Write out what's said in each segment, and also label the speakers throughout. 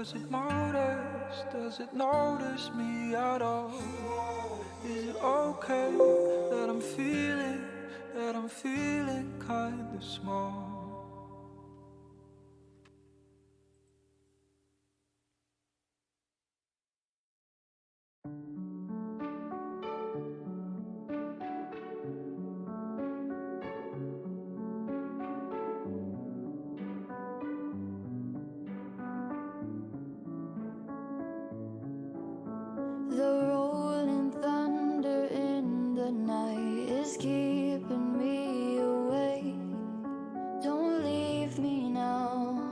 Speaker 1: Does it notice? Does it notice me at all? Is it okay that I'm feeling kinda small?
Speaker 2: The rolling thunder in the night is keeping me awake. Don't leave me now.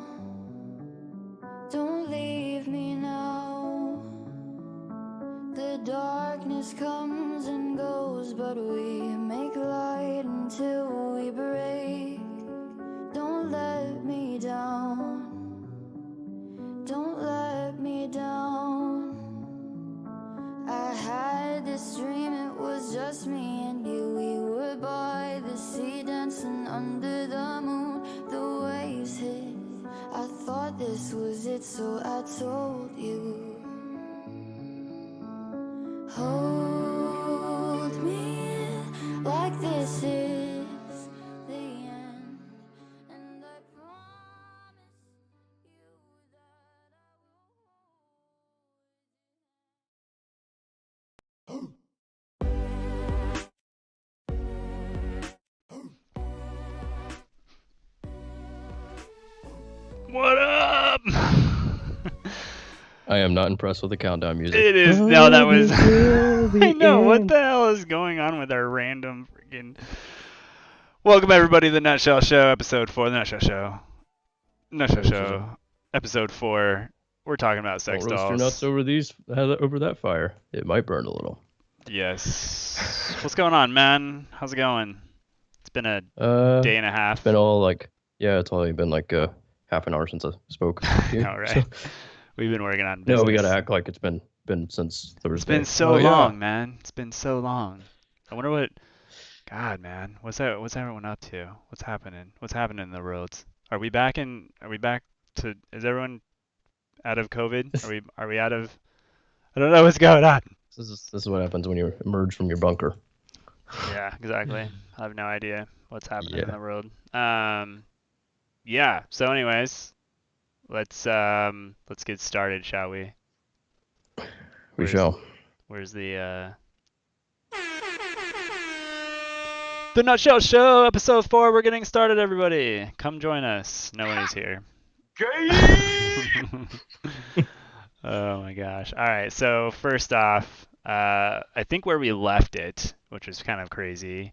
Speaker 2: Don't leave me now. The darkness comes and goes, but we make light until we break. Don't let me down. Don't let me down. I had this dream, it was just me and you. We were by the sea dancing under the moon. The waves hit, I thought this was it, so I told you. Hold me like this is the end, and I promise you that
Speaker 3: What up?
Speaker 4: I am not impressed with the countdown music.
Speaker 3: It is. No, that was. I know. What the hell is going on with our random freaking. Welcome, everybody, to the Nutshell Show, episode 4. The Nutshell Show. Nutshell Show, episode 4. We're talking about sex
Speaker 4: Don't roast
Speaker 3: dolls.
Speaker 4: your nuts over that fire. It might burn a little.
Speaker 3: Yes. What's going on, man? How's it going? It's been a day and a half.
Speaker 4: It's been all it's only been like half an hour since I spoke.
Speaker 3: All right. We've been working on business.
Speaker 4: No, we gotta act like it's been since Thursday.
Speaker 3: It's been so long, man. It's been so long. I wonder what. God, man, what's everyone up to? What's happening? What's happening in the roads? Are we back to? Is everyone out of COVID? Are we out of? I don't know what's going on.
Speaker 4: This is what happens when you emerge from your bunker.
Speaker 3: Yeah, exactly. I have no idea what's happening in
Speaker 4: Yeah.
Speaker 3: the world. Yeah. So, anyways, let's get started, shall we?
Speaker 4: We shall.
Speaker 3: Where's the Nutshell Show, episode 4. We're getting started, everybody. Come join us. No one is here. Oh my gosh. All right. So first off, I think where we left it, which was kind of crazy,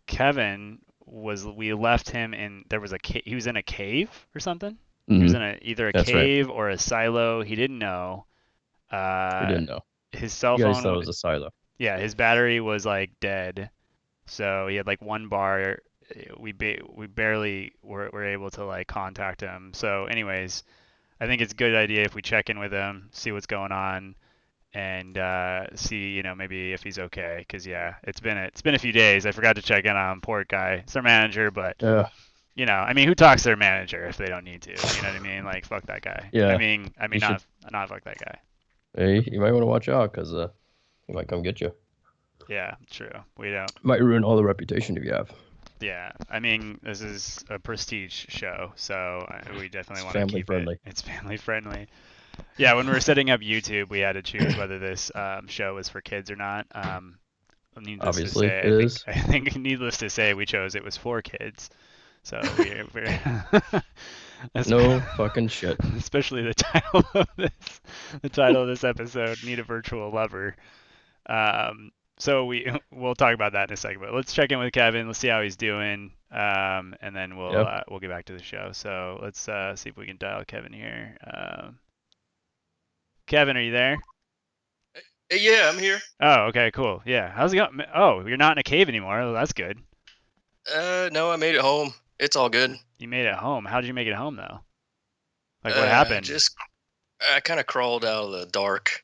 Speaker 3: Kevin we left him in. There was he was in a cave or something.
Speaker 4: Mm-hmm.
Speaker 3: He was in either a
Speaker 4: That's
Speaker 3: cave
Speaker 4: right.
Speaker 3: or a silo. He didn't know.
Speaker 4: He didn't know.
Speaker 3: His cell
Speaker 4: You
Speaker 3: phone.
Speaker 4: guys thought it was a silo.
Speaker 3: Yeah, his battery was like dead, so he had like one bar. We barely were able to like contact him. So, anyways, I think it's a good idea if we check in with him, see what's going on, and see maybe if he's okay. Cause yeah, it's been a few days. I forgot to check in on him. Poor guy. It's their manager, but
Speaker 4: Yeah.
Speaker 3: I mean, who talks to their manager if they don't need to? You know what I mean? Like, fuck that guy.
Speaker 4: Yeah.
Speaker 3: I mean, not fuck that guy.
Speaker 4: Hey, you might want to watch out because he might come get you.
Speaker 3: Yeah, true. We don't.
Speaker 4: Might ruin all the reputation you have.
Speaker 3: Yeah, I mean, this is a prestige show, so we definitely want to
Speaker 4: family
Speaker 3: keep
Speaker 4: friendly.
Speaker 3: it. It's family friendly. Yeah, when we were setting up YouTube, we had to choose whether this show was for kids or not.
Speaker 4: Obviously, it is.
Speaker 3: I think needless to say, we chose it was for kids. So we're
Speaker 4: No fucking shit.
Speaker 3: Especially the title of this episode, Need a Virtual Lover. So we'll talk about that in a second, but let's check in with Kevin. Let's see how he's doing, and then we'll get back to the show. So let's see if we can dial Kevin here. Kevin, are you there?
Speaker 5: Yeah, I'm here.
Speaker 3: Oh, okay, cool. Yeah, how's it going? Oh, you're not in a cave anymore. Well, that's good.
Speaker 5: No, I made it home. It's all good.
Speaker 3: You made it home. How did you make it home though? Like what happened?
Speaker 5: I kind of crawled out of the dark.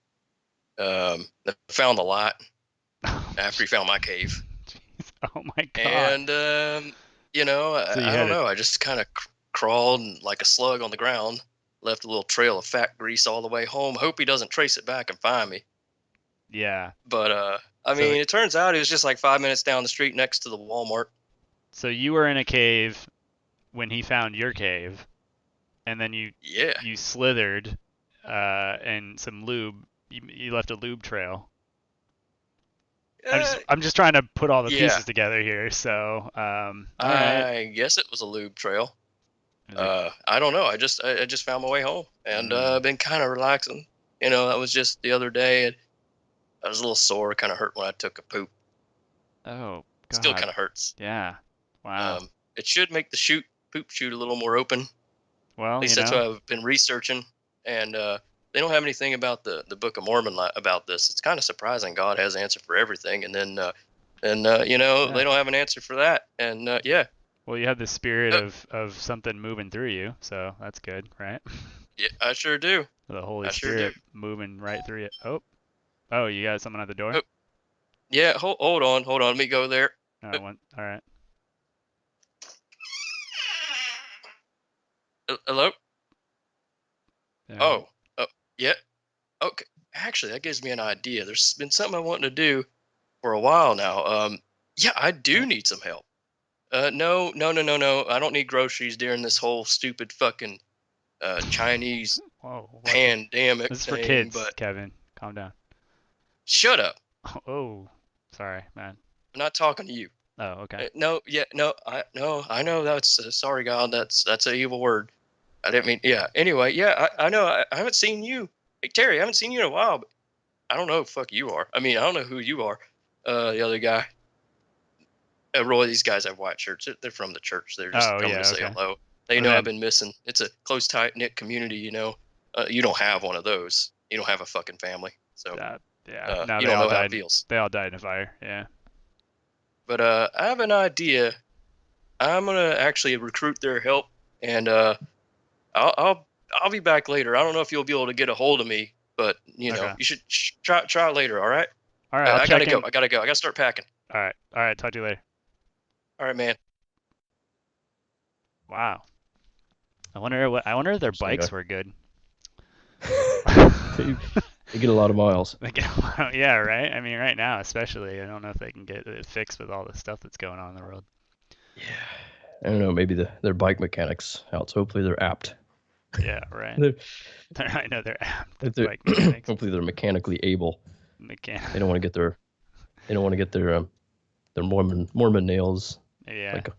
Speaker 5: Found the light after he found my cave.
Speaker 3: Jeez. Oh my god.
Speaker 5: And I don't know. I just kind of crawled like a slug on the ground, left a little trail of fat grease all the way home. Hope he doesn't trace it back and find me.
Speaker 3: Yeah.
Speaker 5: But I mean, it turns out it was just like 5 minutes down the street next to the Walmart.
Speaker 3: So you were in a cave when he found your cave, and then you slithered, and some lube. You left a lube trail. I'm just trying to put all the pieces together here. So
Speaker 5: I guess it was a lube trail. I don't know. I just found my way home, and been kind of relaxing. You know, that was just the other day. And I was a little sore. It kind of hurt when I took a poop.
Speaker 3: Oh, God.
Speaker 5: Still kind of hurts.
Speaker 3: Yeah. Wow.
Speaker 5: It should make the poop chute a little more open.
Speaker 3: Well,
Speaker 5: at least that's what I've been researching, and they don't have anything about the Book of Mormon about this. It's kind of surprising. God has an answer for everything, and then they don't have an answer for that, and
Speaker 3: Well, you have the spirit of something moving through you, so that's good, right?
Speaker 5: Yeah, I sure do.
Speaker 3: The Holy Spirit moving right through you. Oh, you got someone at the door?
Speaker 5: Oh. Yeah, hold on. Let me go there.
Speaker 3: All right.
Speaker 5: Hello?
Speaker 3: Yeah.
Speaker 5: Oh, yeah. Okay. Actually, that gives me an idea. There's been something I wanted to do for a while now. Yeah, I do need some help. No. I don't need groceries during this whole stupid fucking Chinese pandemic.
Speaker 3: This is for kids, Kevin. Calm down.
Speaker 5: Shut up.
Speaker 3: Oh, sorry, man.
Speaker 5: I'm not talking to you.
Speaker 3: Oh, okay.
Speaker 5: I know that's sorry, God. That's an evil word. I didn't mean. Yeah. Anyway, yeah. I know. I haven't seen you. Hey, Terry, I haven't seen you in a while. But I don't know who the fuck you are. I mean, I don't know who you are. The other guy. Roy, these guys have white shirts. They're from the church. They're just coming to say hello. They know I've been missing. It's a close, tight knit community. You know. You don't have one of those. You don't have a fucking family. So.
Speaker 3: Yeah. No,
Speaker 5: you don't know how it feels.
Speaker 3: They all died in a fire. Yeah.
Speaker 5: But I have an idea. I'm gonna actually recruit their help, and I'll be back later. I don't know if you'll be able to get a hold of me, but you should try later. All right.
Speaker 3: All right.
Speaker 5: I gotta go. I gotta start packing.
Speaker 3: All right. Talk to you later.
Speaker 5: All right, man.
Speaker 3: Wow. I wonder if their bikes were good.
Speaker 4: They get a lot of miles.
Speaker 3: Yeah, right? I mean, right now, especially. I don't know if they can get it fixed with all the stuff that's going on in the world.
Speaker 4: Yeah. I don't know. Maybe their bike mechanics out, so hopefully they're apt.
Speaker 3: Yeah, right. I know they're apt. Bike mechanics.
Speaker 4: Hopefully they're mechanically able. They don't want to get their Mormon nails.
Speaker 3: Yeah.
Speaker 4: Like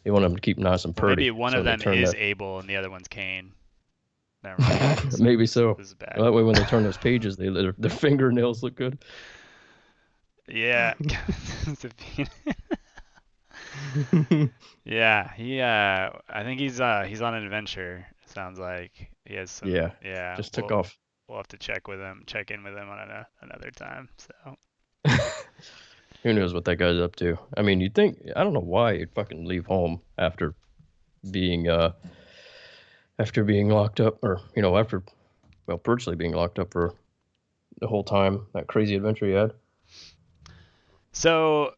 Speaker 4: they want them to keep nice and pretty.
Speaker 3: Maybe one of them is able and the other one's Cain. Never mind.
Speaker 4: Maybe so.
Speaker 3: This is bad.
Speaker 4: Well, that way when they turn those pages, their fingernails look good.
Speaker 3: Yeah. Yeah, I think he's on an adventure. It sounds like he has some. Yeah.
Speaker 4: Just took off.
Speaker 3: We'll have to check in with him on another time. So.
Speaker 4: Who knows what that guy's up to? I mean, you'd think, I don't know why you'd fucking leave home after being locked up, or virtually being locked up for the whole time, that crazy adventure you had.
Speaker 3: So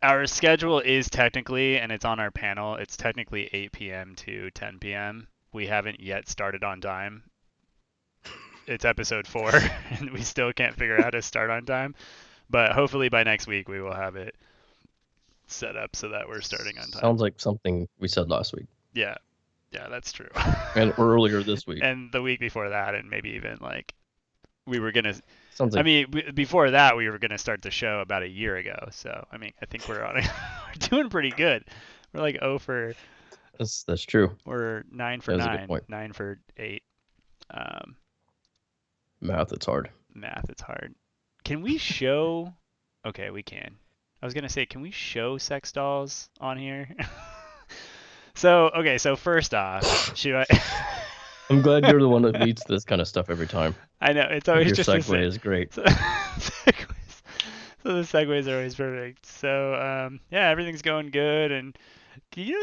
Speaker 3: our schedule is technically, and it's on our panel, it's technically 8 p.m. to 10 p.m. We haven't yet started on time. It's episode 4, and we still can't figure out how to start on time. But hopefully by next week we will have it set up so that we're starting on time.
Speaker 4: Sounds like something we said last week.
Speaker 3: Yeah, that's true.
Speaker 4: And earlier this week.
Speaker 3: And the week before that, and maybe even like we were gonna.
Speaker 4: Sounds like...
Speaker 3: I mean, before that we were gonna start the show about a year ago. So I mean, I think we're we're doing pretty good. We're like 0 for.
Speaker 4: That's true.
Speaker 3: We're 9 for 9. 9 for 8.
Speaker 4: Math, it's hard.
Speaker 3: Math, it's hard. Can we show? Okay, we can. I was gonna say, can we show sex dolls on here? So first off, should I?
Speaker 4: I'm glad you're the one that leads this kind of stuff every time.
Speaker 3: I know, it's always
Speaker 4: your
Speaker 3: just
Speaker 4: segue is great.
Speaker 3: So the segues are always perfect. So everything's going good, and can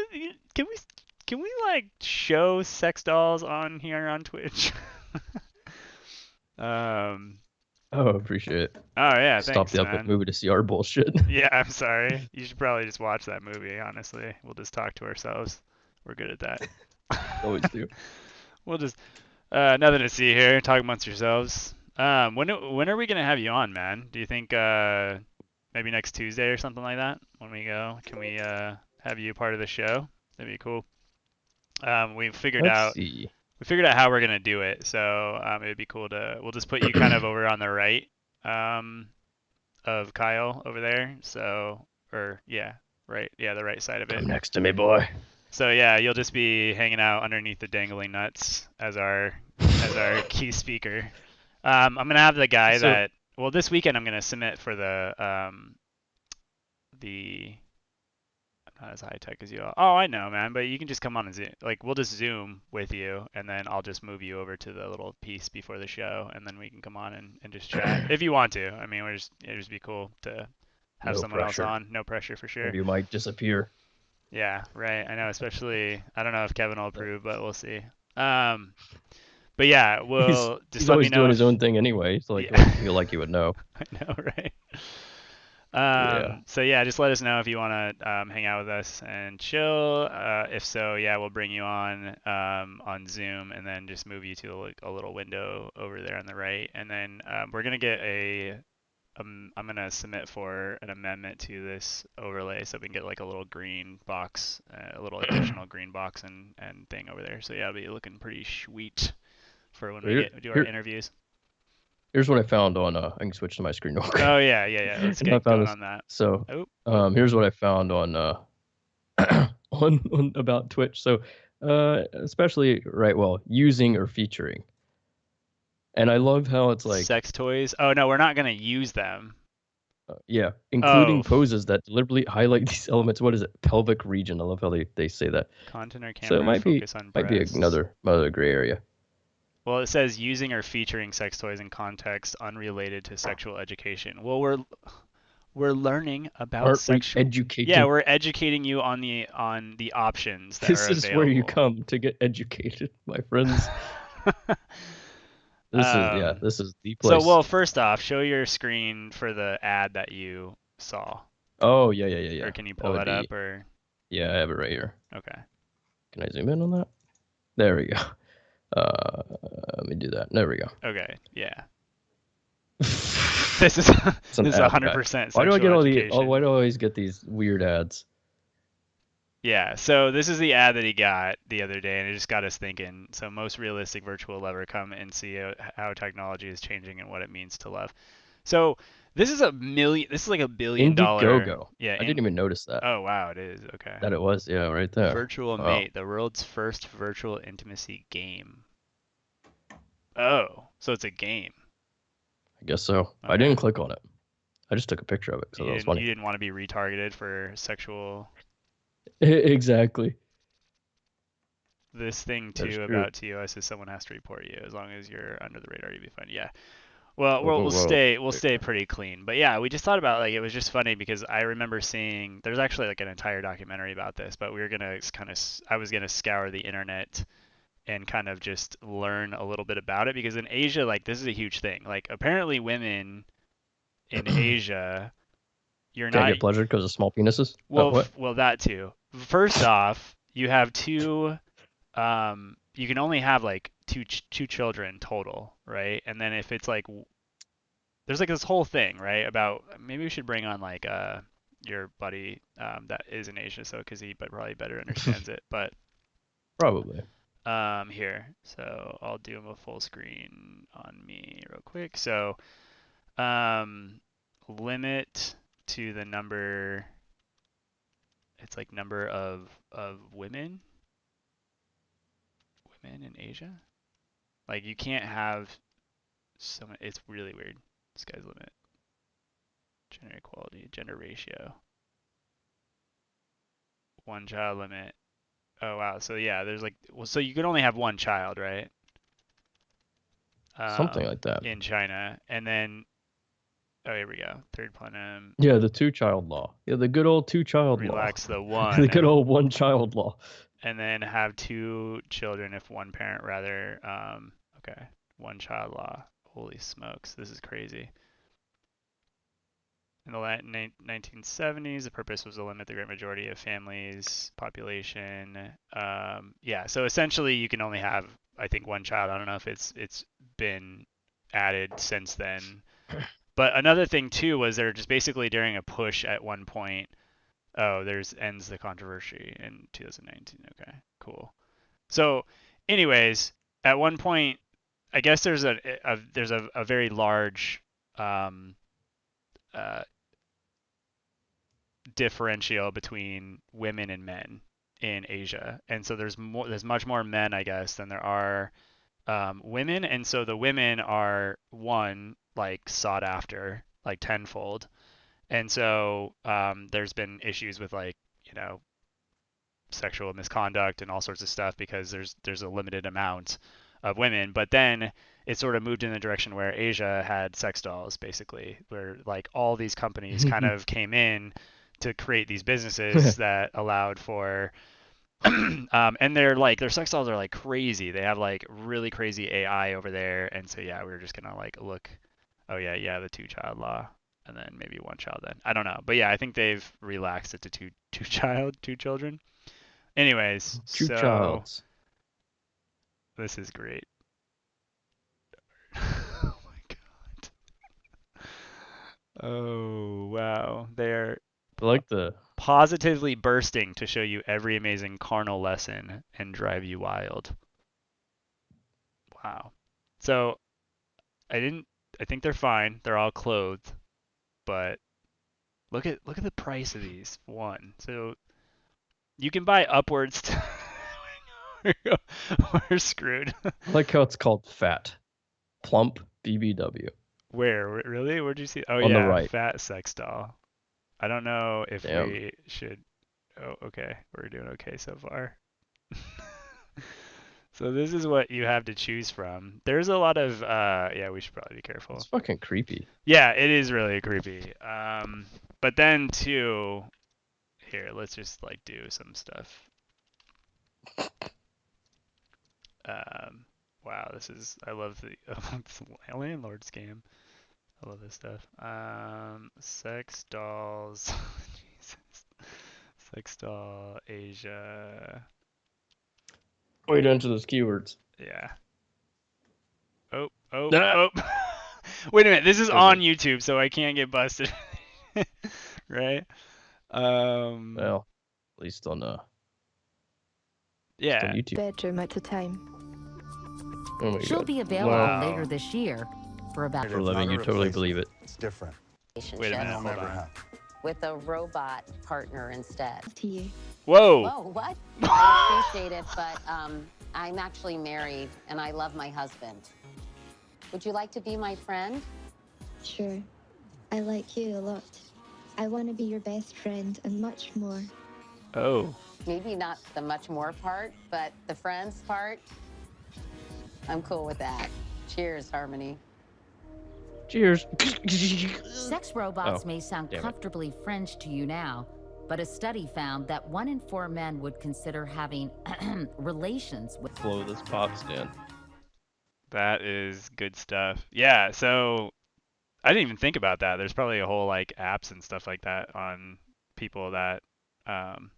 Speaker 3: we like show sex dolls on here on Twitch?
Speaker 4: Oh, appreciate it.
Speaker 3: Oh yeah,
Speaker 4: Stop
Speaker 3: thanks,
Speaker 4: the
Speaker 3: man.
Speaker 4: Epic movie to see our bullshit.
Speaker 3: Yeah, I'm sorry. You should probably just watch that movie. Honestly, we'll just talk to ourselves. We're good at that.
Speaker 4: Always do.
Speaker 3: We'll just nothing to see here. Talk amongst yourselves. When are we gonna have you on, man? Do you think maybe next Tuesday or something like that when we go? Can we have you part of the show? That'd be cool. We figured
Speaker 4: Let's
Speaker 3: out
Speaker 4: see.
Speaker 3: how we're gonna do it. So it'd be cool to we'll just put you kind of over on the right of Kyle over there. So or yeah, right, yeah, the right side of it.
Speaker 4: Come next to me, boy.
Speaker 3: So yeah, you'll just be hanging out underneath the dangling nuts as our key speaker. I'm gonna have the guy
Speaker 4: So-
Speaker 3: that well this weekend I'm gonna submit for the I'm not as high tech as you are. Oh, I know, man, but you can just come on and Zoom. Like we'll just Zoom with you, and then I'll just move you over to the little piece before the show, and then we can come on and just chat if you want to. I mean, it'd just be cool to have
Speaker 4: No
Speaker 3: someone
Speaker 4: pressure.
Speaker 3: else on. No pressure for sure.
Speaker 4: Or you might disappear.
Speaker 3: Yeah, right. I know, especially I don't know if Kevin will approve, but we'll see. But yeah, we'll just
Speaker 4: He's
Speaker 3: let me
Speaker 4: always
Speaker 3: know
Speaker 4: doing
Speaker 3: if,
Speaker 4: his own thing anyway. So like,
Speaker 3: Yeah.
Speaker 4: I feel like you would know.
Speaker 3: I know, right?
Speaker 4: Yeah.
Speaker 3: So yeah, just let us know if you want to hang out with us and chill. If so, yeah, we'll bring you on Zoom and then just move you to a little window over there on the right. And then we're gonna get I'm gonna submit for an amendment to this overlay so we can get like a little green box, a little additional green box and thing over there. So yeah, it'll be looking pretty sweet for when we do our interviews.
Speaker 4: Here's what I found on. I can switch to my screen real quick.
Speaker 3: Oh yeah. Let's
Speaker 4: I
Speaker 3: get
Speaker 4: found
Speaker 3: going
Speaker 4: this-
Speaker 3: on that.
Speaker 4: So,
Speaker 3: Oh.
Speaker 4: here's what I found on on about Twitch. So, especially using or featuring. And I love how it's like
Speaker 3: Sex toys. Oh no, we're not gonna use them.
Speaker 4: yeah, including
Speaker 3: Oh.
Speaker 4: poses that deliberately highlight these elements. What is it? Pelvic region. I love how they say that.
Speaker 3: Content or camera
Speaker 4: So it might be
Speaker 3: focus on
Speaker 4: might be
Speaker 3: breasts.
Speaker 4: another gray area.
Speaker 3: Well, it says using or featuring sex toys in context unrelated to sexual education. Well, we're learning about
Speaker 4: Aren't
Speaker 3: sexual.
Speaker 4: we educating?
Speaker 3: Yeah, we're educating you on the options that
Speaker 4: This
Speaker 3: are
Speaker 4: is
Speaker 3: available.
Speaker 4: where you come to get educated, my friends. This is the place.
Speaker 3: So, well, first off, show your screen for the ad that you saw.
Speaker 4: Oh yeah.
Speaker 3: Or can you pull that up? Or
Speaker 4: Yeah, I have it right here.
Speaker 3: okay.
Speaker 4: Can I zoom in on that? There we go. Let me do that. There we go.
Speaker 3: Okay, yeah. This is 100%.
Speaker 4: Why do I get
Speaker 3: Why
Speaker 4: do I always get these weird ads?
Speaker 3: Yeah, so this is the ad that he got the other day, and it just got us thinking. So, most realistic virtual lover, come and see how technology is changing and what it means to love. So, this is like $1 billion.
Speaker 4: Indiegogo.
Speaker 3: Yeah,
Speaker 4: I didn't even notice that.
Speaker 3: Oh wow, it is. Okay.
Speaker 4: That it was, yeah, right there.
Speaker 3: Virtual
Speaker 4: Wow.
Speaker 3: Mate, the world's first virtual intimacy game. Oh, so it's a game.
Speaker 4: I guess so.
Speaker 3: Okay.
Speaker 4: I didn't click on it. I just took a picture of it because that was funny.
Speaker 3: You didn't want to be retargeted for sexual.
Speaker 4: Exactly.
Speaker 3: This thing
Speaker 4: That's
Speaker 3: too
Speaker 4: true.
Speaker 3: about TOS is someone has to report you. As long as you're under the radar, you'll be fine. Yeah. Well,
Speaker 4: Whoa.
Speaker 3: we'll stay pretty clean. But yeah, we just thought about it was just funny because I remember seeing there's actually like an entire documentary about this, but we were gonna I was gonna scour the internet and kind of just learn a little bit about it because in Asia, like this is a huge thing. Like apparently women in Asia, you're
Speaker 4: Can't
Speaker 3: not
Speaker 4: get pleasure because of small penises.
Speaker 3: well that too. First off, you have two. You can only have like two children total, right? And then if it's like, there's like this whole thing, right? About maybe we should bring on like your buddy that is in Asia, so because he probably better understands it. But
Speaker 4: Probably.
Speaker 3: here, so I'll do him a full screen on me real quick. So limit to the number. It's like number of women in Asia. Like you can't have so many. It's really weird. This guy's limit. Gender equality, gender ratio. One child limit. Oh wow. So yeah, there's like so you can only have one child, right?
Speaker 4: Something like that.
Speaker 3: In China, and then here we go. Third plenum.
Speaker 4: Yeah, the 2-child law. Yeah, the good old 2-child law.
Speaker 3: Relax the one.
Speaker 4: The good old 1-child law.
Speaker 3: And then have 2 children if one parent rather. Okay, 1-child law. Holy smokes, this is crazy. In the 1970s, the purpose was to limit the great majority of families' population. Yeah, so essentially you can only have I think one child. I don't know if it's been added since then. But another thing too was they're just basically during a push at one point. Oh, ends the controversy in 2019. Okay, cool. So, anyways, at one point, I guess there's a very large uh, differential between women and men in Asia, and so there's much more men, I guess, than there are women, and so the women are like sought after like tenfold, and so there's been issues with like sexual misconduct and all sorts of stuff because there's a limited amount of women, but then it sort of moved in the direction where Asia had sex dolls, basically, where like all these companies kind of came in to create these businesses that allowed for and their sex dolls are like crazy. They have like really crazy AI over there, and so yeah, we were just gonna like look. Oh yeah, the 2-child law, and then maybe 1 child. Then I don't know, but yeah, I think they've relaxed it to two children. Anyways,
Speaker 4: Two
Speaker 3: so
Speaker 4: childs.
Speaker 3: this is great. Oh my god. Oh wow, they're
Speaker 4: I like the
Speaker 3: positively bursting to show you every amazing carnal lesson and drive you wild. Wow. So I think they're fine. They're all clothed, but look at the price of these. One. So you can buy upwards to we're screwed.
Speaker 4: I like how it's called fat. Plump BBW.
Speaker 3: Where? Really? Where'd you see? Oh
Speaker 4: On the
Speaker 3: yeah,
Speaker 4: right.
Speaker 3: fat sex doll. I don't know if
Speaker 4: Damn.
Speaker 3: we should. Oh, okay. We're doing okay so far. So this is what you have to choose from. There's a lot of yeah, we should probably be careful.
Speaker 4: It's fucking creepy.
Speaker 3: Yeah, it is really creepy. But then too, here, let's just like do some stuff. Wow, I love the landlord scam. I love this stuff. Sex dolls. Jesus. Sex doll, Asia.
Speaker 4: Way to enter those keywords.
Speaker 3: Yeah. Oh.
Speaker 4: Ah!
Speaker 3: Wait a minute, this is
Speaker 4: Okay.
Speaker 3: on YouTube, so I can't get busted. Right?
Speaker 4: Well, at least on
Speaker 3: yeah.
Speaker 4: on YouTube.
Speaker 6: Bedroom at a time.
Speaker 4: Oh my
Speaker 7: She'll
Speaker 4: god.
Speaker 7: be available
Speaker 3: Wow.
Speaker 7: later this year for about
Speaker 4: For a living, you totally believe it.
Speaker 8: It's different.
Speaker 3: Wait a minute,
Speaker 8: I'll
Speaker 3: hold
Speaker 8: never
Speaker 3: on.
Speaker 8: have.
Speaker 9: With a robot partner instead.
Speaker 6: To you.
Speaker 3: Whoa.
Speaker 9: Whoa, what? I appreciate it, but I'm actually married and I love my husband. Would you like to be my friend?
Speaker 6: Sure. I like you a lot. I want to be your best friend and much more.
Speaker 3: Oh.
Speaker 9: Maybe not the much more part, but the friends part, I'm cool with that. Cheers, Harmony.
Speaker 4: Cheers.
Speaker 7: Sex robots
Speaker 4: Oh,
Speaker 7: may sound
Speaker 4: damn it.
Speaker 7: comfortably French to you now, but a study found that 1 in 4 men would consider having relations with.
Speaker 4: Blow this pop stand.
Speaker 3: That is good stuff. Yeah, so I didn't even think about that. There's probably a whole like apps and stuff like that on people that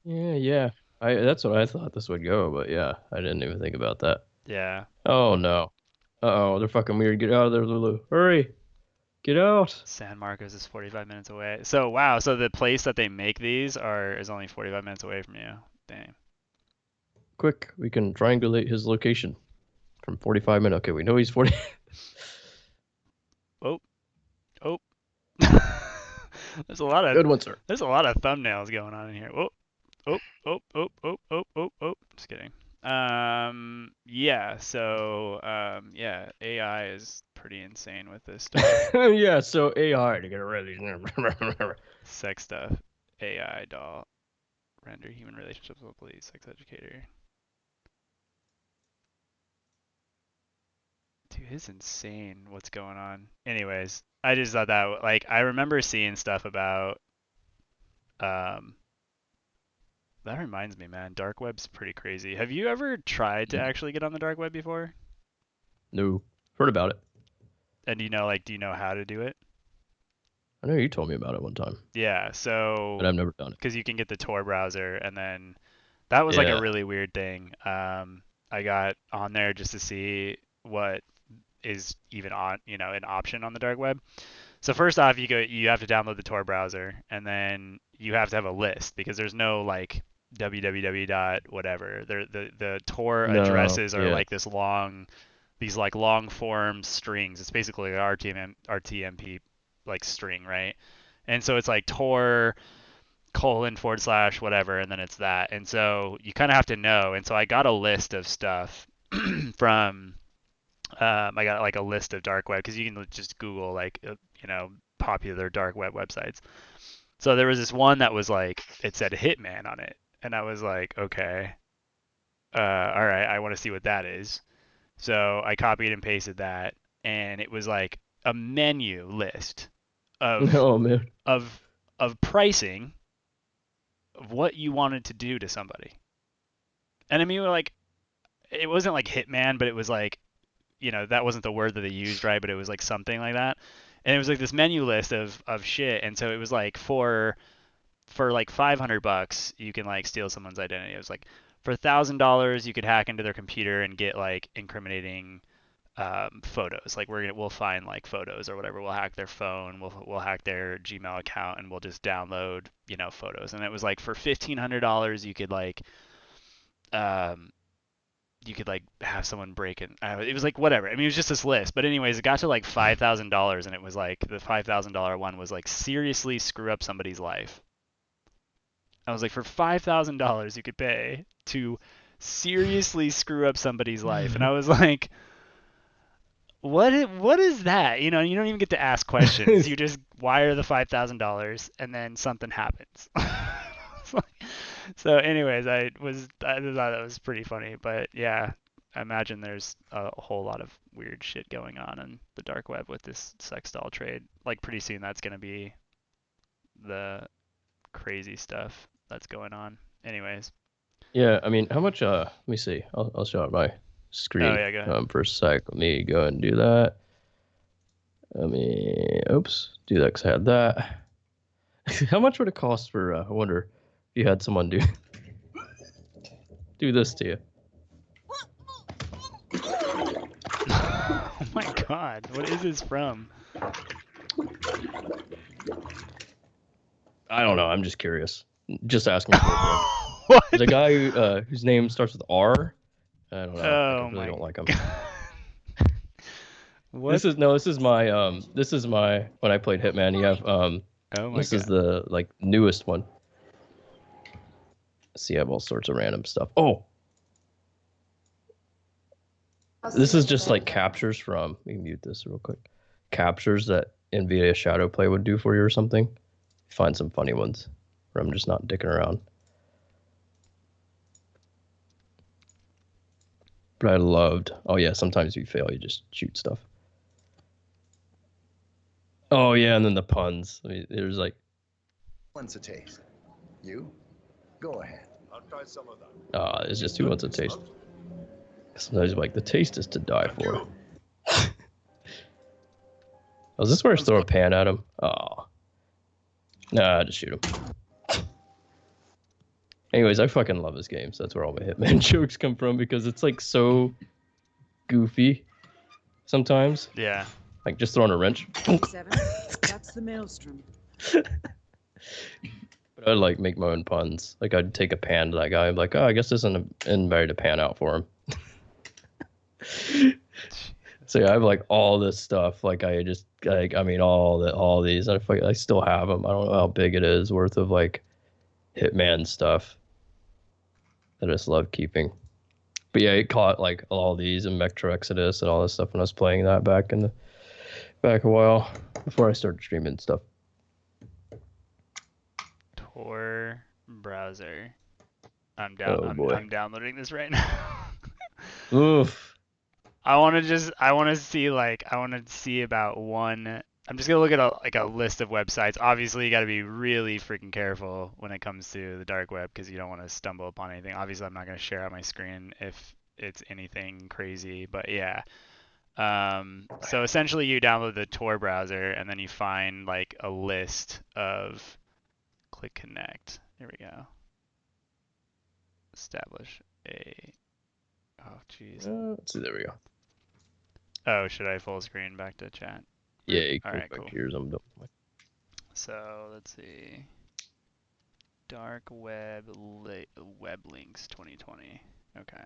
Speaker 4: Yeah. That's what I thought this would go, but yeah, I didn't even think about that.
Speaker 3: yeah.
Speaker 4: Oh no. Uh-oh, they're fucking weird. Get out of there, Lulu. Hurry. Get out.
Speaker 3: San Marcos is 45 minutes away. So wow, so the place that they make these is only 45 minutes away from you. Dang.
Speaker 4: Quick, we can triangulate his location from 45 minutes. Okay, we know he's 40.
Speaker 3: Oh. There's a lot of
Speaker 4: Good one, sir.
Speaker 3: There's a lot of thumbnails going on in here. Oh. Just kidding. Yeah, so yeah, AI is pretty insane with this stuff.
Speaker 4: Yeah, so AI to get rid of these.
Speaker 3: Sex stuff. AI doll. Render human relationships with police, sex educator. Dude, it's insane what's going on. Anyways, I just thought that like I remember seeing stuff about that reminds me, man, dark web's pretty crazy. Have you ever tried to actually get on the dark web before?
Speaker 4: No. Heard about it.
Speaker 3: And do you know how to do it?
Speaker 4: I know you told me about it one time,
Speaker 3: Yeah, so
Speaker 4: but I've never done it.
Speaker 3: because you can get the Tor browser, and then that was like
Speaker 4: Yeah.
Speaker 3: a really weird thing. I got on there just to see what is even on, an option on the dark web. So first off, you have to download the Tor browser, and then you have to have a list because there's no like www dot whatever. The Tor
Speaker 4: No,
Speaker 3: addresses are
Speaker 4: yeah.
Speaker 3: like these like long form strings. It's basically an RTMP like string, right? And so it's like Tor colon / whatever, and then it's that. And so you kind of have to know. And so I got a list of stuff from I got like a list of dark web because you can just Google like popular dark web websites. So there was this one that was like it said Hitman on it, and I was like, okay, all right, I want to see what that is. So I copied and pasted that, and it was like a menu list of
Speaker 4: Oh man.
Speaker 3: of pricing of what you wanted to do to somebody. And I mean, like, it wasn't like Hitman, but it was like, that wasn't the word that they used, right? But it was like something like that. And it was like this menu list of shit. And so it was like for like $500, you can like steal someone's identity. It was like for $1,000, you could hack into their computer and get like incriminating photos. Like we'll find like photos or whatever. We'll hack their phone. We'll hack their Gmail account and we'll just download photos. And it was like for $1,500, you could like have someone break it. It was like whatever. I mean, it was just this list. But anyways, it got to like $5,000, and it was like the $5,000 one was like seriously screw up somebody's life. I was like, for $5,000, you could pay to seriously screw up somebody's life, and I was like, what is that? You don't even get to ask questions. You just wire the $5,000, and then something happens. So anyways, I thought that was pretty funny, but yeah, I imagine there's a whole lot of weird shit going on in the dark web with this sex doll trade. Like pretty soon that's going to be the crazy stuff that's going on. Anyways.
Speaker 4: Yeah, I mean, how much let me see. I'll show out my screen
Speaker 3: Oh yeah, go ahead.
Speaker 4: for a sec. Let me go and do that. Oops, do that cuz I had that. How much would it cost for I wonder if you had someone do this to you?
Speaker 3: Oh my god, what is this from?
Speaker 4: I don't know. I'm just curious. Just asking.
Speaker 3: What?
Speaker 4: There's a guy whose name starts with R. I don't know.
Speaker 3: Oh
Speaker 4: I really don't like him.
Speaker 3: What?
Speaker 4: This is my when I played Hitman. You have
Speaker 3: Oh my
Speaker 4: this
Speaker 3: god.
Speaker 4: is the like newest one. See, I have all sorts of random stuff. Oh, this is just like captures from. Let me mute this real quick. Captures that NVIDIA Shadowplay would do for you or something. Find some funny ones where I'm just not dicking around. But I loved. Oh yeah, sometimes you fail, you just shoot stuff. Oh yeah, and then the puns. I mean, there's like.
Speaker 8: Wants a taste. You? Go ahead. I'll try some of that.
Speaker 4: It's just who wants a taste. Sometimes like the taste is to die for. Oh, is this where I just throw a pan at him? Oh. Nah, just shoot him. Anyways, I fucking love this game, so that's where all my Hitman jokes come from, because it's like so goofy sometimes.
Speaker 3: Yeah.
Speaker 4: Like just throwing a wrench.
Speaker 10: 7, that's the maelstrom.
Speaker 4: But I'd like make my own puns. Like I'd take a pan to that guy. I'm like, oh, I guess this isn't anybody to pan out for him. So yeah, I have like all this stuff. Like I mean all these. I still have them. I don't know how big it is worth of like Hitman stuff that I just love keeping. But yeah, it caught like all these and Metro Exodus and all this stuff when I was playing that back a while before I started streaming stuff.
Speaker 3: Tor browser. I'm downloading this right now.
Speaker 4: Oof.
Speaker 3: I want to see about one. I'm just gonna look at a list of websites. Obviously, you got to be really freaking careful when it comes to the dark web because you don't want to stumble upon anything. Obviously, I'm not gonna share out my screen if it's anything crazy. But yeah. So essentially, you download the Tor browser and then you find like a list of. Click connect. Here we go. Establish a Oh, jeez.
Speaker 4: Let's see. There we go.
Speaker 3: Oh, should I full screen back to chat?
Speaker 4: Yeah, you can
Speaker 3: All
Speaker 4: go
Speaker 3: right,
Speaker 4: back
Speaker 3: cool.
Speaker 4: to yours. I'm done.
Speaker 3: So let's see. Dark web web links 2020. Okay.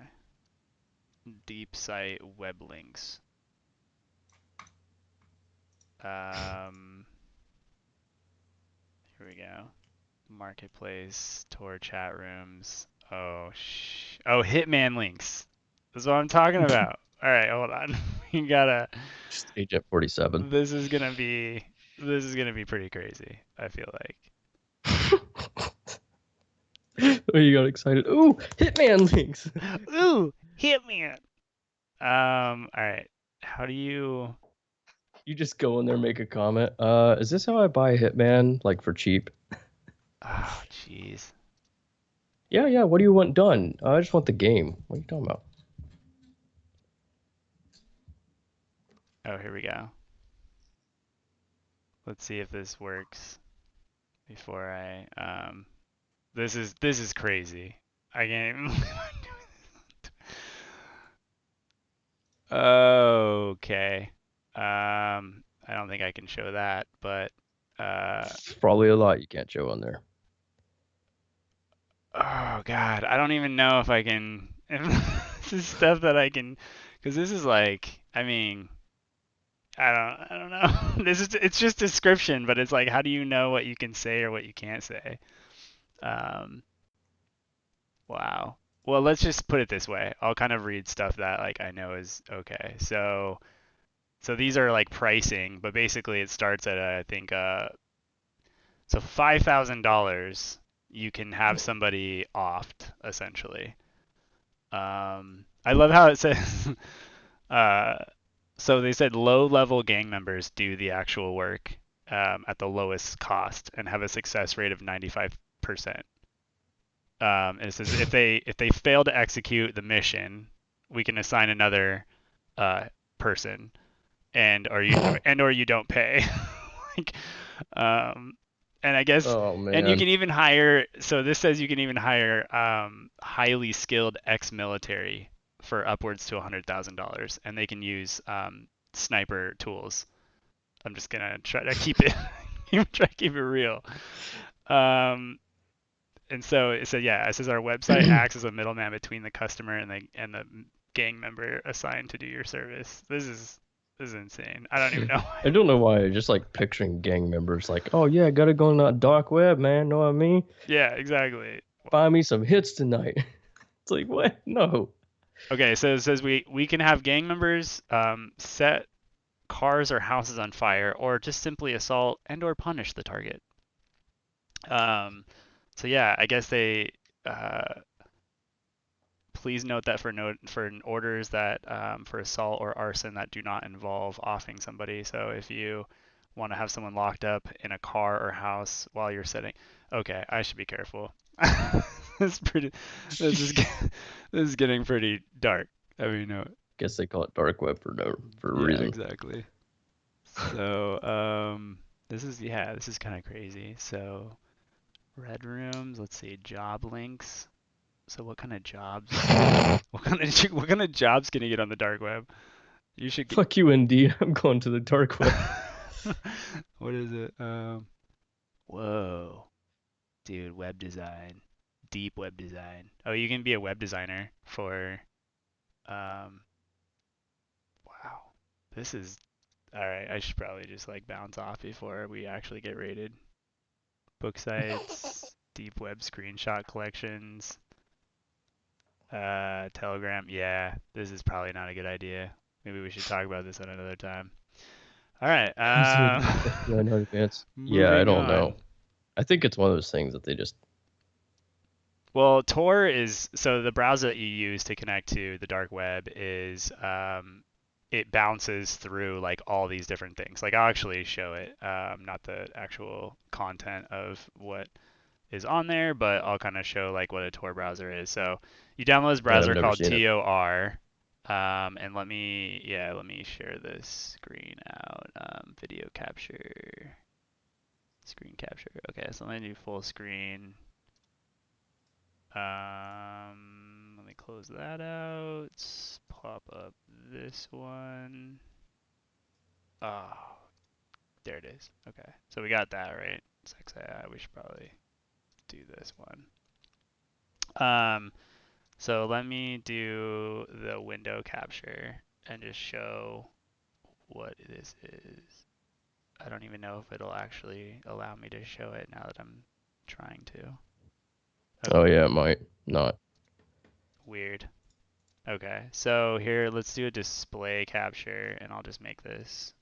Speaker 3: Deep site web links. Here we go. Marketplace, Tor chat rooms. Oh, Hitman links. That's what I'm talking about. All right, hold on. We gotta.
Speaker 4: Just Agent 47.
Speaker 3: This is gonna be pretty crazy. I feel like.
Speaker 4: Oh, you got excited. Ooh, Hitman links.
Speaker 3: Ooh, Hitman. All right. How do you?
Speaker 4: You just go in there, make a comment. Is this how I buy Hitman, like for cheap?
Speaker 3: Oh, jeez.
Speaker 4: Yeah. What do you want done? I just want the game. What are you talking about?
Speaker 3: Oh, here we go. Let's see if this works before I this is crazy. I can't even Okay. I don't think I can show that, but
Speaker 4: Probably a lot you can't show on there.
Speaker 3: oh god, I don't even know if I can this is stuff that I can cuz this is like, I mean, I don't know. It's just description, but it's like how do you know what you can say or what you can't say? Wow. Well, let's just put it this way. I'll kind of read stuff that like I know is okay. So these are like pricing, but basically it starts at I think so $5,000 you can have somebody offed essentially. I love how it says so they said low-level gang members do the actual work at the lowest cost and have a success rate of 95%. And it says if they fail to execute the mission, we can assign another person, or you don't pay. like, and I guess
Speaker 4: Oh
Speaker 3: and you
Speaker 4: man.
Speaker 3: can even hire. So this says you can even hire highly skilled ex-military for upwards to $100,000, and they can use sniper tools. I'm just gonna try to keep it try to keep it real. And so it said, yeah, it says our website acts as a middleman between the customer and the gang member assigned to do your service. This is insane. I don't even know.
Speaker 4: I don't know why. Just like picturing gang members, like, oh yeah, gotta go on that dark web, man. Know what I mean?
Speaker 3: Yeah, exactly.
Speaker 4: Buy me some hits tonight. It's like what? No.
Speaker 3: Okay, so it says we can have gang members set cars or houses on fire, or just simply assault and/or punish the target. So yeah, I guess they please note that for orders that for assault or arson that do not involve offing somebody. So if you want to have someone locked up in a car or house while you're setting, okay, I should be careful. This is getting pretty dark. I mean, no.
Speaker 4: Guess they call it dark web for a
Speaker 3: Yeah,
Speaker 4: reason.
Speaker 3: exactly. So this is kind of crazy. So red rooms. Let's see, job links. So what kind of jobs? what kind of jobs can you get on the dark web? You should get.
Speaker 4: Fuck you, Indeed. I'm going to the dark web.
Speaker 3: What is it? Whoa, dude, web design, deep web design. Oh, you can be a web designer for. Wow, this is. All right, I should probably just like bounce off before we actually get rated. Book sites, deep web screenshot collections. Telegram. Yeah, this is probably not a good idea. Maybe we should talk about this at another time. All right.
Speaker 4: Yeah, I don't
Speaker 3: on.
Speaker 4: know. I think it's one of those things that they just.
Speaker 3: Well, Tor is so the browser that you use to connect to the dark web is it bounces through like all these different things. Like I'll actually show it, not the actual content of what is on there, but I'll kind of show like what a Tor browser is. So you download this browser called Tor, and let me share this screen out. Video capture, screen capture. Okay, so let me do full screen. Let me close that out. Pop up this one. Oh, there it is. Okay, so we got that right. Sex AI. We should probably do this one. So let me do the window capture and just show what this is. I don't even know if it'll actually allow me to show it now that I'm trying to. Okay.
Speaker 4: Oh yeah, it might not.
Speaker 3: Weird. Okay, so here let's do a display capture, and I'll just make this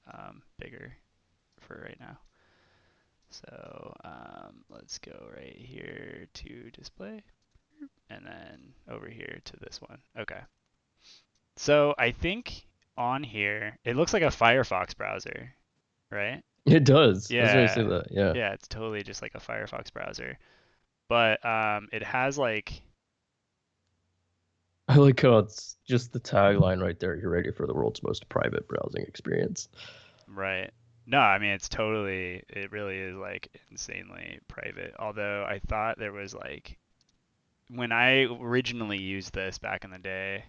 Speaker 3: bigger for right now. So let's go right here to display, and then over here to this one. Okay. So I think on here it looks like a Firefox browser, right?
Speaker 4: It does. I was
Speaker 3: Yeah.
Speaker 4: gonna say that. Yeah.
Speaker 3: Yeah, it's totally just like a Firefox browser. But it has like
Speaker 4: I like how it's just the tagline right there. You're ready for the world's most private browsing experience.
Speaker 3: right. No, I mean it really is like insanely private. Although I thought there was like when I originally used this back in the day,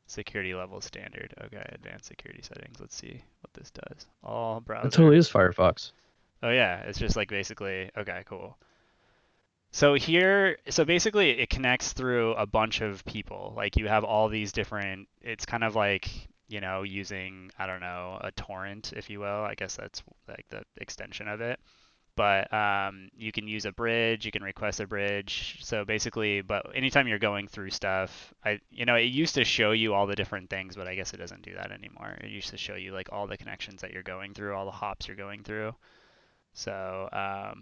Speaker 3: security level standard. Okay, advanced security settings. Let's see what this does. All browser.
Speaker 4: It totally is Firefox.
Speaker 3: Oh yeah, it's just like basically okay, cool. So here, so basically it connects through a bunch of people. Like you have all these different, it's kind of like, you know, using, I don't know, a torrent, if you will. I guess that's like the extension of it. But you can use a bridge, you can request a bridge. So basically, but anytime you're going through stuff, you know, it used to show you all the different things, but I guess it doesn't do that anymore. It used to show you like all the connections that you're going through, all the hops you're going through. So,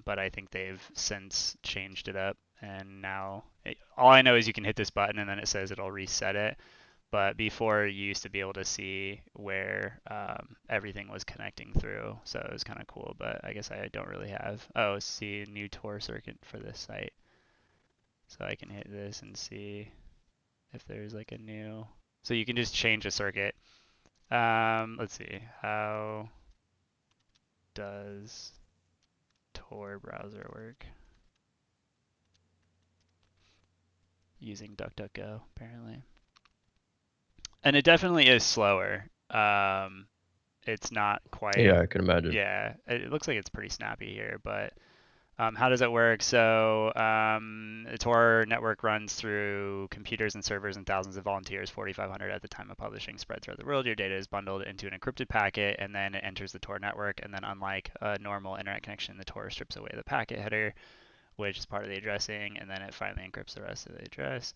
Speaker 3: but I think they've since changed it up, and now all I know is you can hit this button and then it says it'll reset it. But before you used to be able to see where everything was connecting through, so it was kind of cool. But I guess I don't really have. Oh, see new Tor circuit for this site, so I can hit this and see if there's like a new. So you can just change a circuit. Let's see, how does Tor browser work? Using DuckDuckGo, apparently. And it definitely is slower. It's not quite.
Speaker 4: Yeah, I can imagine.
Speaker 3: Yeah, it looks like it's pretty snappy here, but how does it work? So the Tor network runs through computers and servers and thousands of volunteers, 4,500 at the time of publishing, spread throughout the world. Your data is bundled into an encrypted packet, and then it enters the Tor network. And then unlike a normal internet connection, the Tor strips away the packet header, which is part of the addressing, and then it finally encrypts the rest of the address.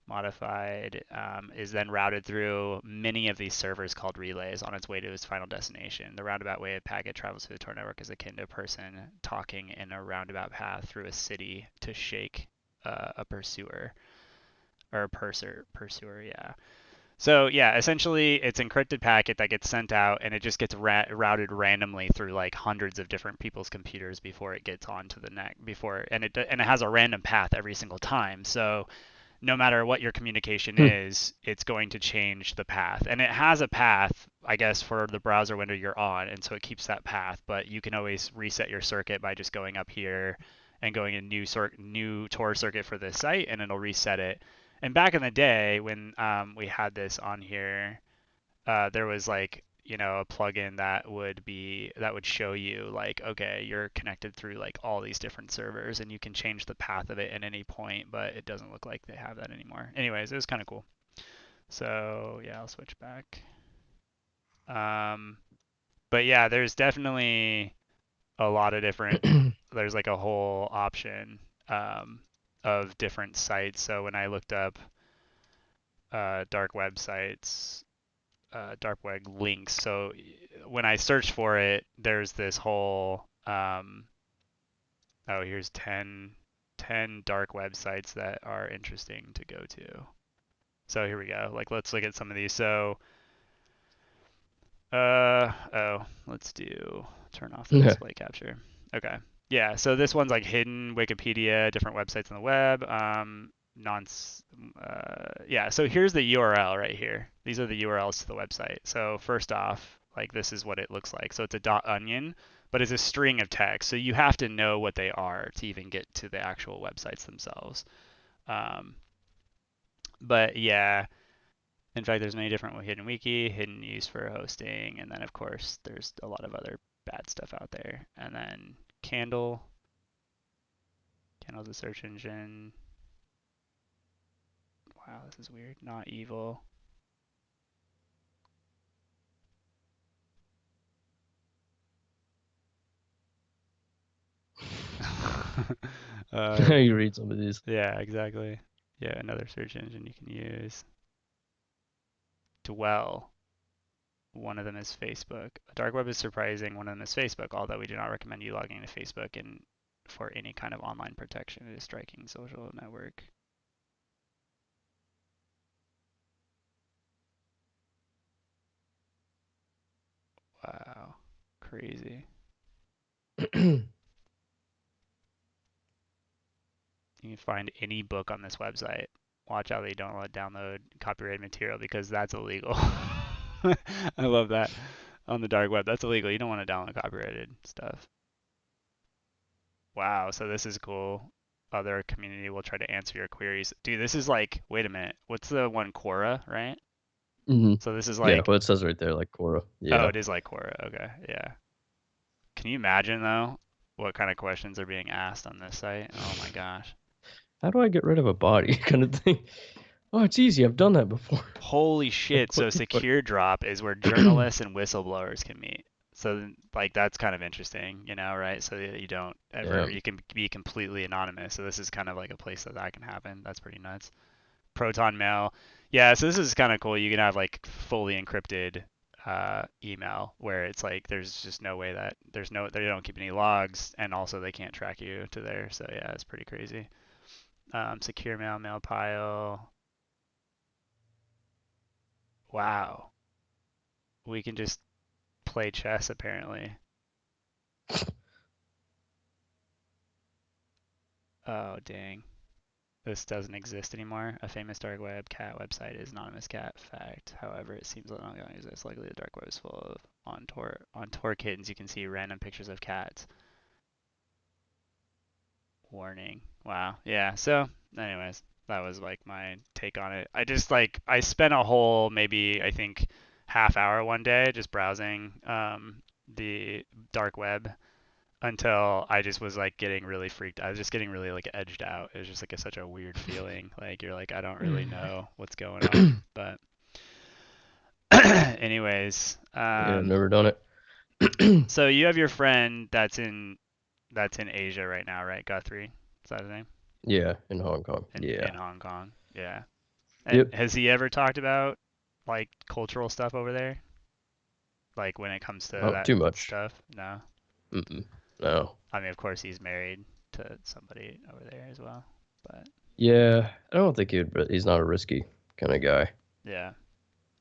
Speaker 3: Modified is then routed through many of these servers called relays on its way to its final destination. The roundabout way a packet travels through the Tor network is akin to a person talking in a roundabout path through a city to shake a pursuer, or a pursuer, yeah. So yeah, essentially it's encrypted packet that gets sent out, and it just gets routed randomly through like hundreds of different people's computers before it gets onto the net. And it has a random path every single time. So no matter what your communication is, it's going to change the path. And it has a path, I guess, for the browser window you're on, and so it keeps that path. But you can always reset your circuit by just going up here and going a new Tor circuit for this site, and it'll reset it. And back in the day when we had this on here, there was like, you know, a plugin that would show you like, okay, you're connected through like all these different servers, and you can change the path of it at any point, but it doesn't look like they have that anymore. Anyways, it was kind of cool. So yeah, I'll switch back. But yeah, there's definitely a lot of different, there's like a whole option of different sites. So when I looked up dark websites, dark web links. So when I search for it, there's this whole here's 10 dark websites that are interesting to go to. So here we go. Like let's look at some of these. So let's turn off the display capture. Okay. Yeah, so this one's like hidden Wikipedia, different websites on the web. Yeah, so here's the URL right here. These are the URLs to the website. So first off, like this is what it looks like. So it's a .onion, but it's a string of text. So you have to know what they are to even get to the actual websites themselves. But yeah, in fact, there's many different hidden wiki, hidden use for hosting, and then of course there's a lot of other bad stuff out there. And then Candle's a search engine. Wow, this is weird. Not evil.
Speaker 4: You read some of these.
Speaker 3: Yeah, exactly. Yeah, another search engine you can use. Dwell. One of them is Facebook. Dark web is surprising. One of them is Facebook, although we do not recommend you logging into Facebook and for any kind of online protection. It is striking social network. Wow, crazy. You can find any book on this website. Watch out that you don't download copyrighted material because that's illegal. I love that on the dark web. That's illegal. You don't want to download copyrighted stuff. Wow, so this is cool. Other community will try to answer your queries. Dude, this is like, wait a minute. What's the one, Quora, right?
Speaker 4: Mm-hmm.
Speaker 3: So this is
Speaker 4: Yeah,
Speaker 3: like,
Speaker 4: well, it says right there, like Quora.
Speaker 3: oh,
Speaker 4: Yeah.
Speaker 3: it is like Quora. Okay, yeah. Can you imagine though what kind of questions are being asked on this site? Oh my gosh.
Speaker 4: How do I get rid of a body kind of thing? Oh, it's easy. I've done that before.
Speaker 3: Holy shit. So Secure Drop is where journalists and whistleblowers can meet. So like that's kind of interesting, you know, right? So that you don't ever, you can be completely anonymous. So this is kind of like a place that can happen. That's pretty nuts. Proton Mail. Yeah, so this is kind of cool. You can have like fully encrypted email where it's like there's just no way that they don't keep any logs, and also they can't track you to there. So yeah, it's pretty crazy. Secure Mail, Mailpile. Wow. We can just play chess apparently. Oh dang. This doesn't exist anymore. A famous dark web cat website is anonymous cat fact. However, it seems that not going to exist. Likely the dark web is full of on tour kittens. You can see random pictures of cats. Warning. Wow. Yeah. So, anyways, that was like my take on it. I spent a whole maybe I think half hour one day just browsing the dark web until I just was like getting really freaked. I was just getting really like edged out. It was just like such a weird feeling. Like you're like I don't really know what's going on. But anyways,
Speaker 4: Yeah, I've never done it.
Speaker 3: so you have your friend that's in Asia right now, right? Guthrie, is that his name?
Speaker 4: Yeah, in Hong Kong.
Speaker 3: In Hong Kong, yeah. And has he ever talked about like cultural stuff over there? Like when it comes to
Speaker 4: Not too much
Speaker 3: stuff? No.
Speaker 4: No.
Speaker 3: I mean, of course, he's married to somebody over there as well, but
Speaker 4: yeah, I don't think he's not a risky kind of guy.
Speaker 3: Yeah,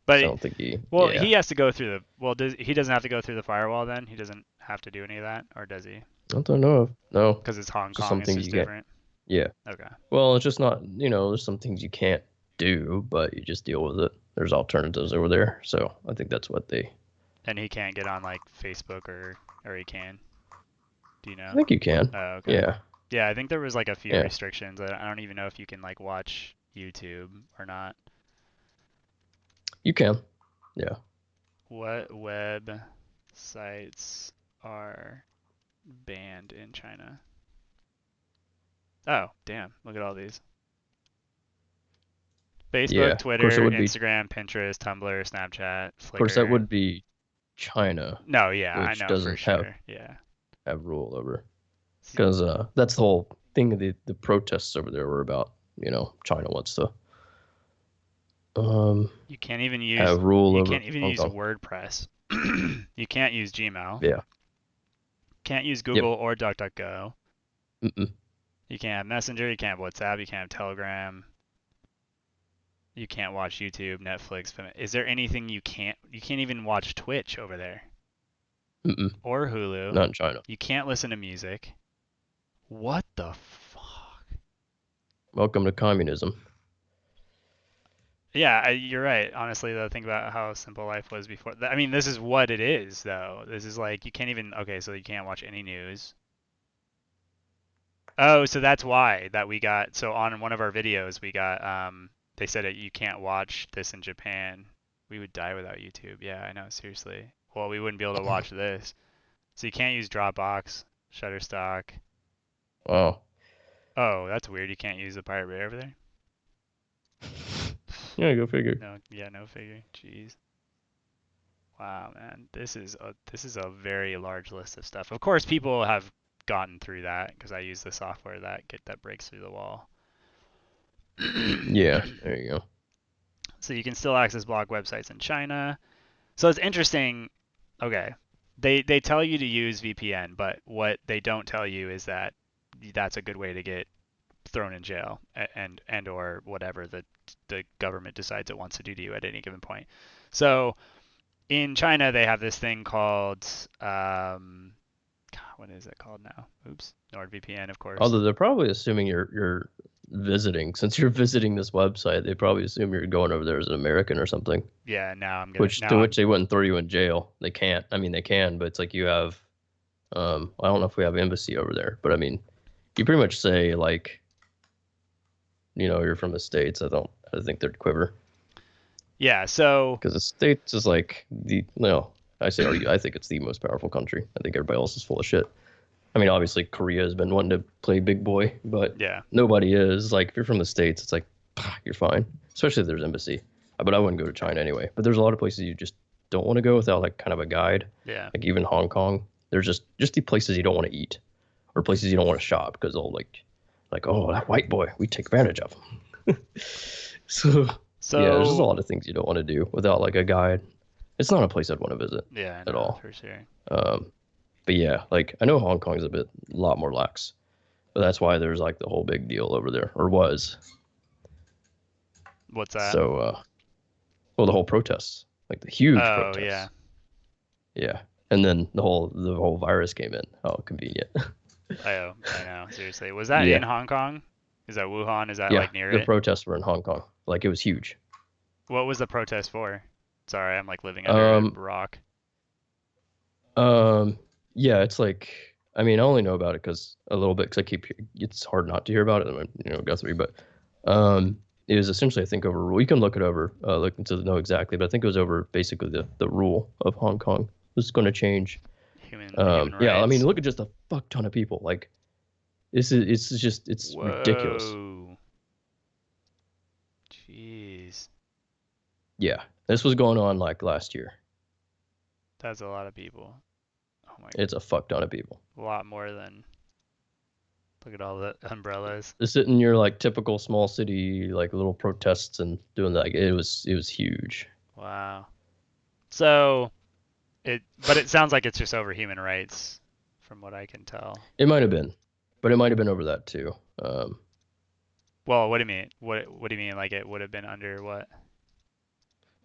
Speaker 3: but
Speaker 4: I don't think he.
Speaker 3: Well, he has to go through the. Well, he doesn't have to go through the firewall then? He doesn't have to do any of that, or does he?
Speaker 4: I don't know. No.
Speaker 3: Because it's Hong Kong. It's just different.
Speaker 4: Yeah.
Speaker 3: Okay.
Speaker 4: Well, it's just not. There's some things you can't do, but you just deal with it. There's alternatives over there, so I think that's what they.
Speaker 3: And he can't get on like Facebook or he can. Do you know?
Speaker 4: I think you can.
Speaker 3: Oh, okay.
Speaker 4: Yeah.
Speaker 3: Yeah, I think there was like a few restrictions. I don't even know if you can like watch YouTube or not.
Speaker 4: You can. Yeah.
Speaker 3: What web sites are banned in China? Oh, damn. Look at all these. Facebook, Twitter, Instagram, Pinterest, Tumblr, Snapchat, Flickr. Of
Speaker 4: course, that would be China.
Speaker 3: No, yeah, I know
Speaker 4: doesn't
Speaker 3: for sure.
Speaker 4: have rule over. Because that's the whole thing of the protests over there were about. China wants to.
Speaker 3: You can't even use use WordPress. You can't use Gmail.
Speaker 4: Yeah.
Speaker 3: Can't use Google or DuckDuckGo.
Speaker 4: Mm-mm.
Speaker 3: You can't have Messenger. You can't have WhatsApp. You can't have Telegram. You can't watch YouTube, Netflix. Is there anything you can't? You can't even watch Twitch over there.
Speaker 4: Mm-mm.
Speaker 3: Or Hulu.
Speaker 4: Not in China.
Speaker 3: You can't listen to music. What the fuck?
Speaker 4: Welcome to communism.
Speaker 3: Yeah, you're right. Honestly, though, think about how simple life was before. I mean, this is what it is, though. This is like, you can't even, okay, so you can't watch any news. Oh, so that's why that we got, so on one of our videos, we got they said that you can't watch this in Japan. We would die without YouTube. Yeah, I know, seriously. Well, we wouldn't be able to watch this. So you can't use Dropbox, Shutterstock.
Speaker 4: Wow.
Speaker 3: Oh, that's weird. You can't use the Pirate Bay over there?
Speaker 4: Yeah, go figure.
Speaker 3: No, yeah, no figure. Jeez. Wow, man. This is a very large list of stuff. Of course, people have gotten through that because I use the software that breaks through the wall.
Speaker 4: Yeah, there you go.
Speaker 3: So you can still access blog websites in China. So it's interesting. Okay. They tell you to use VPN, but what they don't tell you is that that's a good way to get thrown in jail and or whatever the government decides it wants to do to you at any given point. So in China they have this thing called what is it called now? Oops, NordVPN, of course.
Speaker 4: Although they're probably assuming you're visiting, since you're visiting this website, they probably assume you're going over there as an American or something.
Speaker 3: Yeah, now I'm gonna.
Speaker 4: Which they wouldn't throw you in jail. They can't. I mean, they can, but it's like you have. I don't know if we have embassy over there, but I mean, you pretty much say like, you're from the States. I think they'd quiver.
Speaker 3: Yeah. So.
Speaker 4: Because the States is like I think it's the most powerful country. I think everybody else is full of shit. I mean, obviously Korea has been wanting to play big boy, but
Speaker 3: yeah,
Speaker 4: nobody is. Like, if you're from the States, it's like, you're fine. Especially if there's embassy. But I wouldn't go to China anyway. But there's a lot of places you just don't want to go without like kind of a guide.
Speaker 3: Yeah.
Speaker 4: Like even Hong Kong, there's just the places you don't want to eat, or places you don't want to shop because they'll like, oh, that white boy, we take advantage of him. so yeah, there's just a lot of things you don't want to do without like a guide. It's not a place I'd want to visit.
Speaker 3: Yeah,
Speaker 4: at all.
Speaker 3: For sure.
Speaker 4: But yeah, like I know Hong Kong's a lot more lax, but that's why there's like the whole big deal over there, or was.
Speaker 3: What's that?
Speaker 4: So, well, the whole protests, like the huge protests.
Speaker 3: Yeah.
Speaker 4: Yeah, and then the whole virus came in. How convenient.
Speaker 3: I know. Seriously, was that in Hong Kong? Is that Wuhan? Is that like near
Speaker 4: it? The protests were in Hong Kong. Like it was huge.
Speaker 3: What was the protest for? Sorry, I'm like living under a rock.
Speaker 4: Yeah, it's like, I mean, I only know about it because a little bit, because it's hard not to hear about it, and Guthrie, but it was essentially, I think, over rule. You can look into know exactly, but I think it was over basically the rule of Hong Kong was going to change.
Speaker 3: Human
Speaker 4: yeah,
Speaker 3: rights.
Speaker 4: I mean, look at just a fuck ton of people. Like, it's
Speaker 3: Whoa.
Speaker 4: ridiculous.
Speaker 3: Jeez.
Speaker 4: Yeah, this was going on like last year.
Speaker 3: That's a lot of people. Oh my God.
Speaker 4: It's a fuck ton of people.
Speaker 3: A lot more than. Look at all the umbrellas.
Speaker 4: Just sitting in your like typical small city, like little protests and doing that. It was huge.
Speaker 3: Wow. So, but it sounds like it's just over human rights, from what I can tell.
Speaker 4: It might have been, but it might have been over that too.
Speaker 3: Well, what do you mean? What do you mean? Like it would have been under what?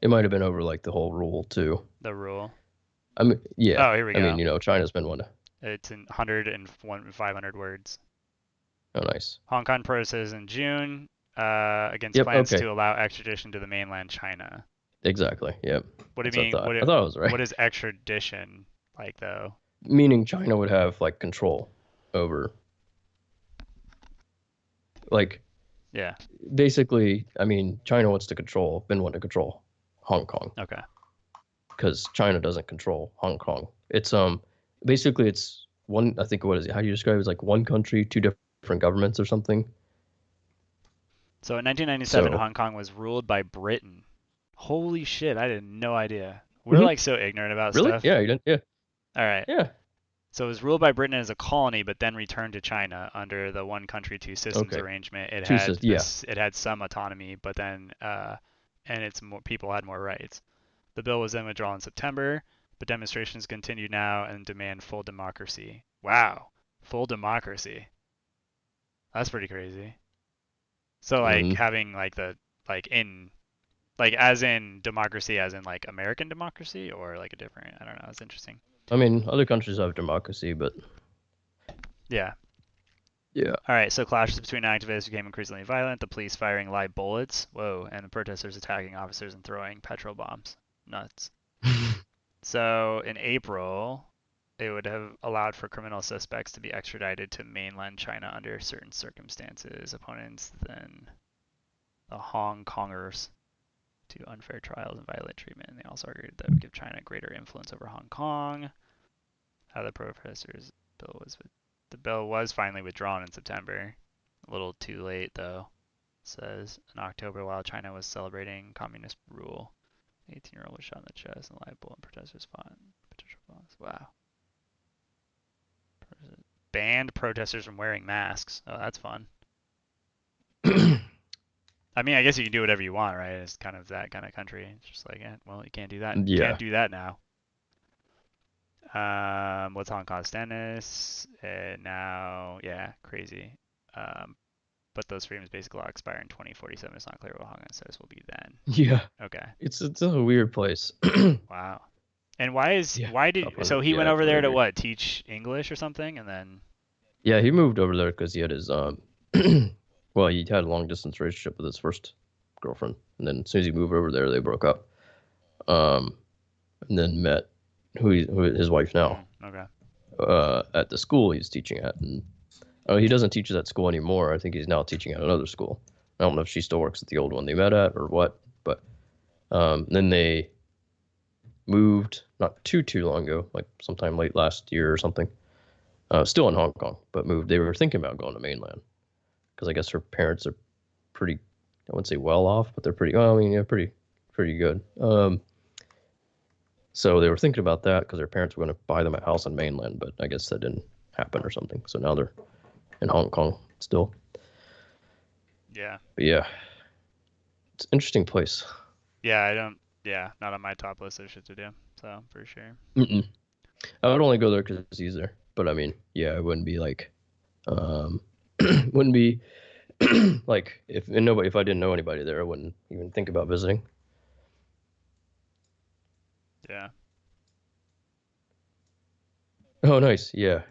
Speaker 4: It might have been over like the whole rule too.
Speaker 3: The rule.
Speaker 4: I mean, yeah.
Speaker 3: Oh, here we go.
Speaker 4: I mean, China's been one.
Speaker 3: It's in 500 words.
Speaker 4: Oh, nice.
Speaker 3: Hong Kong protests in June against plans to allow extradition to the mainland China.
Speaker 4: Exactly. Yep.
Speaker 3: What do you mean?
Speaker 4: I thought I was right.
Speaker 3: What is extradition like, though?
Speaker 4: Meaning China would have like control over. Like.
Speaker 3: Yeah.
Speaker 4: Basically, I mean, China wants to control Hong Kong.
Speaker 3: Okay.
Speaker 4: Because China doesn't control Hong Kong. It's basically it's one. I think what is it? How do you describe it? It's like one country, two different governments or something.
Speaker 3: So in 1997, Hong Kong was ruled by Britain. Holy shit! I had no idea. We're like so ignorant about stuff.
Speaker 4: Yeah, you didn't. Yeah.
Speaker 3: All right.
Speaker 4: Yeah.
Speaker 3: So it was ruled by Britain as a colony, but then returned to China under the one country, two systems arrangement. It had some autonomy, but then and people had more rights. The bill was then withdrawn in September, but demonstrations continue now and demand full democracy. Wow, full democracy. That's pretty crazy. So like having like as in democracy, as in like American democracy, or like a different. I don't know. It's interesting.
Speaker 4: I mean, other countries have democracy, but
Speaker 3: yeah.
Speaker 4: Yeah.
Speaker 3: All right. So clashes between activists became increasingly violent. The police firing live bullets. Whoa, and the protesters attacking officers and throwing petrol bombs. Nuts. So in April, it would have allowed for criminal suspects to be extradited to mainland China under certain circumstances. Opponents then the Hong Kongers to unfair trials and violent treatment. And they also argued that would give China greater influence over Hong Kong. How the protesters' the bill was finally withdrawn in September. A little too late though. It says in October, while China was celebrating communist rule, the 18-year-old was shot in the chest and liable, and protesters fought potential violence. Wow. Banned protesters from wearing masks. Oh, that's fun. I mean, I guess you can do whatever you want, right? It's kind of that kind of country. It's just like, well, you can't do that. You
Speaker 4: Yeah.
Speaker 3: can't do that now. What's Hong Kong's status? Now, yeah, crazy. But those freedoms basically all expire in 2047. It's not clear what Hong Kong's status will be then.
Speaker 4: Yeah.
Speaker 3: Okay.
Speaker 4: It's a weird place.
Speaker 3: Wow. And why did so he went
Speaker 4: it's
Speaker 3: over
Speaker 4: really
Speaker 3: there to
Speaker 4: weird.
Speaker 3: what, teach English or something, and then
Speaker 4: Yeah, he moved over there because he had his well, he had a long distance relationship with his first girlfriend, and then as soon as he moved over there, they broke up. And then met who his wife now.
Speaker 3: Okay.
Speaker 4: At the school he's teaching at, and he doesn't teach at that school anymore. I think he's now teaching at another school. I don't know if she still works at the old one they met at or what, but then they moved not too long ago, like sometime late last year or something. Still in Hong Kong, but moved. They were thinking about going to mainland because I guess her parents are pretty, I wouldn't say well off, but they're pretty. Well, I mean, yeah, pretty good. So they were thinking about that because their parents were going to buy them a house on mainland, but I guess that didn't happen or something. So now they're in Hong Kong still.
Speaker 3: Yeah.
Speaker 4: But yeah, it's an interesting place.
Speaker 3: Yeah, not on my top list of shit to do. So for sure.
Speaker 4: I would only go there because he's there. But I mean, yeah, it wouldn't be like, wouldn't be like if I didn't know anybody there, I wouldn't even think about visiting.
Speaker 3: Yeah.
Speaker 4: Oh, nice. Yeah,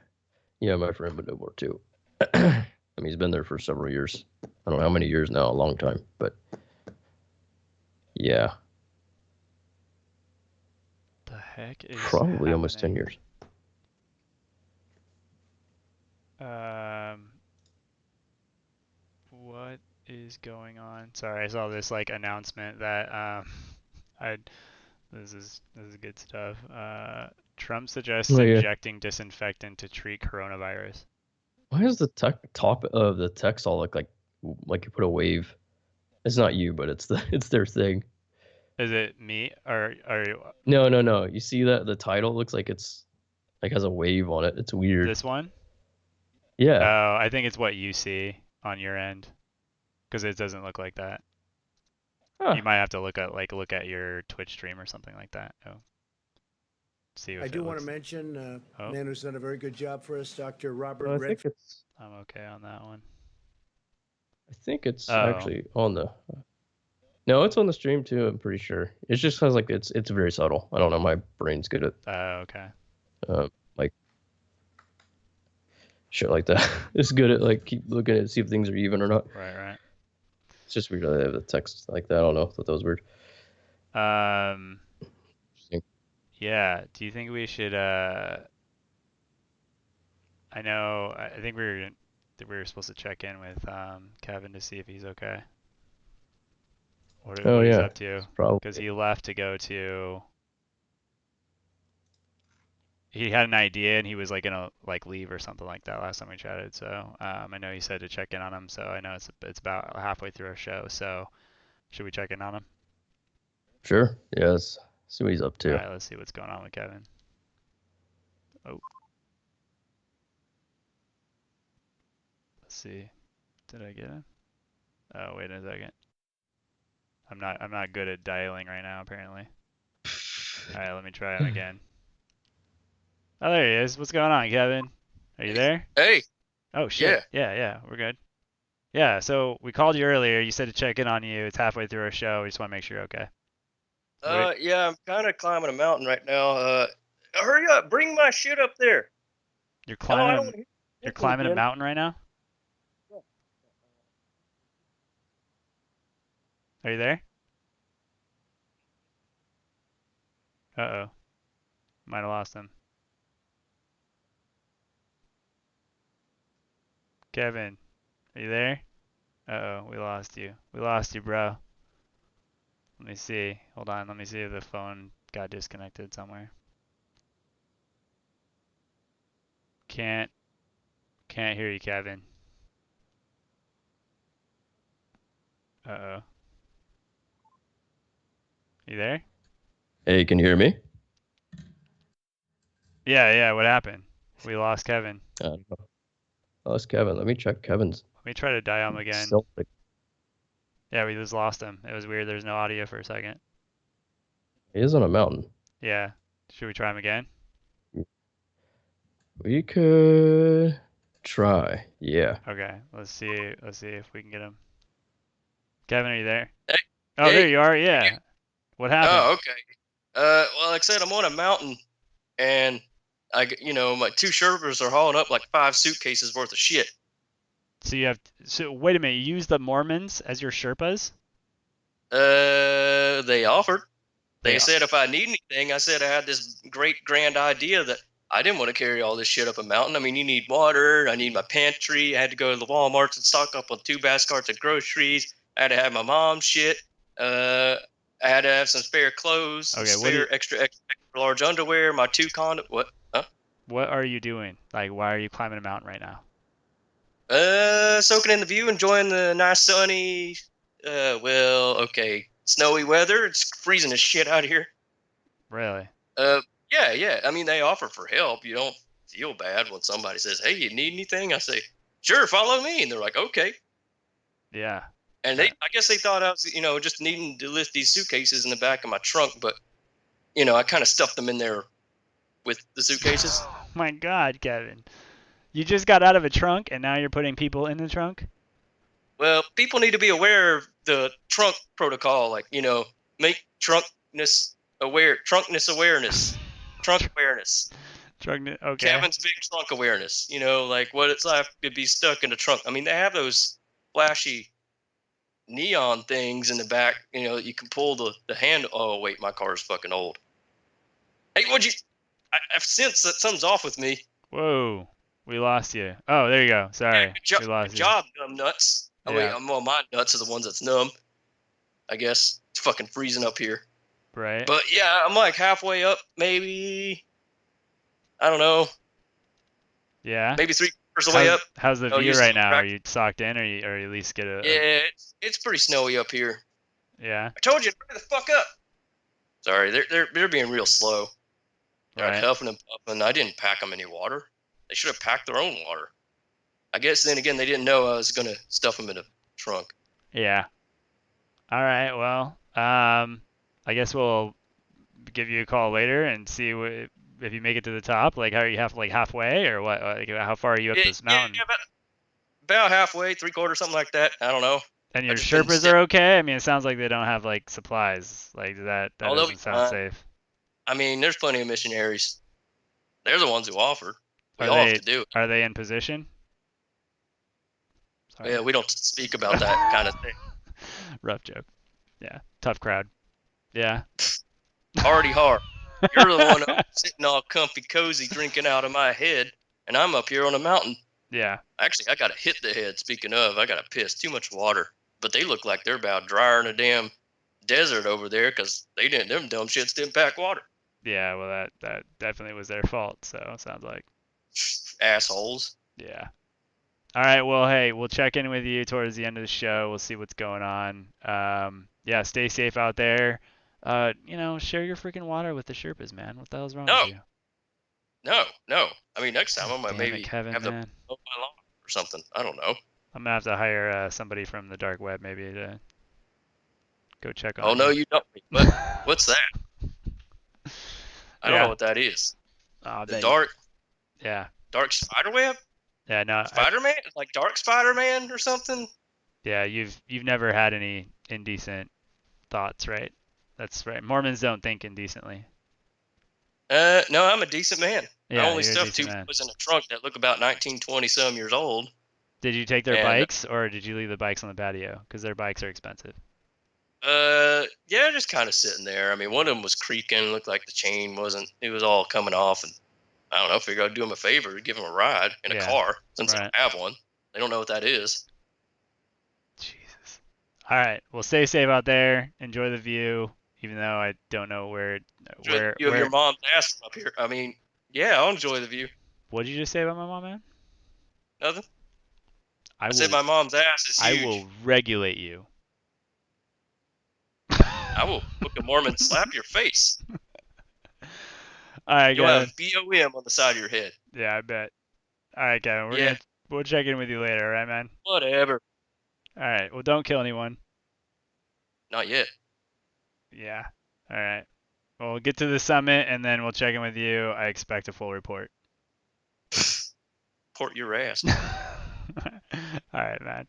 Speaker 4: my friend went over too. I mean, he's been there for several years. I don't know how many years now, a long time, but yeah.
Speaker 3: The heck is
Speaker 4: probably almost 10 years.
Speaker 3: What is going on? Sorry, I saw this like announcement that this is good stuff. Trump suggests injecting disinfectant to treat coronavirus.
Speaker 4: Why does the top of the text all look like you put a wave? It's not you, but it's their thing.
Speaker 3: Is it me or are you?
Speaker 4: No. You see that the title looks like it's like has a wave on it. It's weird.
Speaker 3: This one?
Speaker 4: Yeah.
Speaker 3: Oh, I think it's what you see on your end, because it doesn't look like that. Huh. You might have to look at your Twitch stream or something like that. Oh. See if
Speaker 11: I do want to mention man who's done a very good job for us, Dr. Robert Redford.
Speaker 3: I'm okay on that one.
Speaker 4: I think it's actually on the. No, it's on the stream too. I'm pretty sure. It just has like it's very subtle. I don't know. My brain's good at.
Speaker 3: Okay.
Speaker 4: Like shit like that. It's good at like keep looking at see if things are even or not.
Speaker 3: Right.
Speaker 4: It's just weird that they have the text like that. I don't know. I thought that was weird.
Speaker 3: Yeah. Do you think we should? I think we were supposed to check in with Kevin to see if he's okay. What he's up to? Because he left to go to. He had an idea and he was like gonna like leave or something like that last time we chatted. So I know he said to check in on him. So I know it's about halfway through our show. So should we check in on him?
Speaker 4: Sure. Yes. See what he's up to.
Speaker 3: All right. Let's see what's going on with Kevin. Oh. Let's see. Did I get him? Oh, wait a second. I'm not good at dialing right now, apparently. All right, let me try him again. Oh, there he is. What's going on, Kevin? Are you there?
Speaker 5: Hey.
Speaker 3: Oh, shit. Yeah, we're good. Yeah, so we called you earlier. You said to check in on you. It's halfway through our show. We just want to make sure you're okay.
Speaker 5: Yeah, I'm kind of climbing a mountain right now. Hurry up. Bring my shit up there.
Speaker 3: You're climbing a mountain right now? Are you there? Uh-oh. Might have lost him. Kevin, are you there? Uh-oh, we lost you. We lost you, bro. Let me see. Hold on. Let me see if the phone got disconnected somewhere. Can't hear you, Kevin. Uh-oh. You there?
Speaker 4: Hey, can you hear me?
Speaker 3: Yeah, what happened? We lost Kevin.
Speaker 4: Lost Kevin. Let me check Kevin's.
Speaker 3: Let me try to dial him again.
Speaker 4: Still,
Speaker 3: Yeah, we just lost him. It was weird. There's no audio for a second.
Speaker 4: he is on a mountain.
Speaker 3: Yeah. Should we try him again?
Speaker 4: We could try. Yeah.
Speaker 3: Okay. Let's see if we can get him. Kevin, are you there?
Speaker 5: Hey.
Speaker 3: Oh,
Speaker 5: Hey.
Speaker 3: there you are. Yeah. What happened?
Speaker 5: Oh, okay. Well, like I said, I'm on a mountain, and my 2 Sherpas are hauling up like 5 suitcases worth of shit.
Speaker 3: So wait a minute. You use the Mormons as your Sherpas?
Speaker 5: They offered. They said if I need anything, I said I had this great grand idea that I didn't want to carry all this shit up a mountain. I mean, you need water. I need my pantry. I had to go to the Walmart and stock up on 2 basket carts of groceries. I had to have my mom's shit. I had to have some spare clothes,
Speaker 3: Okay,
Speaker 5: spare extra large underwear, my 2 condom. What? Huh?
Speaker 3: What are you doing? Like, why are you climbing a mountain right now?
Speaker 5: Soaking in the view, enjoying the nice sunny, snowy weather. It's freezing as shit out here.
Speaker 3: Really?
Speaker 5: Yeah. I mean, they offer for help. You don't feel bad when somebody says, "Hey, you need anything?" I say, "Sure, follow me," and they're like, "Okay."
Speaker 3: Yeah.
Speaker 5: And I guess they thought I was, just needing to lift these suitcases in the back of my trunk, but I kind of stuffed them in there with the suitcases.
Speaker 3: Oh my God, Kevin. You just got out of a trunk and now you're putting people in the trunk?
Speaker 5: Well, people need to be aware of the trunk protocol, like, make trunkness awareness. Trunk awareness.
Speaker 3: Okay.
Speaker 5: Kevin's big trunk awareness, like what it's like to be stuck in a trunk. I mean, they have those flashy neon things in the back, you can pull the hand. Oh, wait, my car's fucking old. Hey, I've sensed that something's off with me.
Speaker 3: Whoa. We lost you. Oh, there you go. Sorry. We lost
Speaker 5: good job, numb nuts. Oh, wait,
Speaker 3: Yeah.
Speaker 5: my nuts are the ones that's numb. I guess it's fucking freezing up here.
Speaker 3: Right.
Speaker 5: But yeah, I'm like halfway up, maybe. I don't know.
Speaker 3: Yeah.
Speaker 5: Maybe 3/4 of the way up.
Speaker 3: How's the view right now? Are you socked in, or you at least get a?
Speaker 5: Yeah, it's pretty snowy up here.
Speaker 3: Yeah.
Speaker 5: I told you, hurry the fuck up. Sorry, they're being real slow. They're huffing and puffing. I didn't pack them any water. They should have packed their own water. I guess then again, they didn't know I was gonna stuff them in a trunk.
Speaker 3: Yeah. All right. Well, I guess we'll give you a call later and see if you make it to the top. Like, how are you halfway, or what? Like, how far are you up this mountain?
Speaker 5: Yeah, about halfway, 3/4, something like that. I don't know.
Speaker 3: And your Sherpas are okay? I mean, it sounds like they don't have like supplies. Like that doesn't sound safe.
Speaker 5: I mean, there's plenty of missionaries. They're the ones who offered. We
Speaker 3: Are
Speaker 5: all
Speaker 3: they,
Speaker 5: have to do it.
Speaker 3: Are they in position?
Speaker 5: Sorry. Yeah, we don't speak about that kind of thing.
Speaker 3: Rough joke. Yeah, tough crowd. Yeah.
Speaker 5: Already hard. You're the one up sitting all comfy, cozy, drinking out of my head, and I'm up here on a mountain.
Speaker 3: Yeah.
Speaker 5: Actually, I got to hit the head. Speaking of, I got to piss. Too much water. But they look like they're about drier in a damn desert over there because them dumb shits didn't pack water.
Speaker 3: Yeah, well, that definitely was their fault. So it sounds like
Speaker 5: assholes.
Speaker 3: Yeah. All right. Well, hey, we'll check in with you towards the end of the show. We'll see what's going on. Yeah, stay safe out there. Share your freaking water with the Sherpas, man. What the hell's wrong with you?
Speaker 5: No. I mean, next time I might maybe
Speaker 3: Kevin,
Speaker 5: have
Speaker 3: man.
Speaker 5: them mow my lawn or something. I don't know.
Speaker 3: I'm gonna have to hire somebody from the dark web maybe to go check on.
Speaker 5: Oh no, you don't. What's that? I don't know what that is. The dark.
Speaker 3: Yeah.
Speaker 5: Dark spiderweb.
Speaker 3: Yeah, no.
Speaker 5: Spider-Man, like Dark Spider-Man or something.
Speaker 3: Yeah, you've never had any indecent thoughts, right? That's right. Mormons don't think indecently.
Speaker 5: No, I'm a decent man.
Speaker 3: Yeah,
Speaker 5: I only stuffed 2 boys in a trunk that look about 19, 20 some years old.
Speaker 3: Did you take their bikes, or did you leave the bikes on the patio? Because their bikes are expensive.
Speaker 5: Yeah, just kind of sitting there. I mean, one of them was creaking. Looked like the chain wasn't. It was all coming off, and I don't know. Figured I'd do them a favor, give them a ride in a car since I have one. They don't know what that is.
Speaker 3: All right. Well, stay safe out there. Enjoy the view, even though I don't know where.
Speaker 5: You have your mom's ass up here. I mean, yeah, I'll enjoy the view.
Speaker 3: What did you just say about my mom, man?
Speaker 5: Nothing. I said my mom's ass is huge.
Speaker 3: I will regulate you.
Speaker 5: I will Book of Mormon slap your face.
Speaker 3: All right,
Speaker 5: You'll
Speaker 3: Kevin.
Speaker 5: have BOM on the side of your head.
Speaker 3: Yeah, I bet. All right, Kevin. We'll check in with you later, all right, man?
Speaker 5: Whatever.
Speaker 3: All right. Well, don't kill anyone.
Speaker 5: Not yet.
Speaker 3: Yeah. All right. Well, we'll get to the summit, and then we'll check in with you. I expect a full report.
Speaker 5: Port your ass.
Speaker 3: All right, man.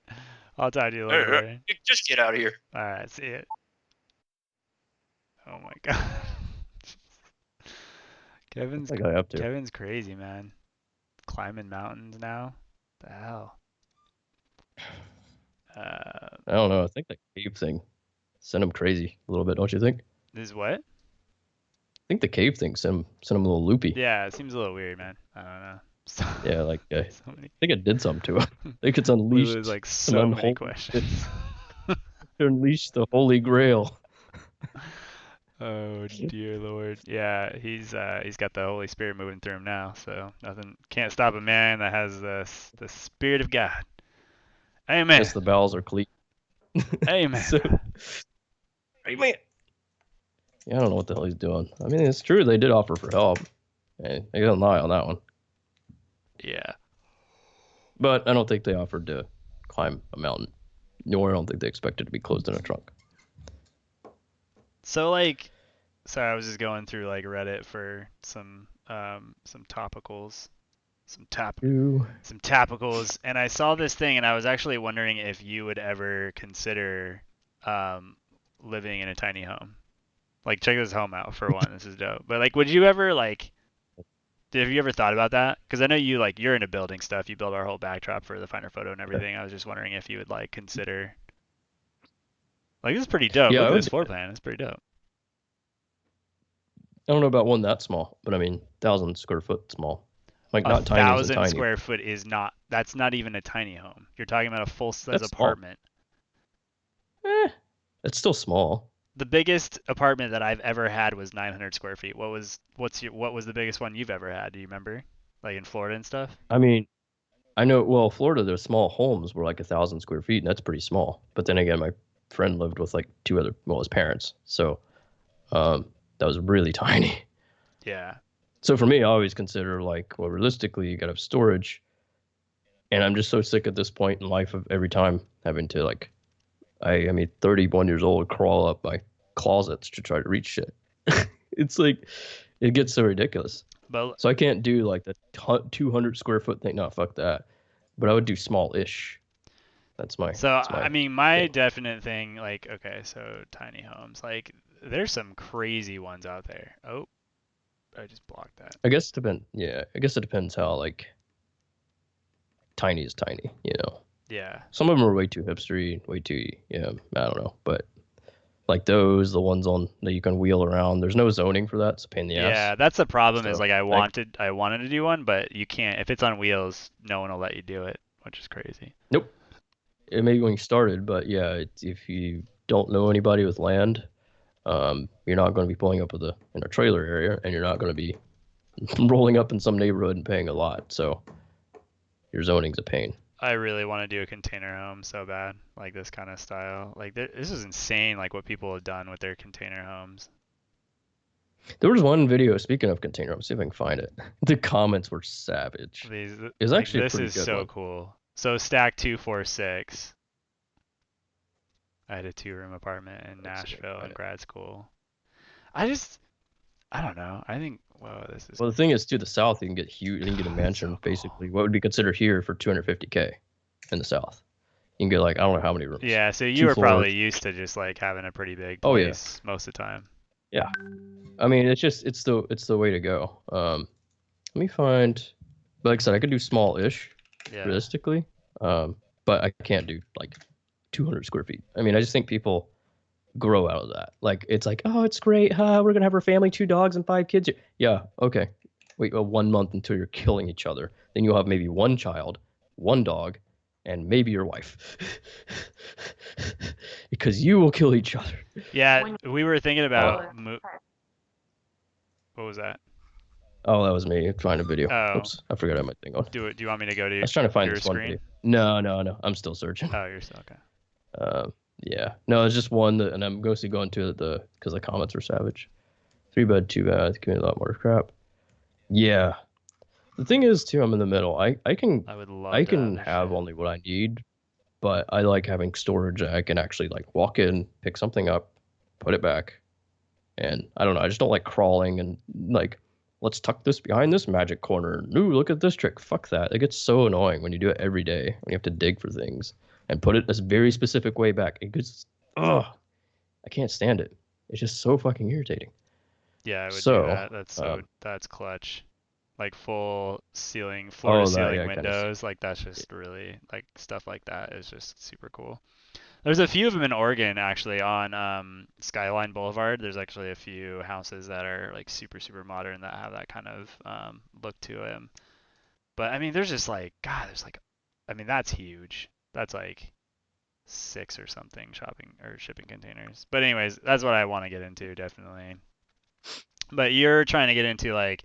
Speaker 3: I'll talk to you later.
Speaker 5: Just get out of here.
Speaker 3: All right. See you. Oh my god. Kevin's crazy, man. Climbing mountains now. What the hell?
Speaker 4: I don't know. I think that cave thing sent him crazy a little bit, don't you think?
Speaker 3: This what?
Speaker 4: I think the cave thing sent him a little loopy.
Speaker 3: Yeah, it seems a little weird, man. I don't know.
Speaker 4: Yeah, like I think it did something to him. I think it's unleashed.
Speaker 3: There's like so many questions.
Speaker 4: Unleash the Holy Grail.
Speaker 3: Oh dear Lord. Yeah, he's got the Holy Spirit moving through him now, so nothing can't stop a man that has the Spirit of God. Amen.
Speaker 4: Yes, the bowels are clean.
Speaker 3: Amen.
Speaker 4: Amen. Yeah, I don't know what the hell he's doing. I mean, it's true they did offer for help. Hey, I got an eye on that one.
Speaker 3: Yeah.
Speaker 4: But I don't think they offered to climb a mountain. Nor I don't think they expected to be closed in a trunk.
Speaker 3: So sorry, I was just going through like Reddit for some topicals. Some topicals, and I saw this thing, and I was actually wondering if you would ever consider living in a tiny home. Like, check this home out for one. This is dope. But like, would you ever have you ever thought about that? Because I know you're into building stuff. You build our whole backdrop for the Finder Photo and everything. I was just wondering if you would consider. Like, this is pretty dope.
Speaker 4: Yeah,
Speaker 3: Look at this floor plan. It's pretty dope.
Speaker 4: I don't know about one that small, but I mean, 1,000 square foot small. Like, not tiny.
Speaker 3: 1,000 square foot is not. That's not even a tiny home. You're talking about a full size apartment.
Speaker 4: It's still small.
Speaker 3: The biggest apartment that I've ever had was 900 square feet. What was the biggest one you've ever had? Do you remember? Like in Florida and stuff?
Speaker 4: I mean, I know. Well, Florida, their small homes were like 1,000 square feet, and that's pretty small. But then again, my friend lived with like his parents, so that was really tiny.
Speaker 3: Yeah.
Speaker 4: So for me, I always consider realistically, you got to have storage. And I'm just so sick at this point in life of every time having to I mean, 31 years old, crawl up my closets to try to reach shit. It's like, it gets so ridiculous. So I can't do the 200 square foot thing. No, fuck that. But I would do small-ish. That's my.
Speaker 3: I mean, my definite thing, okay, so tiny homes. There's some crazy ones out there. Oh, I just blocked that.
Speaker 4: I guess it depends how tiny is tiny,
Speaker 3: Yeah.
Speaker 4: Some of them are way too hipstery, way too I don't know, but the ones that you can wheel around. There's no zoning for that. It's a pain in the ass.
Speaker 3: Yeah, that's the problem. Is I wanted to do one, but you can't. If it's on wheels, no one will let you do it, which is crazy.
Speaker 4: Nope. It may be when you started, but yeah, if you don't know anybody with land, you're not going to be pulling up in a trailer area, and you're not going to be rolling up in some neighborhood and paying a lot. So your zoning's a pain.
Speaker 3: I really want to do a container home so bad, this kind of style. This is insane, what people have done with their container homes.
Speaker 4: There was one video, speaking of container homes, see if I can find it. The comments were savage. It was actually
Speaker 3: this is so cool. So stack 246. I had a 2-room apartment in Nashville in grad school. I don't know. I think, this is.
Speaker 4: Well, the thing is, to the south, you can get huge. You can get a mansion, basically. What would be considered here for $250K in the south? You can get I don't know how many rooms.
Speaker 3: Yeah, so you were probably used to just having a pretty big place most of the time.
Speaker 4: Yeah, I mean, it's the way to go. Let me find. Like I said, I could do small-ish, realistically, but I can't do 200 square feet. I mean, I just think people grow out of that. It's oh, it's great. We're gonna have our family, 2 dogs and 5 kids. Yeah, okay. Wait 1 month until you're killing each other. Then you'll have maybe 1 child, 1 dog, and maybe your wife. because you will kill each other.
Speaker 3: Yeah, we were thinking about. What was that?
Speaker 4: Oh, that was me trying to video.
Speaker 3: Oh.
Speaker 4: Oops, I forgot I had my thing on.
Speaker 3: Do you want me to go to?
Speaker 4: I was trying to find
Speaker 3: your
Speaker 4: this one
Speaker 3: screen?
Speaker 4: video. No. I'm still searching.
Speaker 3: Oh, you're still okay.
Speaker 4: Yeah. No, it's just one that, and I'm mostly going to because the comments are savage. 3 bed, 2 bath, committed a lot more crap. Yeah. The thing is, too, I'm in the middle. I can have only what I need, but I like having storage that I can actually like walk in, pick something up, put it back, and I don't know. I just don't like crawling and like, let's tuck this behind this magic corner. Ooh, look at this trick. Fuck that. It gets so annoying when you do it every day, when you have to dig for things and put it a very specific way back. It gets, I can't stand it. It's just so fucking irritating.
Speaker 3: Yeah, I would do that. That's clutch. Like floor to ceiling windows, like that's just really like stuff like that is just super cool. There's a few of them in Oregon actually on Skyline Boulevard. There's actually a few houses that are like super modern that have that kind of look to them. But I mean, there's just like I mean that's huge. That's like 6 or something shipping containers. But anyways, that's what I want to get into definitely. But you're trying to get into like.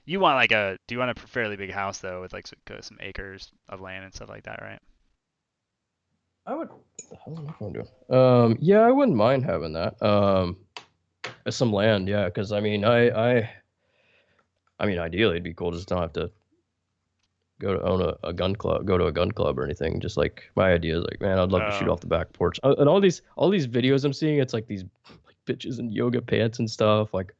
Speaker 3: Do you want a fairly big house though with like some acres of land and stuff like that, right?
Speaker 4: I would. Yeah, I wouldn't mind having that. Some land, yeah, because I mean, I mean, ideally, it'd be cool just to not have to go to own a gun club, go to a gun club or anything. Just like my idea is like, man, I'd love to shoot off the back porch. And all these videos I'm seeing, it's like these like bitches in yoga pants and stuff, like.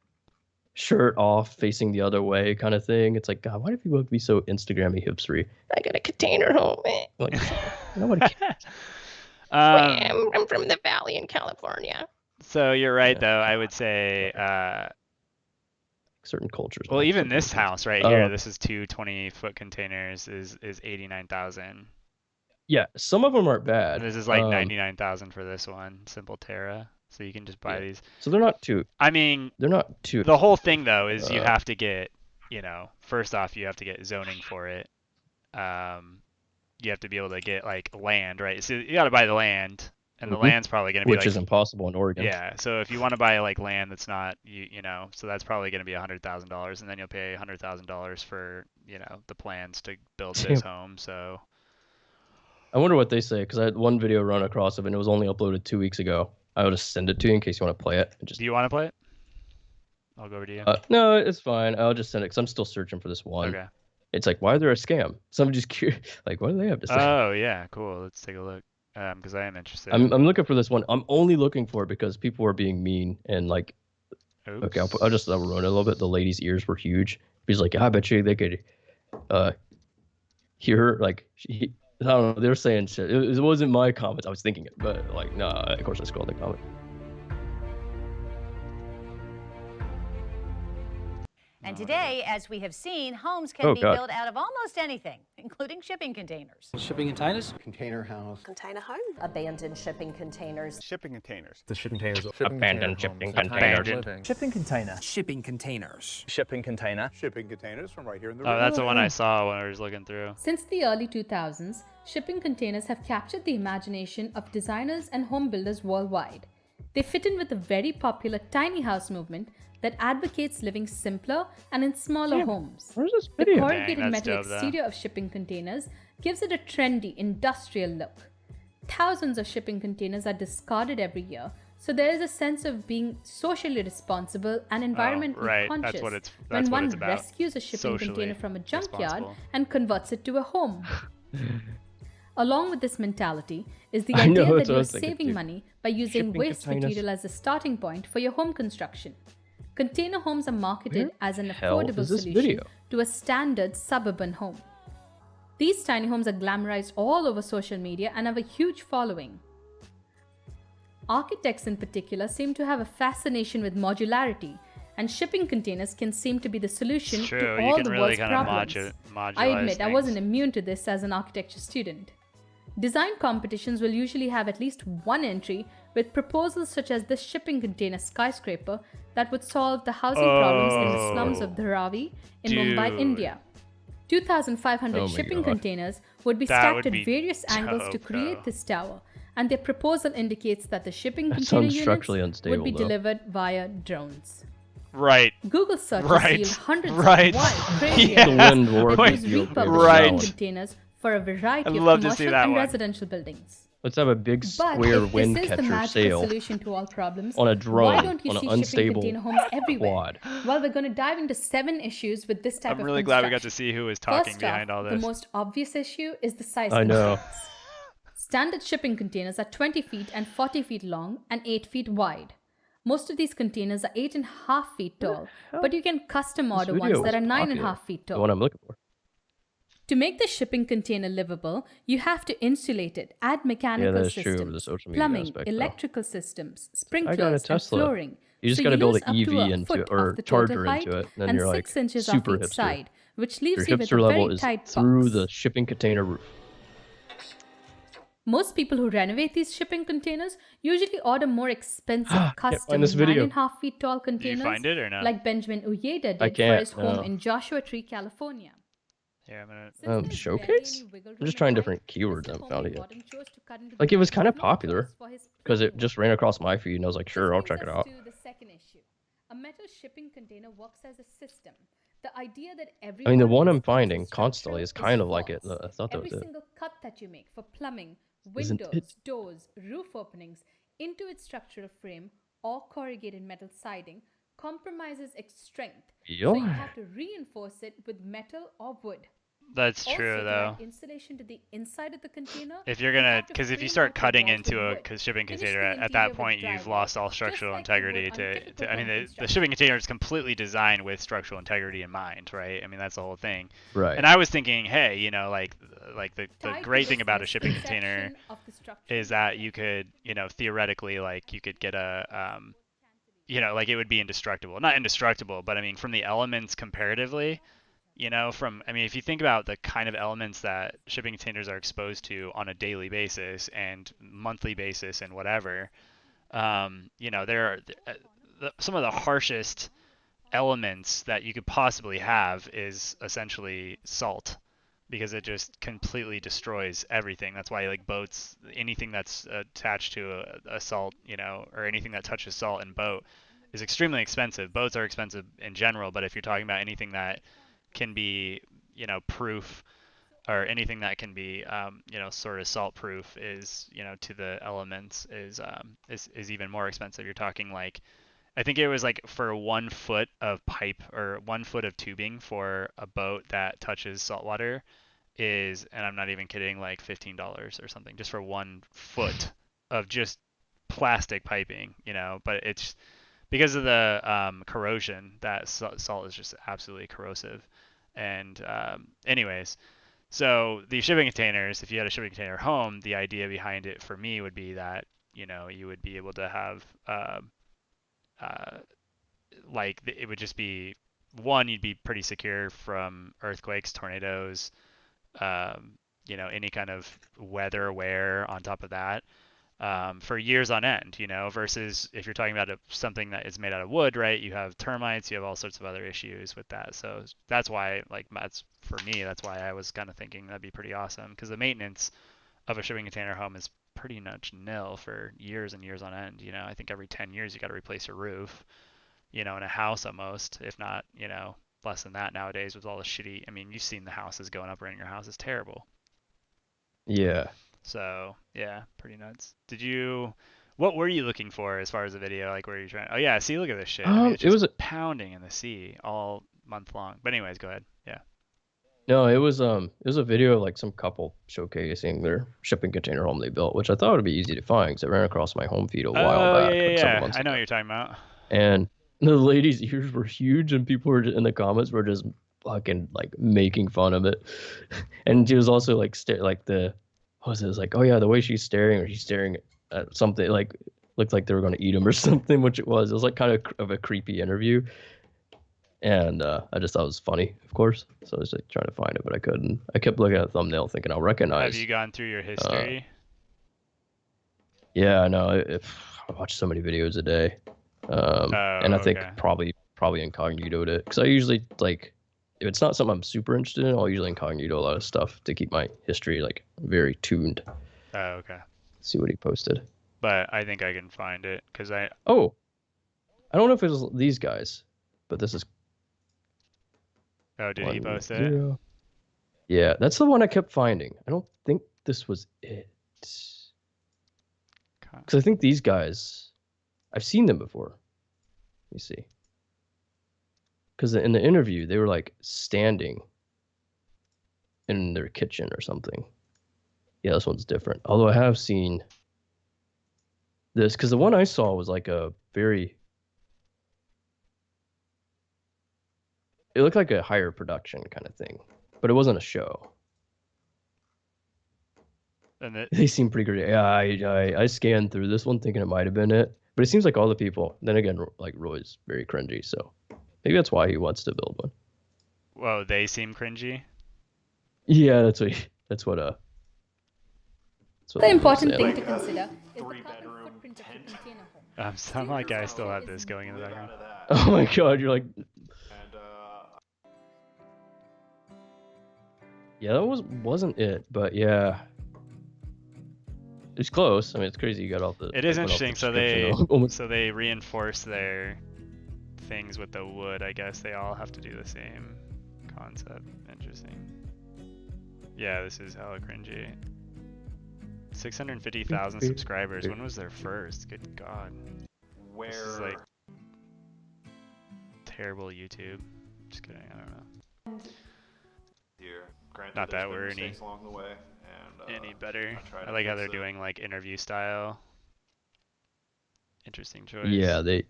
Speaker 4: Shirt off, facing the other way, kind of thing. It's like, God, why do people have to be so Instagrammy hipstery? I got a container home. Like, nobody cares. I'm from the Valley in California.
Speaker 3: So you're right, though. I would say
Speaker 4: certain cultures.
Speaker 3: Well, even this house right here, this is 2 20-foot containers, is $89,000.
Speaker 4: Yeah, some of them aren't bad.
Speaker 3: This is like $99,000 for this one, Simple Terra. So you can just buy these.
Speaker 4: So they're not too.
Speaker 3: I mean,
Speaker 4: they're not too.
Speaker 3: The whole thing though is you have to get, first off you have to get zoning for it. You have to be able to get like land, right? So you got to buy the land, and the land's probably going to be
Speaker 4: which is impossible in Oregon.
Speaker 3: Yeah. So if you want to buy like land that's not so that's probably going to be $100,000, and then you'll pay $100,000 for the plans to build this home. So.
Speaker 4: I wonder what they say because I had one video run across of it and it was only uploaded 2 weeks ago. I will just send it to you in case you want to play it.
Speaker 3: Do you want to play it? I'll go over to you.
Speaker 4: No, it's fine. I'll just send it because I'm still searching for this one.
Speaker 3: Okay.
Speaker 4: It's like, why is there a scam? So I'm just curious. Like, what do they have to say?
Speaker 3: Oh, yeah, cool. Let's take a look. Because I am interested.
Speaker 4: I'm looking for this one. I'm only looking for it because people were being mean and like. Oops. Okay, I'll just ruin it a little bit. The lady's ears were huge. He's like, I bet you they could hear her like I don't know. They were saying shit. It wasn't my comments. I was thinking it, but like, nah. Of course, I scrolled the comment.
Speaker 12: And today, as we have seen, homes can be built out of almost anything, including shipping containers.
Speaker 13: Shipping containers?
Speaker 8: Container house.
Speaker 14: Container home. Abandoned shipping containers.
Speaker 13: Shipping containers.
Speaker 15: The shipping containers.
Speaker 4: Abandoned shipping containers.
Speaker 13: Shipping container.
Speaker 15: Shipping containers.
Speaker 13: Shipping container.
Speaker 11: Shipping containers from right here in the
Speaker 3: room. Oh, that's the one I saw when I was looking through.
Speaker 16: Since the early 2000s, shipping containers have captured the imagination of designers and home builders worldwide. They fit in with the very popular tiny house movement that advocates living simpler and in smaller homes.
Speaker 4: Where's this video?
Speaker 16: The corrugated metal exterior of shipping containers gives it a trendy, industrial look. Thousands of shipping containers are discarded every year, so there is a sense of being socially responsible and environmentally conscious when one rescues a shipping container from a junkyard and converts it to a home. Along with this mentality is the idea that you're saving money by using waste material as a starting point for your home construction. Container homes are marketed as an affordable solution to a standard suburban home. These tiny homes are glamorized all over social media and have a huge following. Architects in particular seem to have a fascination with modularity, and shipping containers can seem to be the solution to all the world's problems. I admit I wasn't immune to this as an architecture student. Design competitions will usually have at least one entry with proposals such as this shipping container skyscraper that would solve the housing problems in the slums of Dharavi in Mumbai, India. 2,500 shipping containers would be stacked at various angles to create this tower, and their proposal indicates that the shipping
Speaker 4: That
Speaker 16: container
Speaker 4: sounds
Speaker 16: units
Speaker 4: structurally
Speaker 16: would
Speaker 4: unstable,
Speaker 16: be
Speaker 4: though.
Speaker 16: delivered via drones.
Speaker 3: Right.
Speaker 16: Google searches
Speaker 3: Right.
Speaker 16: yield hundreds
Speaker 3: Right.
Speaker 16: of wide, crazy
Speaker 3: Yeah.
Speaker 4: The wind will work
Speaker 16: that
Speaker 4: with
Speaker 16: use
Speaker 4: you.
Speaker 16: repurposed
Speaker 3: Right.
Speaker 16: shipping containers for a variety
Speaker 3: I'd
Speaker 16: of
Speaker 3: love to see
Speaker 16: commercial
Speaker 3: that
Speaker 16: and
Speaker 3: one.
Speaker 16: residential buildings.
Speaker 4: Let's have a big
Speaker 16: But
Speaker 4: square
Speaker 16: if
Speaker 4: wind
Speaker 16: this is the
Speaker 4: catcher
Speaker 16: magical
Speaker 4: sail
Speaker 16: solution to all problems,
Speaker 4: on a
Speaker 16: why
Speaker 4: drone
Speaker 16: don't you
Speaker 4: on
Speaker 16: see
Speaker 4: an
Speaker 16: shipping
Speaker 4: unstable
Speaker 16: container homes everywhere?
Speaker 4: quad.
Speaker 16: Well, we're going to dive into 7 issues with this type
Speaker 3: I'm
Speaker 16: of
Speaker 3: really glad we got
Speaker 16: construction.
Speaker 3: to see who was talking
Speaker 16: First
Speaker 3: behind
Speaker 16: off,
Speaker 3: all
Speaker 16: the
Speaker 3: this.
Speaker 16: most obvious issue is the size
Speaker 4: I know.
Speaker 16: constraints. Standard shipping containers are 20 feet and 40 feet long and 8 feet wide. Most of these containers are 8.5 feet tall, but you can custom
Speaker 4: This
Speaker 16: order
Speaker 4: video
Speaker 16: ones that
Speaker 4: was
Speaker 16: are 9.5
Speaker 4: popular.
Speaker 16: feet
Speaker 4: The
Speaker 16: tall.
Speaker 4: one I'm looking for.
Speaker 16: To make the shipping container livable, you have to insulate it, add mechanical
Speaker 4: that is true
Speaker 16: systems,
Speaker 4: of the social media
Speaker 16: plumbing,
Speaker 4: aspect, though.
Speaker 16: electrical systems,
Speaker 4: I got a
Speaker 16: sprinklers, and
Speaker 4: Tesla.
Speaker 16: flooring.
Speaker 4: You just
Speaker 16: So
Speaker 4: got to build
Speaker 16: use
Speaker 4: an
Speaker 16: up to
Speaker 4: EV
Speaker 16: a
Speaker 4: into
Speaker 16: foot
Speaker 4: it or
Speaker 16: of the total
Speaker 4: charger
Speaker 16: height
Speaker 4: into it, and then
Speaker 16: and
Speaker 4: you're like
Speaker 16: 6 inches
Speaker 4: super
Speaker 16: off each
Speaker 4: hipster.
Speaker 16: side, which
Speaker 4: Your
Speaker 16: leaves you with
Speaker 4: hipster
Speaker 16: a
Speaker 4: level
Speaker 16: very
Speaker 4: is
Speaker 16: tight
Speaker 4: through
Speaker 16: box.
Speaker 4: the shipping container roof.
Speaker 16: Most people who renovate these shipping containers usually order more expensive custom
Speaker 4: find this video.
Speaker 16: 9.5 feet tall
Speaker 3: Did you
Speaker 16: containers
Speaker 3: find it or no?
Speaker 16: like Benjamin Uyeda
Speaker 4: I
Speaker 16: did for
Speaker 4: can't,
Speaker 16: his home
Speaker 4: no.
Speaker 16: in Joshua Tree, California.
Speaker 3: Here, I'm gonna.
Speaker 16: Since there's barely
Speaker 4: Showcase?
Speaker 16: any wiggle
Speaker 4: I'm
Speaker 16: room
Speaker 4: just
Speaker 16: in
Speaker 4: trying
Speaker 16: height,
Speaker 4: different keywords. I
Speaker 16: Mr.
Speaker 4: haven't found it
Speaker 16: Homely
Speaker 4: yet.
Speaker 16: Bottom chose to cut into the
Speaker 4: Like, it was
Speaker 16: ground
Speaker 4: kind of
Speaker 16: with no
Speaker 4: popular
Speaker 16: tools for his
Speaker 4: because it
Speaker 16: plumbing
Speaker 4: just
Speaker 16: work.
Speaker 4: ran across my feed, and I was like,
Speaker 16: This
Speaker 4: sure, I'll
Speaker 16: brings
Speaker 4: check it
Speaker 16: us
Speaker 4: out.
Speaker 16: to the second issue. A metal shipping container works as a system. The idea that every
Speaker 4: I mean, the
Speaker 16: part of
Speaker 4: one
Speaker 16: this
Speaker 4: I'm
Speaker 16: piece
Speaker 4: finding
Speaker 16: is
Speaker 4: constantly
Speaker 16: structural
Speaker 4: is kind
Speaker 16: is
Speaker 4: of like it.
Speaker 16: false.
Speaker 4: I thought that
Speaker 16: Every
Speaker 4: was it.
Speaker 16: single cut that you make for plumbing,
Speaker 4: Isn't
Speaker 16: windows,
Speaker 4: it?
Speaker 16: doors, roof openings into its structural frame or corrugated metal siding compromises its strength. So you
Speaker 4: Yeah.
Speaker 16: have to reinforce it with metal or wood.
Speaker 3: That's
Speaker 16: Also,
Speaker 3: true
Speaker 16: to
Speaker 3: though.
Speaker 16: add insulation to the inside of the container,
Speaker 3: If you're
Speaker 16: you
Speaker 3: gonna,
Speaker 16: have to
Speaker 3: because if you
Speaker 16: frame
Speaker 3: start
Speaker 16: out the
Speaker 3: cutting
Speaker 16: walls
Speaker 3: into
Speaker 16: with
Speaker 3: a
Speaker 16: wood.
Speaker 3: shipping
Speaker 16: Finish
Speaker 3: container,
Speaker 16: the
Speaker 3: at
Speaker 16: interior
Speaker 3: that
Speaker 16: with
Speaker 3: point you've
Speaker 16: drywall,
Speaker 3: lost all
Speaker 16: just
Speaker 3: structural
Speaker 16: like you would
Speaker 3: integrity.
Speaker 16: on
Speaker 3: To
Speaker 16: typical
Speaker 3: I mean,
Speaker 16: home
Speaker 3: the
Speaker 16: construction.
Speaker 3: shipping container is completely designed with structural integrity in mind, right? I mean, that's the whole thing.
Speaker 4: Right.
Speaker 3: And I was thinking, hey, like the
Speaker 16: Tied to
Speaker 3: great thing
Speaker 16: this
Speaker 3: about a shipping
Speaker 16: misconception
Speaker 3: container
Speaker 16: of the structure
Speaker 3: is that you could, theoretically, like you could get a, like it would be indestructible. Not indestructible, but I mean, from the elements comparatively, if you think about the kind of elements that shipping containers are exposed to on a daily basis and monthly basis and whatever, there are some of the harshest elements that you could possibly have is essentially salt, because it just completely destroys everything. That's why like boats, anything that's attached to a salt, or anything that touches salt in boat is extremely expensive. Boats are expensive in general, but if you're talking about anything that can be, proof, or anything that can be, sort of salt proof is, to the elements is even more expensive. You're talking like, I think it was like for 1 foot of pipe or 1 foot of tubing for a boat that touches saltwater is, and I'm not even kidding, like $15 or something just for 1 foot of just plastic piping, but it's because of the corrosion that salt is just absolutely corrosive. And anyways, so the shipping containers, if you had a shipping container home, the idea behind it for me would be that, you would be able to have it would just be, one, you'd be pretty secure from earthquakes, tornadoes, any kind of weather wear on top of that, for years on end, versus if you're talking about something that is made out of wood, right? You have termites, you have all sorts of other issues with that. So that's why, for me, that's why I was kind of thinking that'd be pretty awesome, because the maintenance of a shipping container home is pretty much nil for years and years on end. I think every 10 years you got to replace your roof, in a house almost, if not, less than that nowadays with all the shitty, I mean, you've seen the houses going up around your house. It's terrible.
Speaker 4: Yeah.
Speaker 3: So yeah, pretty nuts. What were you looking for as far as the video? Like, where are you trying? Oh yeah, see, look at this shit. I mean, it's just pounding in the sea all month long. But anyways, go ahead. Yeah.
Speaker 4: No, it was a video of like some couple showcasing their shipping container home they built, which I thought would be easy to find because it ran across my home feed a while back, like several months
Speaker 3: I know
Speaker 4: ago.
Speaker 3: what you're talking about.
Speaker 4: And the lady's ears were huge, and people were in the comments were just fucking like making fun of it. And she was also like what was it? It was like, oh yeah, the way she's staring at something, like looked like they were going to eat him or something, which it was. It was like kind of a creepy interview. And I just thought it was funny, of course. So I was like trying to find it, but I couldn't. I kept looking at the thumbnail thinking I'll recognize.
Speaker 3: Have you gone through your history?
Speaker 4: Yeah, I know. I watch so many videos a day. And I think probably incognitoed it. Because I usually, like, if it's not something I'm super interested in, I'll usually incognito a lot of stuff to keep my history, like, very tuned.
Speaker 3: Oh, okay.
Speaker 4: see what he posted.
Speaker 3: But I think I can find it because I.
Speaker 4: Oh, I don't know if it was these guys, but this is.
Speaker 3: Oh, did he post
Speaker 4: 10.
Speaker 3: it?
Speaker 4: Yeah, that's the one I kept finding. I don't think this was it. Because I think these guys, I've seen them before. Let me see. Because in the interview, they were like standing in their kitchen or something. Yeah, this one's different. Although I have seen this, because the one I saw was like a very. It looked like a higher production kind of thing, but it wasn't a show.
Speaker 3: And
Speaker 4: They seem pretty great. Yeah, I scanned through this one thinking it might have been it, but it seems like all the people. Then again, like Roy's very cringy, so maybe that's why he wants to build one.
Speaker 3: Whoa, they seem cringy.
Speaker 4: Yeah, that's what
Speaker 16: The important thing to consider is the carbon footprint of your container home.
Speaker 3: Some like I still have this going in the background.
Speaker 4: Oh my god, you're like. Yeah, that wasn't it, but yeah. It's close. I mean, it's crazy you got all the.
Speaker 3: It is interesting. So they
Speaker 4: Almost.
Speaker 3: so they reinforce their things with the wood. I guess they all have to do the same concept. Interesting. Yeah, this is hella cringy. 650,000 subscribers. When was their first? Good God. This is like terrible YouTube. Just kidding. I don't know.
Speaker 15: Here, granted,
Speaker 3: Not that we're
Speaker 15: mistakes along the way, and,
Speaker 3: any better.
Speaker 15: I
Speaker 3: I like how they're doing like interview style. Interesting choice.
Speaker 4: Yeah, they.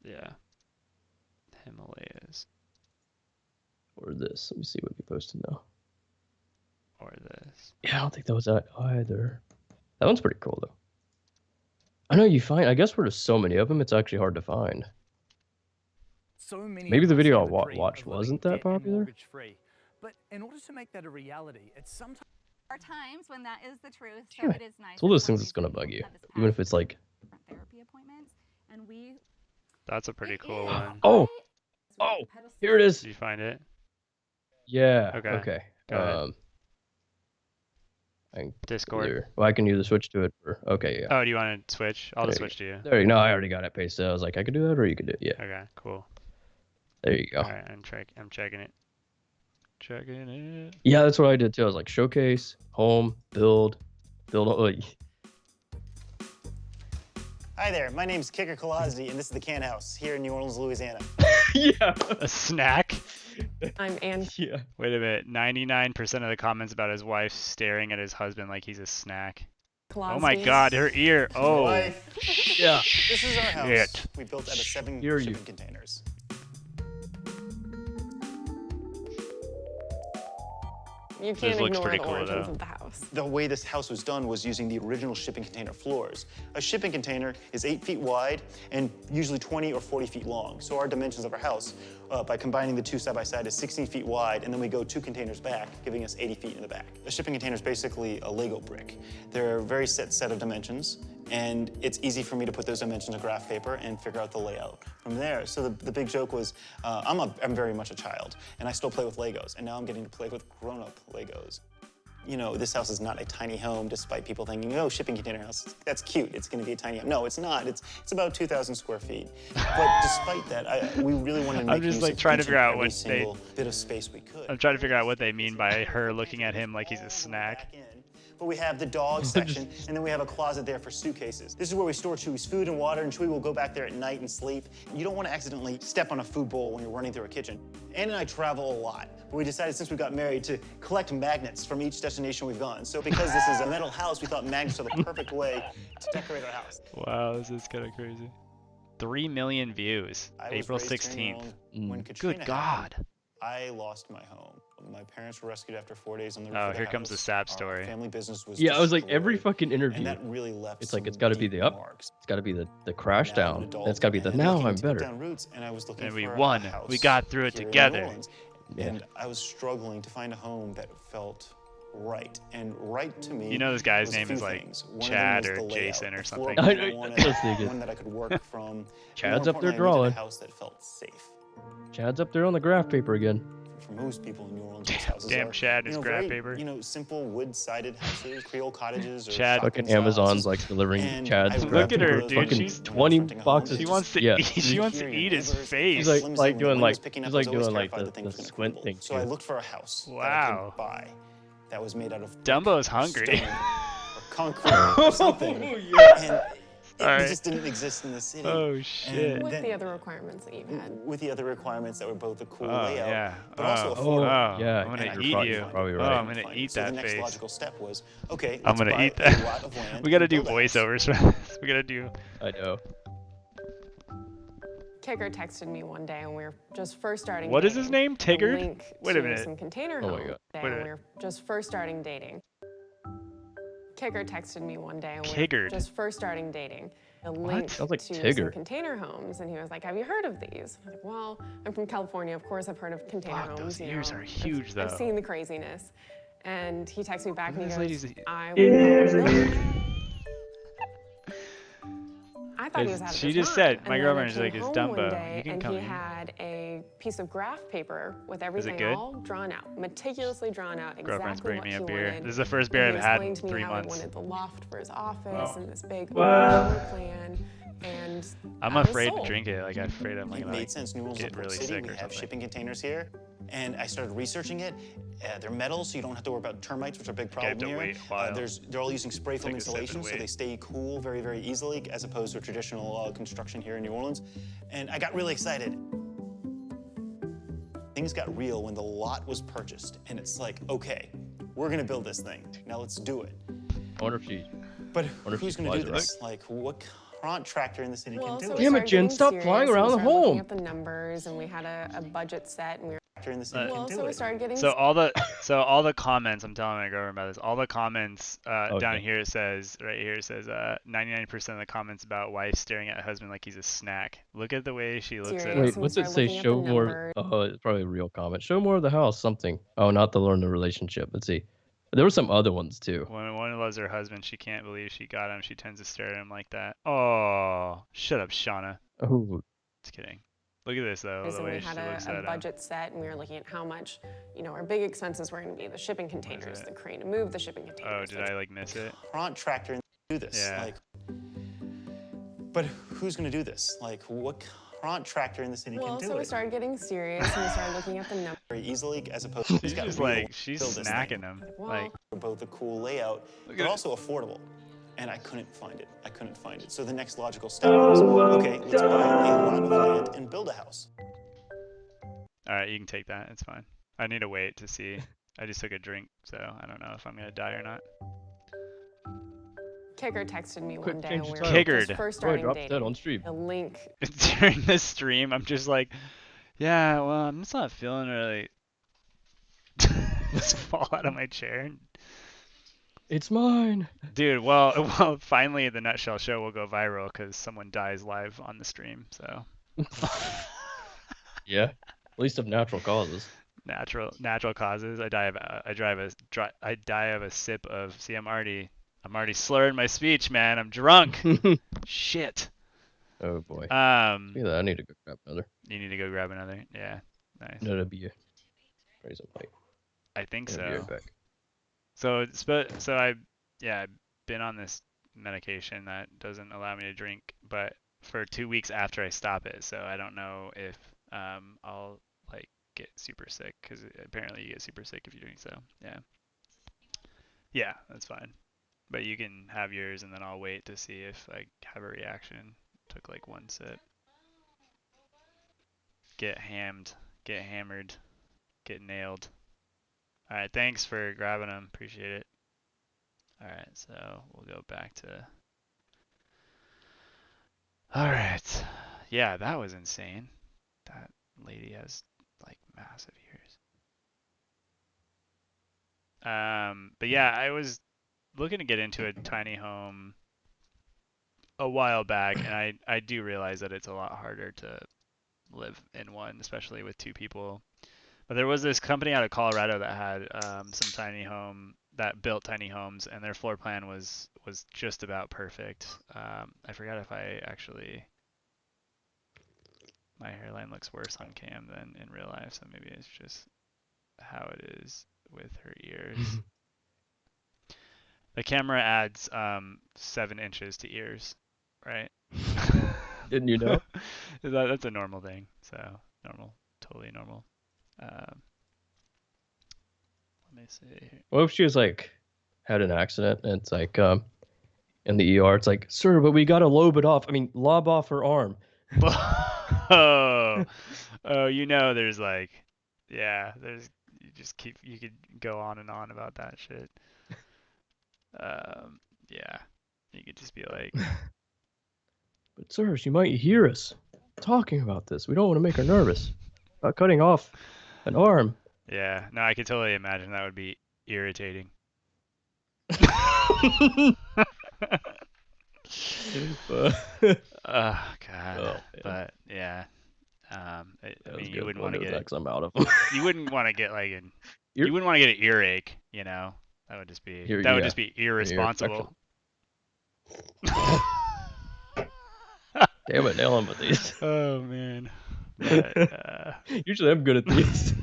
Speaker 3: Yeah. Himalayas.
Speaker 4: Or this. Let me see what he posted now.
Speaker 3: Or this.
Speaker 4: Yeah, I don't think that was that either. That one's pretty cool though. I know you find. I guess where there's so many of them, it's actually hard to find.
Speaker 13: So many
Speaker 4: Maybe the
Speaker 13: of us
Speaker 4: video I
Speaker 13: have the dream
Speaker 4: watched
Speaker 13: of living
Speaker 4: wasn't that
Speaker 13: debt and
Speaker 4: popular.
Speaker 13: mortgage-free. But in order to make that a reality, it's sometimes
Speaker 17: There are times when that is the truth, so
Speaker 4: Damn
Speaker 17: it
Speaker 4: it.
Speaker 17: is nice.
Speaker 4: It's one of those things that's gonna bug you, even if it's like.
Speaker 17: Therapy appointments, and we.
Speaker 3: That's a pretty cool one.
Speaker 4: Oh, here it is.
Speaker 3: Did you find it?
Speaker 4: Yeah.
Speaker 3: Okay.
Speaker 4: Okay.
Speaker 3: Go ahead.
Speaker 4: I can
Speaker 3: Discord.
Speaker 4: Well, I can either switch to it or okay, yeah.
Speaker 3: Oh, do you want to switch? I'll just
Speaker 4: There you
Speaker 3: switch to you.
Speaker 4: There you go. No, I already got it pasted. I was like, I could do that, or you could do it. Yeah.
Speaker 3: Okay, cool.
Speaker 4: There you go.
Speaker 3: Alright, I'm checking it. Checking it.
Speaker 4: Yeah, that's what I did too. I was like, showcase, home, build.
Speaker 18: Hi there, my name's Kicker Kolazzi, and this is the Can House here in New Orleans, Louisiana.
Speaker 4: Yeah.
Speaker 3: A snack?
Speaker 19: I'm Ann.
Speaker 4: Yeah.
Speaker 3: Wait a minute. 99% of the comments about his wife staring at his husband like he's a snack. Oh my God, her ear. Oh.
Speaker 18: Wife.
Speaker 4: Yeah.
Speaker 18: This is our house.
Speaker 3: Shit.
Speaker 18: We built out of 7
Speaker 4: Hear
Speaker 18: shipping
Speaker 4: you.
Speaker 18: containers.
Speaker 19: You
Speaker 3: This
Speaker 19: can't
Speaker 3: looks
Speaker 19: ignore
Speaker 3: pretty
Speaker 19: the
Speaker 3: cool,
Speaker 19: origins
Speaker 3: though.
Speaker 19: of the house.
Speaker 18: The way this house was done was using the original shipping container floors. A shipping container is 8 feet wide and usually 20 or 40 feet long. So our dimensions of our house, by combining the two side by side, is 16 feet wide, and then we go 2 containers back, giving us 80 feet in the back. A shipping container is basically a Lego brick. They're a very set of dimensions, and it's easy for me to put those dimensions on graph paper and figure out the layout from there. So the big joke was, I'm very much a child, and I still play with Legos, and now I'm getting to play with grown-up Legos. You know, this house is not a tiny home, despite people thinking, oh, shipping container house, that's cute, it's gonna be a tiny home. No, it's not, it's about 2,000 square feet. But despite that, we really wanted to make
Speaker 3: I'm just
Speaker 18: use
Speaker 3: like
Speaker 18: of
Speaker 3: trying to
Speaker 18: each
Speaker 3: figure out
Speaker 18: and every
Speaker 3: what they.
Speaker 18: single bit of space we could.
Speaker 3: I'm trying to figure out what they mean by her looking at him like he's a snack.
Speaker 18: But we have the dog section, and then we have a closet there for suitcases. This is where we store Chewy's food and water, and Chewy will go back there at night and sleep. You don't want to accidentally step on a food bowl when you're running through a kitchen. Ann and I travel a lot, but we decided since we got married to collect magnets from each destination we've gone. So because this is a metal house, we thought magnets are the perfect way to decorate our house.
Speaker 3: Wow, this is kind of crazy. 3 million views.
Speaker 18: I was
Speaker 3: April
Speaker 18: raised here in
Speaker 3: 16th.
Speaker 18: New Orleans when Katrina
Speaker 3: Good God.
Speaker 18: happened. I lost my home. My parents were rescued after 4 days on the roof
Speaker 3: Oh,
Speaker 18: of the
Speaker 3: here comes the
Speaker 18: house.
Speaker 3: sad
Speaker 18: Our
Speaker 3: story.
Speaker 18: family business was
Speaker 4: Yeah, I was like every
Speaker 18: destroyed,
Speaker 4: fucking interview.
Speaker 18: and that really left
Speaker 4: It's like
Speaker 18: some
Speaker 4: it's got to be
Speaker 18: deep
Speaker 4: the up.
Speaker 18: marks.
Speaker 4: It's got to be the crash
Speaker 18: Now I'm
Speaker 4: down.
Speaker 18: an
Speaker 4: And
Speaker 18: adult,
Speaker 4: it's got to be the
Speaker 18: and
Speaker 4: now
Speaker 18: looking
Speaker 4: I'm
Speaker 18: to put
Speaker 4: better.
Speaker 18: down roots, and I was looking
Speaker 3: And we
Speaker 18: for a
Speaker 3: won.
Speaker 18: house
Speaker 3: We got through it
Speaker 18: here in
Speaker 3: together.
Speaker 18: New Orleans.
Speaker 4: Yeah.
Speaker 18: And I was struggling to find a home that felt right. And right to me,
Speaker 3: You know this guy's
Speaker 18: was a
Speaker 3: name
Speaker 18: few
Speaker 3: is like
Speaker 18: things. One of them
Speaker 3: Chad
Speaker 18: was
Speaker 3: or
Speaker 18: the layout.
Speaker 3: Jason or
Speaker 18: The floor
Speaker 3: something.
Speaker 18: plan
Speaker 4: I
Speaker 18: I
Speaker 4: know,
Speaker 18: wanted,
Speaker 4: I was thinking.
Speaker 18: one that I could work from.
Speaker 4: Chad's
Speaker 18: More
Speaker 4: up there
Speaker 18: importantly, I needed
Speaker 4: drawing.
Speaker 18: a house that felt safe.
Speaker 4: Chad's up there on the graph paper again.
Speaker 18: for most people in New Orleans. Most houses
Speaker 3: Damn
Speaker 18: are,
Speaker 3: Chad is grab
Speaker 18: very,
Speaker 3: paper.
Speaker 18: simple wood-sided houses, Creole cottages, or
Speaker 3: Chad.
Speaker 18: shotgun
Speaker 4: Fucking Amazon's
Speaker 18: houses.
Speaker 4: like delivering
Speaker 18: And
Speaker 4: Chad's
Speaker 18: I
Speaker 3: Look at her,
Speaker 18: those
Speaker 3: dude.
Speaker 18: when
Speaker 3: She's
Speaker 4: 20
Speaker 18: renting a home.
Speaker 4: boxes.
Speaker 3: She wants to
Speaker 4: Yeah.
Speaker 3: eat. She wants to eat his face.
Speaker 4: She's like
Speaker 18: Flimsy, when the
Speaker 4: doing
Speaker 18: wind
Speaker 4: like
Speaker 18: was picking up,
Speaker 4: she's
Speaker 18: I
Speaker 4: like
Speaker 18: was always
Speaker 4: doing like
Speaker 18: terrified
Speaker 4: the
Speaker 18: that things were gonna
Speaker 4: squint
Speaker 18: crumble.
Speaker 4: thing
Speaker 18: So I
Speaker 4: too.
Speaker 18: looked for a house that I
Speaker 3: Wow.
Speaker 18: could buy that was made out of
Speaker 3: Dumbo's hungry.
Speaker 18: stone or concrete or something. And it just didn't exist in the city.
Speaker 3: Oh shit.
Speaker 18: And
Speaker 19: With
Speaker 18: then-
Speaker 19: the other requirements that you've had.
Speaker 18: with the other requirements that were both a cool
Speaker 3: Oh
Speaker 18: layout,
Speaker 3: yeah.
Speaker 18: but also
Speaker 3: Oh,
Speaker 18: affordable.
Speaker 4: yeah,
Speaker 3: I'm gonna
Speaker 18: And I
Speaker 3: eat
Speaker 18: couldn't
Speaker 3: you.
Speaker 18: find it.
Speaker 4: Probably
Speaker 3: Oh,
Speaker 4: right.
Speaker 3: I'm gonna
Speaker 18: Find
Speaker 3: eat
Speaker 18: it. So
Speaker 3: that
Speaker 18: the next
Speaker 3: face.
Speaker 18: logical step was, okay,
Speaker 3: I'm
Speaker 18: let's
Speaker 3: gonna
Speaker 18: buy
Speaker 3: eat
Speaker 18: a
Speaker 3: that.
Speaker 18: lot of land
Speaker 3: We gotta
Speaker 18: and
Speaker 3: do
Speaker 18: build a house.
Speaker 3: voiceovers for this. We gotta do.
Speaker 4: I know.
Speaker 19: Kicker texted me one day, and we were just first starting.
Speaker 3: What is
Speaker 19: dating.
Speaker 3: his name?
Speaker 19: A
Speaker 3: Tigard?
Speaker 19: link
Speaker 3: Wait a
Speaker 19: to
Speaker 3: minute.
Speaker 19: Some container
Speaker 4: Oh my
Speaker 19: home
Speaker 4: God.
Speaker 19: day,
Speaker 3: Wait a
Speaker 19: and we
Speaker 3: minute.
Speaker 19: were just first starting dating. Kicker texted me one day, and we
Speaker 3: Tigard?
Speaker 19: were just first starting dating. A
Speaker 3: What?
Speaker 19: link
Speaker 4: Sounds like
Speaker 19: to
Speaker 4: Tigger.
Speaker 19: some container homes, and he was like, "Have you heard of these?" I was like, "Well, I'm from California. Of course, I've heard of container
Speaker 3: Fuck,
Speaker 19: homes.
Speaker 3: those
Speaker 19: you
Speaker 3: ears
Speaker 19: know.
Speaker 3: are huge,
Speaker 19: I've
Speaker 3: though.
Speaker 19: seen the craziness." And he texts me back,
Speaker 3: Look
Speaker 19: and
Speaker 3: at
Speaker 19: he
Speaker 3: this
Speaker 19: goes,
Speaker 3: lady's
Speaker 19: "I
Speaker 4: ears
Speaker 19: will
Speaker 4: are
Speaker 19: build
Speaker 4: huge.
Speaker 19: it." I thought he was out of
Speaker 3: She
Speaker 19: his
Speaker 3: just
Speaker 19: mind.
Speaker 3: said, my
Speaker 19: And then
Speaker 3: girlfriend
Speaker 19: I
Speaker 3: is
Speaker 19: came
Speaker 3: like, is
Speaker 19: home one
Speaker 3: Dumbo.
Speaker 19: day,
Speaker 3: You can
Speaker 19: and
Speaker 3: come
Speaker 19: he
Speaker 3: in.
Speaker 19: had a piece of graph paper with everything
Speaker 3: good?
Speaker 19: all drawn out, meticulously drawn out,
Speaker 3: Girlfriend's
Speaker 19: exactly
Speaker 3: bringing
Speaker 19: what
Speaker 3: me
Speaker 19: he
Speaker 3: a beer.
Speaker 19: wanted.
Speaker 3: This is the first
Speaker 19: And
Speaker 3: beer
Speaker 19: he
Speaker 3: I've had
Speaker 19: explained
Speaker 3: in
Speaker 19: to me
Speaker 3: 3
Speaker 19: how
Speaker 3: months.
Speaker 19: he wanted the loft for his office and this big
Speaker 4: What?
Speaker 19: floor plan. And
Speaker 3: I'm
Speaker 19: I was
Speaker 3: afraid to
Speaker 19: sold.
Speaker 3: drink it. Like I'm afraid I'm
Speaker 18: It
Speaker 3: gonna
Speaker 18: made
Speaker 3: like,
Speaker 18: sense. New Orleans is a
Speaker 3: get
Speaker 18: port
Speaker 3: really
Speaker 18: city.
Speaker 3: sick
Speaker 18: We
Speaker 3: or
Speaker 18: have
Speaker 3: something.
Speaker 18: shipping containers here, and I started researching it. They're metal, so you don't have to worry about termites, which are a big
Speaker 3: I have
Speaker 18: problem
Speaker 3: to
Speaker 18: here.
Speaker 3: wait a while.
Speaker 18: They're all using spray foam
Speaker 3: Take a sip and
Speaker 18: insulation, so
Speaker 3: wait.
Speaker 18: they stay cool very, very easily, as opposed to traditional construction here in New Orleans. And I got really excited. Things got real when the lot was purchased, and it's like, okay, we're gonna build this thing. Now let's do it.
Speaker 4: I wonder if she.
Speaker 18: But
Speaker 4: wonder if
Speaker 18: who's
Speaker 4: she
Speaker 18: gonna do
Speaker 4: flies
Speaker 18: this? Like, what contractor in the city
Speaker 19: Well,
Speaker 18: can
Speaker 19: so
Speaker 18: do
Speaker 19: we
Speaker 18: it?
Speaker 4: Damn it,
Speaker 19: started
Speaker 4: Jen,
Speaker 19: getting
Speaker 4: stop
Speaker 19: serious,
Speaker 4: flying
Speaker 19: and
Speaker 4: around
Speaker 19: we
Speaker 4: the
Speaker 19: started looking
Speaker 4: home.
Speaker 19: at the numbers, and we had a budget set, and we were.
Speaker 18: Contractor in the city can
Speaker 19: Well,
Speaker 18: do
Speaker 19: so we
Speaker 18: it.
Speaker 19: started getting.
Speaker 3: So all the comments, I'm telling my girlfriend about this. All the comments down
Speaker 4: Okay.
Speaker 3: here it says, right here it says, 99% of the comments about wife staring at husband like he's a snack. Look at the way she looks at
Speaker 19: Serious.
Speaker 3: him.
Speaker 4: Wait,
Speaker 19: we
Speaker 4: what's it
Speaker 19: started
Speaker 4: say?
Speaker 19: looking at the
Speaker 4: Show more.
Speaker 19: numbers.
Speaker 4: Oh, it's probably a real comment. Show more of the house. Something. Oh, not to learn the relationship. Let's see. There were some other ones too.
Speaker 3: When one loves her husband, she can't believe she got him. She tends to stare at him like that. Oh, shut up, Shauna.
Speaker 4: Oh,
Speaker 3: Just kidding. Look at this though, the
Speaker 19: And
Speaker 3: way
Speaker 19: we
Speaker 3: she
Speaker 19: had
Speaker 3: looks
Speaker 19: a
Speaker 3: at him.
Speaker 19: budget set, and we were looking at how much, our big expenses were going to be the shipping containers,
Speaker 3: it?
Speaker 19: the crane to move the shipping
Speaker 3: Oh,
Speaker 19: containers.
Speaker 3: did I like miss it?
Speaker 18: Contractor can do this.
Speaker 3: Yeah.
Speaker 18: Like, but who's gonna do this? Like, what contractor in the city
Speaker 19: Well,
Speaker 18: can do
Speaker 19: so we
Speaker 18: it
Speaker 19: started getting serious, and we started looking at the numbers.
Speaker 18: very easily, as opposed to
Speaker 3: She's just like, she's snacking him. Like,
Speaker 18: both a cool layout,
Speaker 3: Look
Speaker 18: but
Speaker 3: at
Speaker 18: also affordable. And I couldn't find it. I couldn't find it. So the next logical step was, okay, let's buy a lot of land and build a house.
Speaker 3: all right, you can take that. It's fine. I need to wait to see. I just took a drink, so I don't know if I'm gonna die or not.
Speaker 19: Kicker texted me
Speaker 4: Quick,
Speaker 19: one day,
Speaker 4: change
Speaker 19: and we
Speaker 4: the
Speaker 19: were
Speaker 4: title.
Speaker 19: just
Speaker 3: Kickered.
Speaker 19: first
Speaker 4: Boy,
Speaker 19: starting
Speaker 4: dropped that
Speaker 19: dating.
Speaker 4: on stream.
Speaker 19: A link.
Speaker 3: During the stream, I'm just like, yeah, well, I'm just not feeling really. Just fall out of my chair.
Speaker 4: it's mine.
Speaker 3: Dude, well, finally the Nutshell show will go viral because someone dies live on the stream. So
Speaker 4: Yeah. At least of natural causes.
Speaker 3: natural causes. I die of a sip of. See, I'm already slurring my speech, man. I'm drunk. Shit.
Speaker 4: Oh boy. Look
Speaker 3: Um,
Speaker 4: at that. I need to go grab another.
Speaker 3: you need to go grab another. Yeah, nice.
Speaker 4: Another beer. Raise a light.
Speaker 3: I think
Speaker 4: I'll
Speaker 3: so.
Speaker 4: be right back.
Speaker 3: So I've been on this medication that doesn't allow me to drink, but for 2 weeks after I stop it. So I don't know if I'll like get super sick because apparently you get super sick if you drink. So yeah, that's fine. But you can have yours and then I'll wait to see if I have a reaction. Took like one sip. Get hammered, get nailed. All right, thanks for grabbing them. Appreciate it. All right, so we'll go back to. All right, yeah, that was insane. That lady has like massive ears. But yeah, I was looking to get into a tiny home a while back, and I do realize that it's a lot harder to live in one, especially with two people. But there was this company out of Colorado that had some tiny home that built tiny homes, and their floor plan was just about perfect. I forgot if I actually. My hairline looks worse on cam than in real life, so maybe it's just how it is with her ears. The camera adds 7 inches to ears, right?
Speaker 4: Didn't you know?
Speaker 3: That's a normal thing. So normal, totally normal. Let me see.
Speaker 4: What if she was like had an accident and it's like in the ER, it's like, sir, but we gotta lob off her arm.
Speaker 3: Oh, there's like, yeah, you could go on and on about that shit. Yeah, you could just be like,
Speaker 4: but sir, she might hear us talking about this. We don't want to make her nervous about cutting off an arm.
Speaker 3: yeah, no, I could totally imagine that would be irritating. Oh God, but yeah, I mean, you wouldn't want to get.
Speaker 4: I'm out of them.
Speaker 3: You wouldn't want to get like you wouldn't want to get an earache, That would just be just be irresponsible.
Speaker 4: Damn it, nail him with these.
Speaker 3: Oh man. But,
Speaker 4: usually I'm good at these.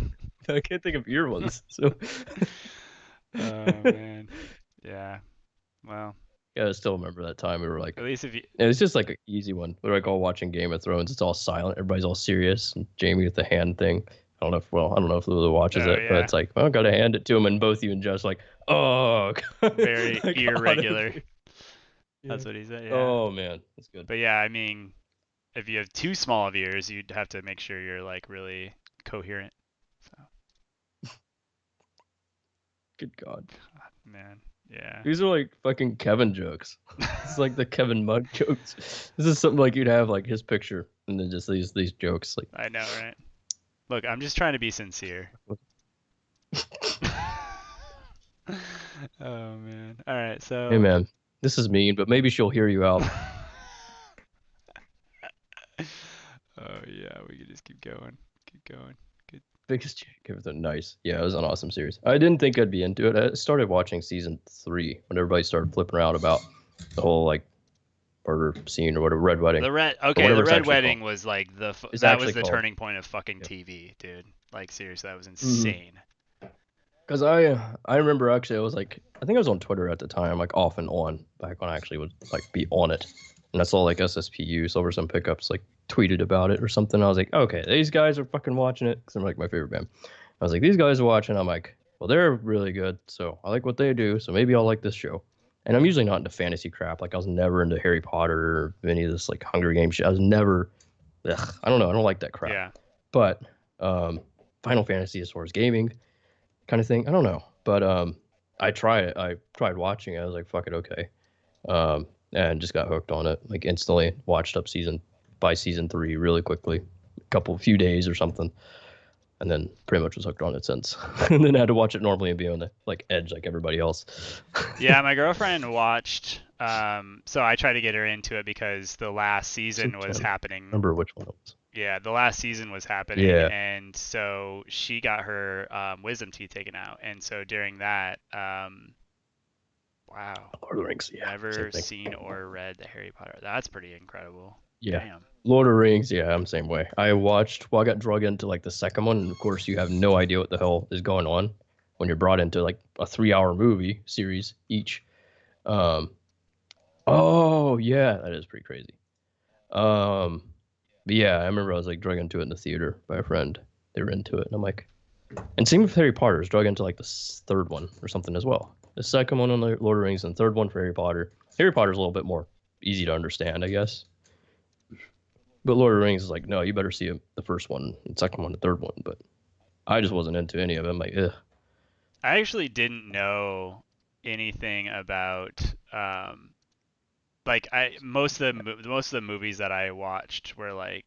Speaker 4: I can't think of ear ones. So.
Speaker 3: Oh man. Yeah. Well.
Speaker 4: Yeah, I still remember that time we were like.
Speaker 3: At least if you.
Speaker 4: It was just like an easy one. We were like all watching Game of Thrones. It's all silent. Everybody's all serious. And Jamie with the hand thing. I don't know if Lulu watches it,
Speaker 3: yeah.
Speaker 4: but it's like, well, gotta hand it to him, and both you and Josh like, oh.
Speaker 3: Very like, irregular. Yeah. That's what he said. Yeah.
Speaker 4: Oh man, that's good.
Speaker 3: But yeah, I mean, if you have too small of ears, you'd have to make sure you're like really coherent. So.
Speaker 4: Good God.
Speaker 3: Man. Yeah.
Speaker 4: These are like fucking Kevin jokes. It's like the Kevin Mug jokes. This is something like you'd have like his picture and then just these jokes. Like
Speaker 3: I know, right? Look, I'm just trying to be sincere. Oh man. All right, so.
Speaker 4: Hey man, this is mean, but maybe she'll hear you out.
Speaker 3: Oh yeah, we could just keep going. Good.
Speaker 4: Biggest Jake, it was nice. Yeah, it was an awesome series. I didn't think I'd be into it. I started watching season 3 when everybody started flipping around about the whole like murder scene or whatever, Red Wedding.
Speaker 3: The Red Wedding was like that was the turning point of fucking TV, dude. Like seriously, that was insane.
Speaker 4: Because I remember actually I was like, I think I was on Twitter at the time, like off and on, back when I actually would like be on it. And I saw like SSPU, Silver Sun Pickups, like tweeted about it or something. I was like, okay, these guys are fucking watching it because I'm like my favorite band. I was like, these guys are watching. I'm like, well, they're really good, so I like what they do, so maybe I'll like this show. And I'm usually not into fantasy crap. Like I was never into Harry Potter or any of this like Hunger Games shit. I was never. I don't know. I don't like that crap.
Speaker 3: Yeah.
Speaker 4: But Final Fantasy as far as gaming kind of thing, I don't know. But I tried it. I tried watching it. I was like, fuck it, okay. And just got hooked on it like instantly. Watched up season 3 really quickly, few days or something, and then pretty much was hooked on it since. And then I had to watch it normally and be on the like edge like everybody else.
Speaker 3: Yeah, my girlfriend watched. So I tried to get her into it because the last season was happening.
Speaker 4: Remember which one it was?
Speaker 3: Yeah, the last season was happening, and so she got her wisdom teeth taken out, and so during that. Wow.
Speaker 4: Lord of the Rings, yeah.
Speaker 3: Never seen or read the Harry Potter. That's pretty incredible.
Speaker 4: Yeah.
Speaker 3: Damn.
Speaker 4: Lord of the Rings, yeah, I'm the same way. I got drug into like the second one, and of course you have no idea what the hell is going on when you're brought into like a 3-hour movie series each. Oh yeah, that is pretty crazy. But yeah, I remember I was like drug into it in the theater by a friend. They were into it, and I'm like, and same with Harry Potter, is drug into like the third one or something as well. The second one on the Lord of the Rings and the third one for Harry Potter. Harry Potter's a little bit more easy to understand, I guess. But Lord of the Rings is like, no, you better see the first one, the second one, the third one. But I just wasn't into any of them. Like, ugh.
Speaker 3: I actually didn't know anything about most of the movies that I watched were like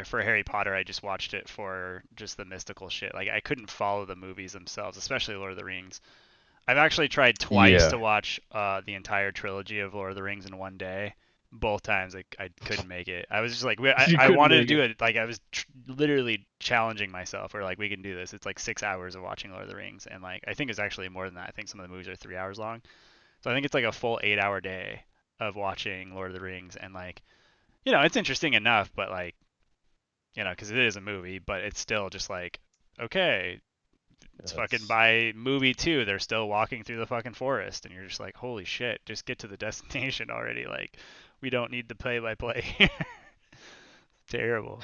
Speaker 3: for Harry Potter. I just watched it for just the mystical shit. Like I couldn't follow the movies themselves, especially Lord of the Rings. I've actually tried twice to watch the entire trilogy of Lord of the Rings in one day. Both times I couldn't make it. I was just like, I wanted to do it. Like I was literally challenging myself. Or like, we can do this. It's like 6 hours of watching Lord of the Rings, and like I think it's actually more than that. I think some of the movies are 3 hours long. So I think it's like a full 8-hour day of watching Lord of the Rings, and like, it's interesting enough, but like, because it is a movie, but it's still just like, okay, It's fucking by movie 2, they're still walking through the fucking forest, and you're just like, holy shit, just get to the destination already. Like, we don't need the play-by-play here. Terrible.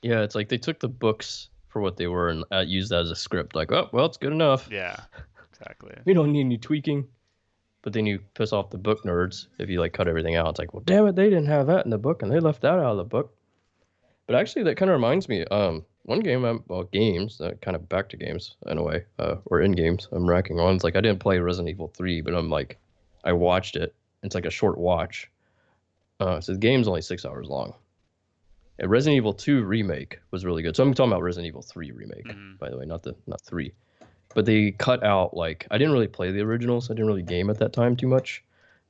Speaker 4: Yeah, it's like they took the books for what they were and used that as a script. Like, oh, well, it's good enough.
Speaker 3: Yeah, exactly.
Speaker 4: We don't need any tweaking. But then you piss off the book nerds if you like cut everything out. It's like, well, damn it, they didn't have that in the book, and they left that out of the book. But actually, that kind of reminds me. One game, games, kind of back to games in a way, or in games. I'm racking on. It's like I didn't play Resident Evil 3, but I watched it. It's like a short watch. So the game's only 6 hours long. A Resident Evil 2 remake was really good. So I'm talking about Resident Evil 3 remake, by the way, not 3. But they cut out, like, I didn't really play the originals. I didn't really game at that time too much.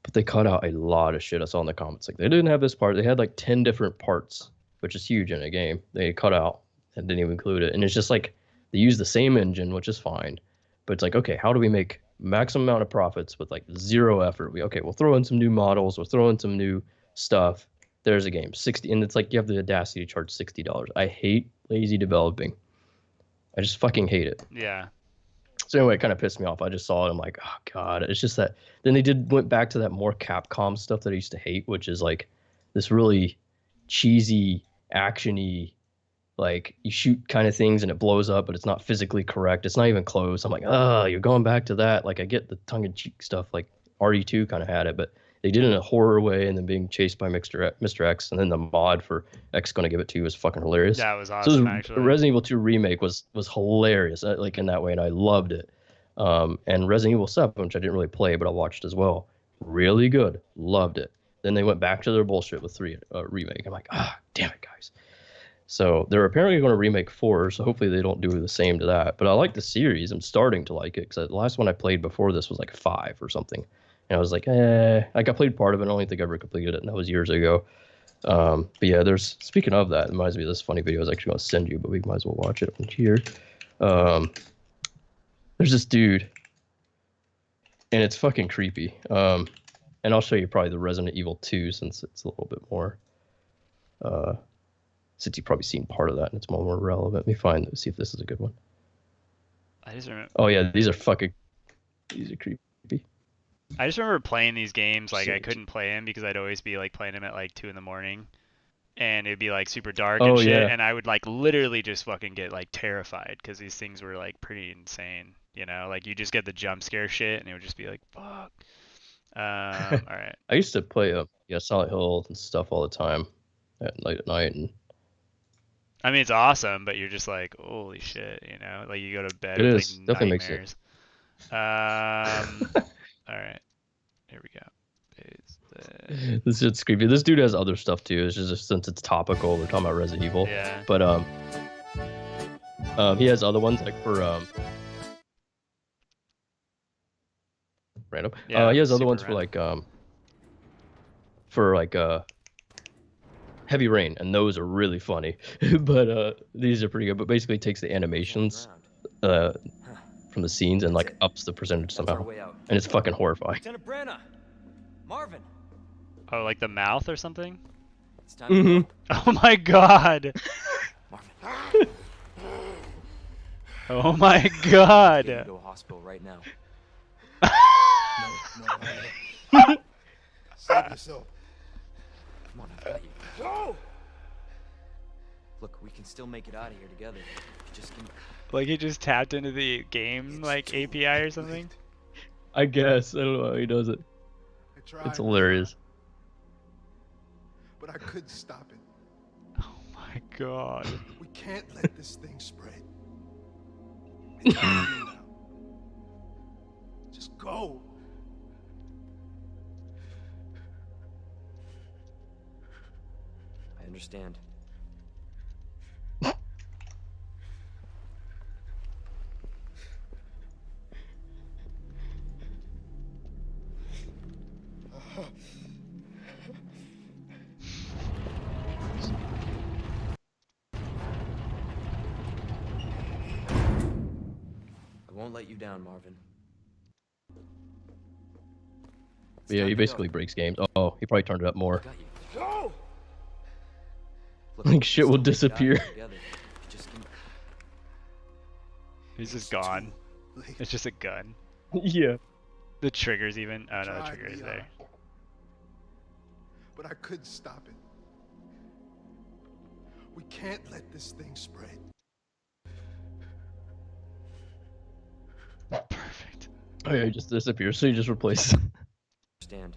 Speaker 4: But they cut out a lot of shit. I saw in the comments. Like, they didn't have this part. They had, like, 10 different parts, which is huge in a game. They cut out and didn't even include it. And it's just, like, they use the same engine, which is fine. But it's like, okay, how do we make maximum amount of profits with, like, zero effort? We'll throw in some new models. We'll throw in some new stuff. There's a game. 60, and it's like you have the audacity to charge $60. I hate lazy developing. I just fucking hate it.
Speaker 3: Yeah.
Speaker 4: So anyway, it kind of pissed me off. I just saw it. I'm like, oh god. It's just that. Then they went back to that more Capcom stuff that I used to hate, which is like this really cheesy, actiony, like you shoot kind of things and it blows up, but it's not physically correct. It's not even close. I'm like, oh, you're going back to that. Like I get the tongue-in-cheek stuff. Like RE2 kind of had it, but they did it in a horror way, and then being chased by Mr. X, and then the mod for X Gonna Give It To You was fucking hilarious.
Speaker 3: That was awesome, actually.
Speaker 4: The Resident Evil 2 remake was hilarious, like in that way, and I loved it. And Resident Evil 7, which I didn't really play, but I watched as well, really good, loved it. Then they went back to their bullshit with 3 remake. I'm like, damn it, guys. So they're apparently going to remake 4, so hopefully they don't do the same to that. But I like the series. I'm starting to like it, because the last one I played before this was like 5 or something. And I was like, like I played part of it. I don't think I ever completed it, and that was years ago. But yeah, speaking of that, it reminds me of this funny video I was actually going to send you, but we might as well watch it from here. There's this dude, and it's fucking creepy. And I'll show you probably the Resident Evil 2, since it's a little bit more, since you've probably seen part of that, and it's more relevant. Let me see if this is a good one.
Speaker 3: I just remember.
Speaker 4: Oh yeah, these are creepy.
Speaker 3: I just remember playing these games, like I couldn't play them because I'd always be like playing them at like 2 a.m. and it'd be like super dark and shit, and I would like literally just fucking get like terrified because these things were like pretty insane, you know, like you just get the jump scare shit and it would just be like, fuck. All right.
Speaker 4: I used to play Silent Hill and stuff all the time at night, and
Speaker 3: I mean, it's awesome, but you're just like, holy shit, you know, like you go to bed
Speaker 4: it
Speaker 3: with
Speaker 4: is.
Speaker 3: like
Speaker 4: Definitely
Speaker 3: nightmares. All right, here we go.
Speaker 4: This shit's creepy. This dude has other stuff too. It's just since it's topical, we're talking about Resident Evil.
Speaker 3: Yeah.
Speaker 4: But he has other ones like for random.
Speaker 3: Yeah,
Speaker 4: he has other ones
Speaker 3: random.
Speaker 4: for like Heavy Rain, and those are really funny. But these are pretty good. But basically, takes the animations from the scenes and like ups the percentage somehow, and it's fucking horrifying.
Speaker 13: Lieutenant Brenna, Marvin.
Speaker 3: Oh, like the mouth or something?
Speaker 13: It's time to go.
Speaker 3: Oh my god.
Speaker 13: Marvin.
Speaker 3: Oh my god.
Speaker 13: Go to a hospital right now.
Speaker 11: No. Save yourself.
Speaker 13: Come on, I've got you. Go! Look, we can still make it out of here together. Just give me...
Speaker 3: Like he just tapped into the game like API or something?
Speaker 4: I guess. I don't know how he does it. It's hilarious.
Speaker 11: But I couldn't stop it.
Speaker 3: Oh my god.
Speaker 11: We can't let this thing spread. It's time to do now. Just go.
Speaker 13: I understand. I won't let you down, Marvin.
Speaker 4: But yeah, he basically breaks games. Oh, he probably turned it up more.
Speaker 13: Go!
Speaker 4: Like shit will disappear.
Speaker 3: He's just gone. It's just a gun.
Speaker 4: Yeah.
Speaker 3: The trigger's even. Oh no, the trigger is there.
Speaker 20: But I couldn't stop it. We can't let this thing spread.
Speaker 3: Perfect.
Speaker 4: Oh yeah, he just disappears, so you just replace.
Speaker 13: Stand.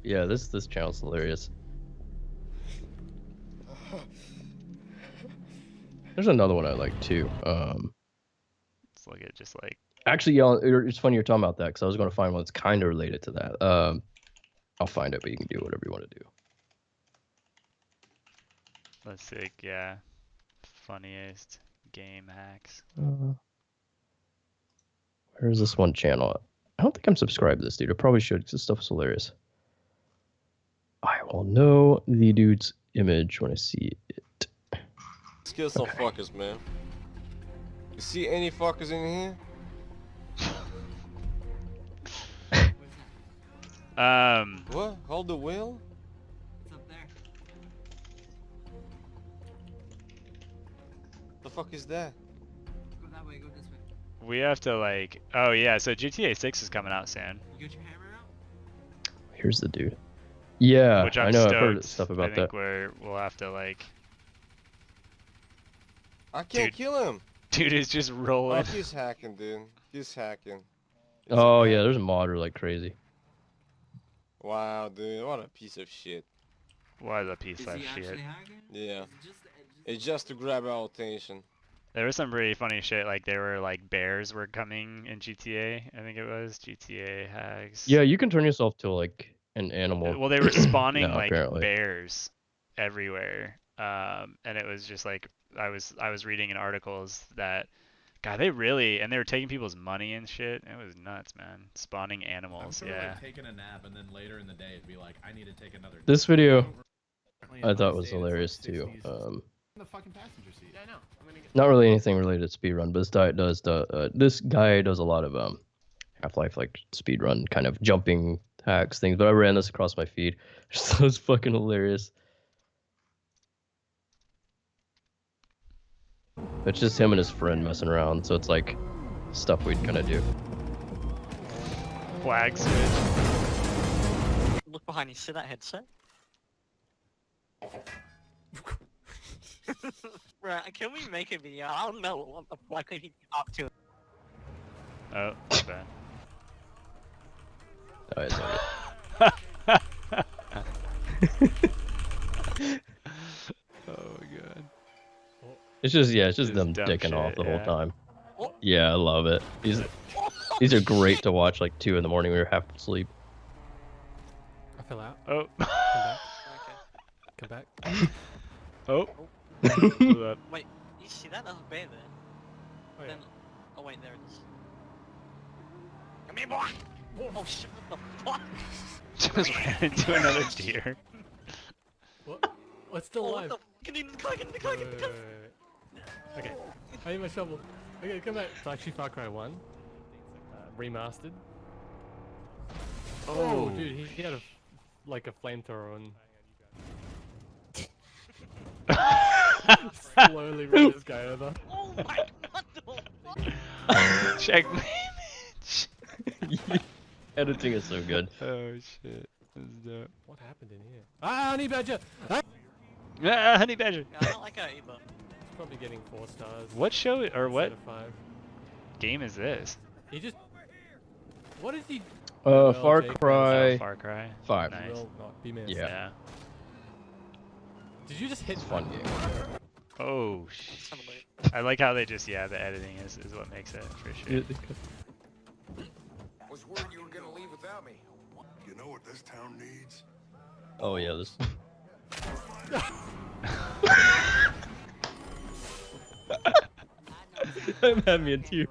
Speaker 4: Yeah, this channel's hilarious. There's another one I like too.
Speaker 3: Let's look at just like.
Speaker 4: Actually, yeah, it's funny you're talking about that because I was going to find one that's kind of related to that. I'll find it, but you can do whatever you want to do.
Speaker 3: Let's see. Yeah. Funniest game hacks.
Speaker 4: Where's this one channel? I don't think I'm subscribed to this dude. I probably should because this stuff is hilarious. I will know the dude's image when I see it.
Speaker 21: Let's kill some fuckers, man. You see any fuckers in here? What? Hold the wheel?
Speaker 22: It's up there.
Speaker 21: The fuck is that?
Speaker 22: Go that way, go this way.
Speaker 3: We have to like. Oh yeah, so GTA 6 is coming out soon.
Speaker 22: You got your hammer out?
Speaker 4: Here's the dude. Yeah,
Speaker 3: Which I'm
Speaker 4: I know.
Speaker 3: stoked.
Speaker 4: I've heard stuff about
Speaker 3: I think
Speaker 4: that.
Speaker 3: we'll have to like.
Speaker 21: I can't kill him.
Speaker 3: Dude is just rolling.
Speaker 21: Oh, he's hacking, dude. He's hacking.
Speaker 4: Oh yeah, there's a modder like crazy.
Speaker 21: Wow, dude, what a piece of shit.
Speaker 3: What a piece
Speaker 22: Is
Speaker 3: of
Speaker 22: he
Speaker 3: shit.
Speaker 22: actually hacking?
Speaker 21: Yeah. It's just to grab our attention.
Speaker 3: There was some pretty funny shit, like there were like bears were coming in GTA, I think it was, GTA hacks.
Speaker 4: Yeah, you can turn yourself to like an animal.
Speaker 3: Well, they were spawning
Speaker 4: now,
Speaker 3: like
Speaker 4: apparently.
Speaker 3: bears everywhere. And it was just like, I was reading in articles that, God, they really, and they were taking people's money and shit. It was nuts, man. Spawning animals,
Speaker 23: I'm sort of
Speaker 3: yeah.
Speaker 23: like taking a nap and then later in the day it'd be like, I need to take another.
Speaker 4: This video,
Speaker 23: Apparently
Speaker 4: I
Speaker 23: in
Speaker 4: thought
Speaker 23: my
Speaker 4: was
Speaker 23: state, it's like
Speaker 4: hilarious
Speaker 23: 60s.
Speaker 4: too.
Speaker 23: In the fucking passenger seat. Yeah, I know. I'm gonna get
Speaker 4: Not really anything related to speedrun, but this guy does a lot of Half-Life like speedrun kind of jumping hacks things. But I ran this across my feed. So it's fucking hilarious. It's just him and his friend messing around, so it's like stuff we'd kind of do.
Speaker 3: Flag switch.
Speaker 24: Look behind you, see that headset? Right, can we make a video? I don't know what the fuck he's up to.
Speaker 3: Oh, that's bad.
Speaker 4: Oh, it's
Speaker 3: Oh my god.
Speaker 4: It's just it's just them
Speaker 3: dumb
Speaker 4: dicking off
Speaker 3: shit,
Speaker 4: the whole
Speaker 3: yeah.
Speaker 4: time. Yeah, I love it. These are great to watch like 2 in the morning when you're half asleep.
Speaker 25: I fell out.
Speaker 3: Oh.
Speaker 25: Come back.
Speaker 3: Oh.
Speaker 24: Wait, you see that? There's a bear there.
Speaker 25: Oh, yeah.
Speaker 24: Then, oh wait, there it is. Come here, boy! Oh shit, what the fuck?
Speaker 3: Just ran into another deer.
Speaker 25: What? What's still alive?
Speaker 24: What the? Get in the car, get in the car, get in the car!
Speaker 25: Okay, I need my shovel. Okay, come back. It's actually Far Cry 1. Remastered. Oh, dude, he had like a flamethrower on. Slowly run this guy over.
Speaker 24: Oh my god!
Speaker 3: Check my image.
Speaker 4: Editing is so good.
Speaker 3: Oh shit. This is dope.
Speaker 25: What happened in here? Ah, honey badger!
Speaker 3: Ah, honey badger.
Speaker 24: I don't like her either.
Speaker 25: He's probably getting 4 stars.
Speaker 3: What show or what
Speaker 25: instead of 5.
Speaker 3: game is this?
Speaker 25: He just. What is he?
Speaker 4: Far Cry.
Speaker 3: Oh, Far Cry
Speaker 4: 5.
Speaker 3: Nice.
Speaker 25: Will not be missed.
Speaker 4: Yeah.
Speaker 25: Did you just hit?
Speaker 4: It's a fun game.
Speaker 3: Oh shit. I like how they just the editing is what makes it for sure.
Speaker 20: Was worried you were gonna leave without me. You know what this town needs?
Speaker 4: Oh yeah, this. I'm having me in tears.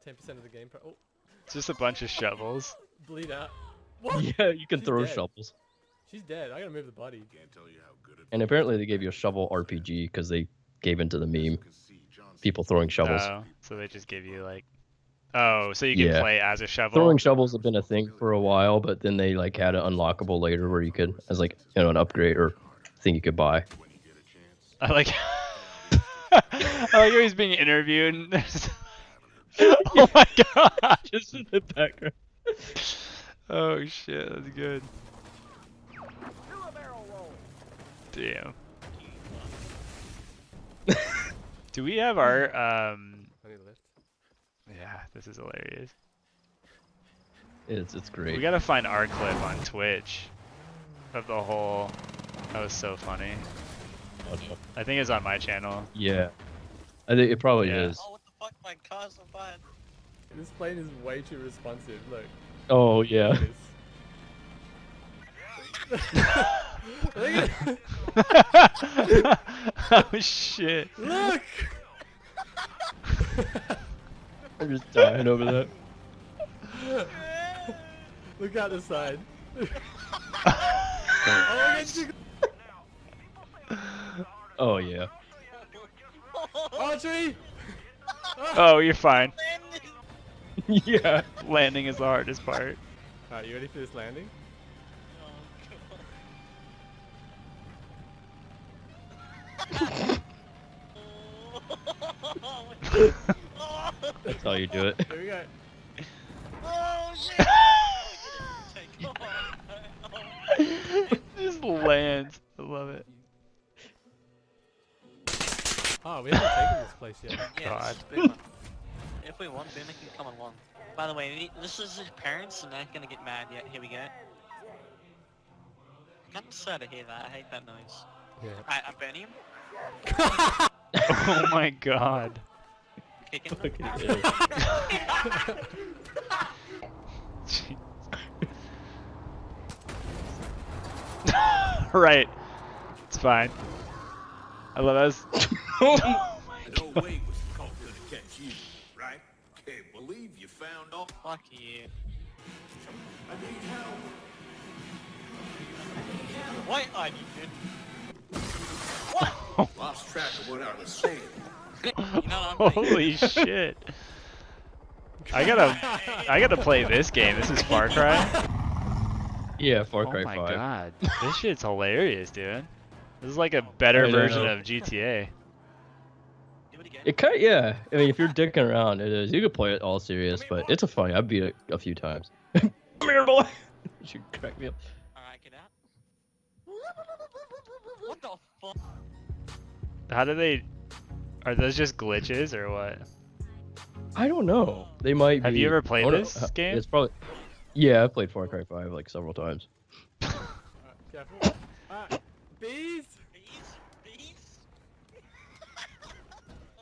Speaker 25: 10% of the game. Oh.
Speaker 3: It's just a bunch of shovels.
Speaker 25: Bleed out. What?
Speaker 4: Yeah, you can
Speaker 25: She's
Speaker 4: throw
Speaker 25: dead.
Speaker 4: shovels.
Speaker 25: She's dead. I gotta move the body.
Speaker 20: Can't tell you how good it
Speaker 4: And apparently they gave you a shovel RPG because they gave into the meme. People throwing shovels.
Speaker 3: Oh, so they just give you like. Oh, so you can play as a shovel.
Speaker 4: Throwing shovels have been a thing for a while, but then they like had it unlockable later where you could, as like an upgrade or thing you could buy.
Speaker 3: I like I like how he's being interviewed and there's oh my god!
Speaker 4: Just in the background.
Speaker 3: Oh shit, that's good. Damn. Do we have our yeah, this is hilarious.
Speaker 4: It's great.
Speaker 3: We gotta find our clip on Twitch of the whole. That was so funny. I think it's on my channel.
Speaker 4: Yeah. I think it probably
Speaker 3: Yeah.
Speaker 4: is.
Speaker 24: Oh, what the fuck? My car's on fire.
Speaker 25: This plane is way too responsive. Look.
Speaker 4: Oh yeah.
Speaker 25: Look at
Speaker 3: Oh shit.
Speaker 25: Look!
Speaker 4: I'm just dying over that.
Speaker 25: Look out the side.
Speaker 4: Oh yeah.
Speaker 25: Oh, tree!
Speaker 3: Oh, you're fine.
Speaker 4: Yeah.
Speaker 3: Landing is the hardest part.
Speaker 25: Alright, you ready for this landing?
Speaker 4: That's how you do it.
Speaker 25: Here we go.
Speaker 24: Oh shit!
Speaker 3: Just lands. I love it.
Speaker 25: Oh, we haven't taken this place yet.
Speaker 3: God.
Speaker 24: If we want, Boomer can come along. By the way, this is his parents, and they're gonna get mad. Yeah, here we go. I'm sad to hear that. I hate that noise.
Speaker 25: Yeah.
Speaker 24: I burn him.
Speaker 3: Oh my god.
Speaker 24: Kicking
Speaker 4: Fucking
Speaker 24: them.
Speaker 3: Right. It's fine. I love us.
Speaker 20: No way was the cult gonna catch you, right? Can't believe you found off.
Speaker 24: Fuck you.
Speaker 20: I need help.
Speaker 24: What are you doing?
Speaker 20: Lost track of what I was saying.
Speaker 24: You know what I'm
Speaker 3: Holy shit. I gotta play this game. This is Far Cry.
Speaker 4: Yeah, Far
Speaker 3: Oh
Speaker 4: Cry
Speaker 3: my
Speaker 4: 5.
Speaker 3: god. This shit's hilarious, dude. This is like a better
Speaker 4: I
Speaker 3: version
Speaker 4: know.
Speaker 3: of GTA.
Speaker 4: It kind of, yeah. I mean, if you're dicking around, it is. You could play it all serious, but it's a funny. I've beat it a few times. Come here, boy. You crack me up.
Speaker 24: Alright, get out. What the fuck?
Speaker 3: How do they... Are those just glitches or what?
Speaker 4: I don't know. They might be.
Speaker 3: Have you ever played
Speaker 4: Oh, no,
Speaker 3: this game?
Speaker 4: It's probably. Yeah, I've played Far Cry 5 like several times.
Speaker 25: Careful. Bees!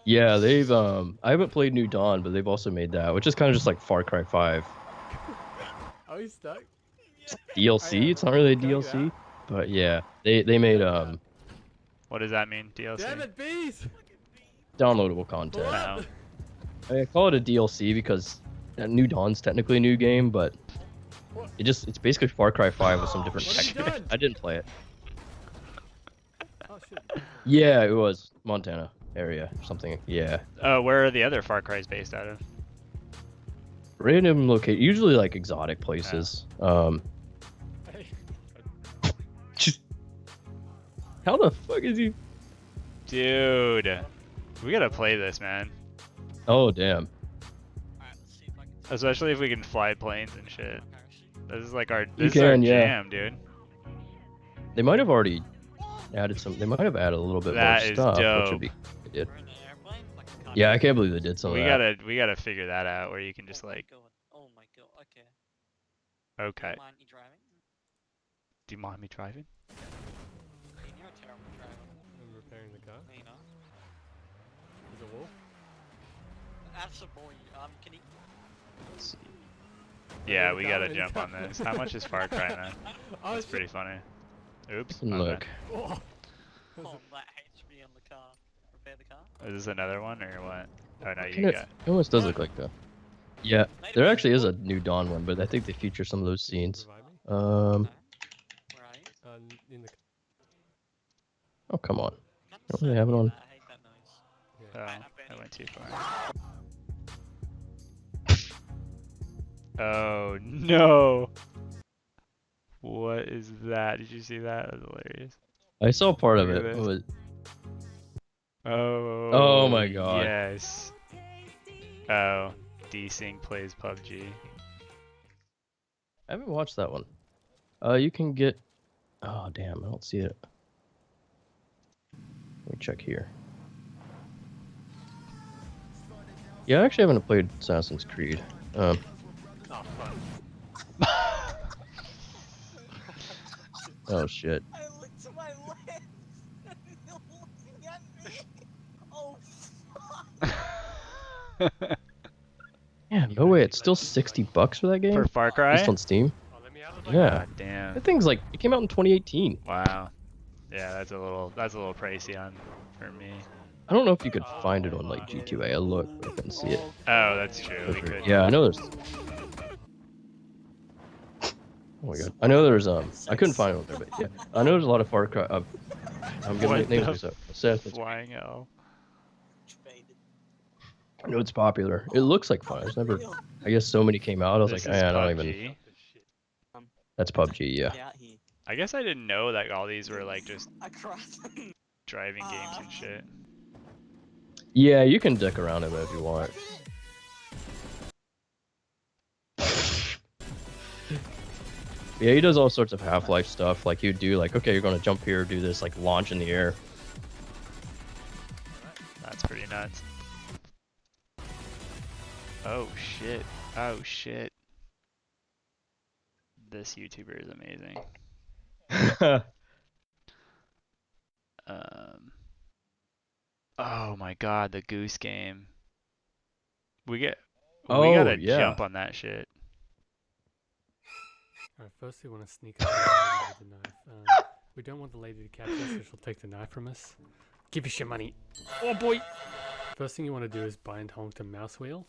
Speaker 4: Yeah, they've I haven't played New Dawn, but they've also made that, which is kind of just like Far Cry 5
Speaker 25: Are we stuck?
Speaker 4: DLC. It's not really a DLC, but yeah, they made
Speaker 3: What does that mean, DLC?
Speaker 25: Damn it, bees!
Speaker 4: downloadable content.
Speaker 3: Oh.
Speaker 4: I call it a DLC because New Dawn's technically a new game, but it's basically Far Cry 5 with some different
Speaker 25: What have you
Speaker 4: textures.
Speaker 25: done?
Speaker 4: I didn't play it.
Speaker 25: Oh shit.
Speaker 4: Yeah, it was Montana area or something. Yeah.
Speaker 3: Where are the other Far Cry's based out of?
Speaker 4: Random location, usually like exotic places. Just how the fuck is he?
Speaker 3: Dude. We gotta play this, man.
Speaker 4: Oh damn.
Speaker 3: Especially if we can fly planes and shit. This is like our
Speaker 4: You
Speaker 3: this is our
Speaker 4: can, yeah.
Speaker 3: jam, dude.
Speaker 4: They might have already added some. They might have added a little bit
Speaker 3: That
Speaker 4: more
Speaker 3: is
Speaker 4: stuff, which
Speaker 3: dope.
Speaker 4: would be good. Yeah, I can't believe they did some of that.
Speaker 3: We gotta figure that out where you can just like
Speaker 24: Oh my god, okay.
Speaker 3: okay.
Speaker 24: Mind you driving?
Speaker 3: Do you mind me driving?
Speaker 24: You're a terrible driver.
Speaker 25: I'm repairing the car.
Speaker 24: You know?
Speaker 25: There's a wolf.
Speaker 24: That's a boy. Can he?
Speaker 3: Let's see. Yeah, we gotta
Speaker 25: Coming,
Speaker 3: jump on this. How much is Far Cry, man?
Speaker 25: Oh,
Speaker 3: That's
Speaker 25: shit.
Speaker 3: pretty funny. Oops. my
Speaker 4: Look.
Speaker 3: bad.
Speaker 25: Oh.
Speaker 24: Oh, that HP on the car. Repair the car?
Speaker 3: Is this another one or what? Oh no, you
Speaker 4: Kinda-
Speaker 3: got.
Speaker 4: It almost does look like that. Yeah, there actually is a New Dawn one, but I think they feature some of those scenes.
Speaker 25: Where are you? In the.
Speaker 4: Oh come on. Don't really have it on.
Speaker 24: I hate that noise.
Speaker 3: Oh, I went too far. Oh no! What is that? Did you see that? That was hilarious.
Speaker 4: I saw part of
Speaker 3: Look
Speaker 4: it.
Speaker 3: at
Speaker 4: It
Speaker 3: this.
Speaker 4: was
Speaker 3: Oh.
Speaker 4: Oh my god.
Speaker 3: Yes. Oh, Desync plays PUBG.
Speaker 4: I haven't watched that one. You can get. Oh damn, I don't see it. Let me check here. Yeah, I actually haven't played Assassin's Creed.
Speaker 24: Oh fuck.
Speaker 4: Oh shit.
Speaker 22: I looked to my left and you're looking at me. Oh fuck.
Speaker 4: Yeah, no way. It's still $60 for that game.
Speaker 3: For Far Cry?
Speaker 4: Just on Steam. Yeah.
Speaker 3: God damn.
Speaker 4: That thing's like it came out in 2018.
Speaker 3: Wow. Yeah, that's a little pricey on for me.
Speaker 4: I don't know if you could find it on like G2A. I looked, but I couldn't see it.
Speaker 3: Oh, that's true. We could.
Speaker 4: Yeah, I know there's. Oh my god. I know there's I couldn't find it on there, but yeah. I know there's a lot of Far Cry. I'm gonna make names up.
Speaker 3: Flying L.
Speaker 4: I know it's popular. It looks like fun. It's never. I guess so many came out. I was
Speaker 3: This
Speaker 4: like,
Speaker 3: is
Speaker 4: I don't
Speaker 3: PUBG.
Speaker 4: even. That's PUBG, yeah.
Speaker 3: I guess I didn't know that all these were like just driving games and shit.
Speaker 4: Yeah, you can dick around him if you want. Yeah, he does all sorts of Half-Life stuff. Like he'd do like, okay, you're gonna jump here, do this, like launch in the air.
Speaker 3: That's pretty nuts. Oh shit. Oh shit. This YouTuber is amazing. Oh my god, the Goose Game. We gotta jump on that shit.
Speaker 25: Alright, first we want to sneak up with the knife. We don't want the lady to catch us, so she'll take the knife from us. Give us your money. Oh boy! First thing you want to do is bind honk to mouse wheel.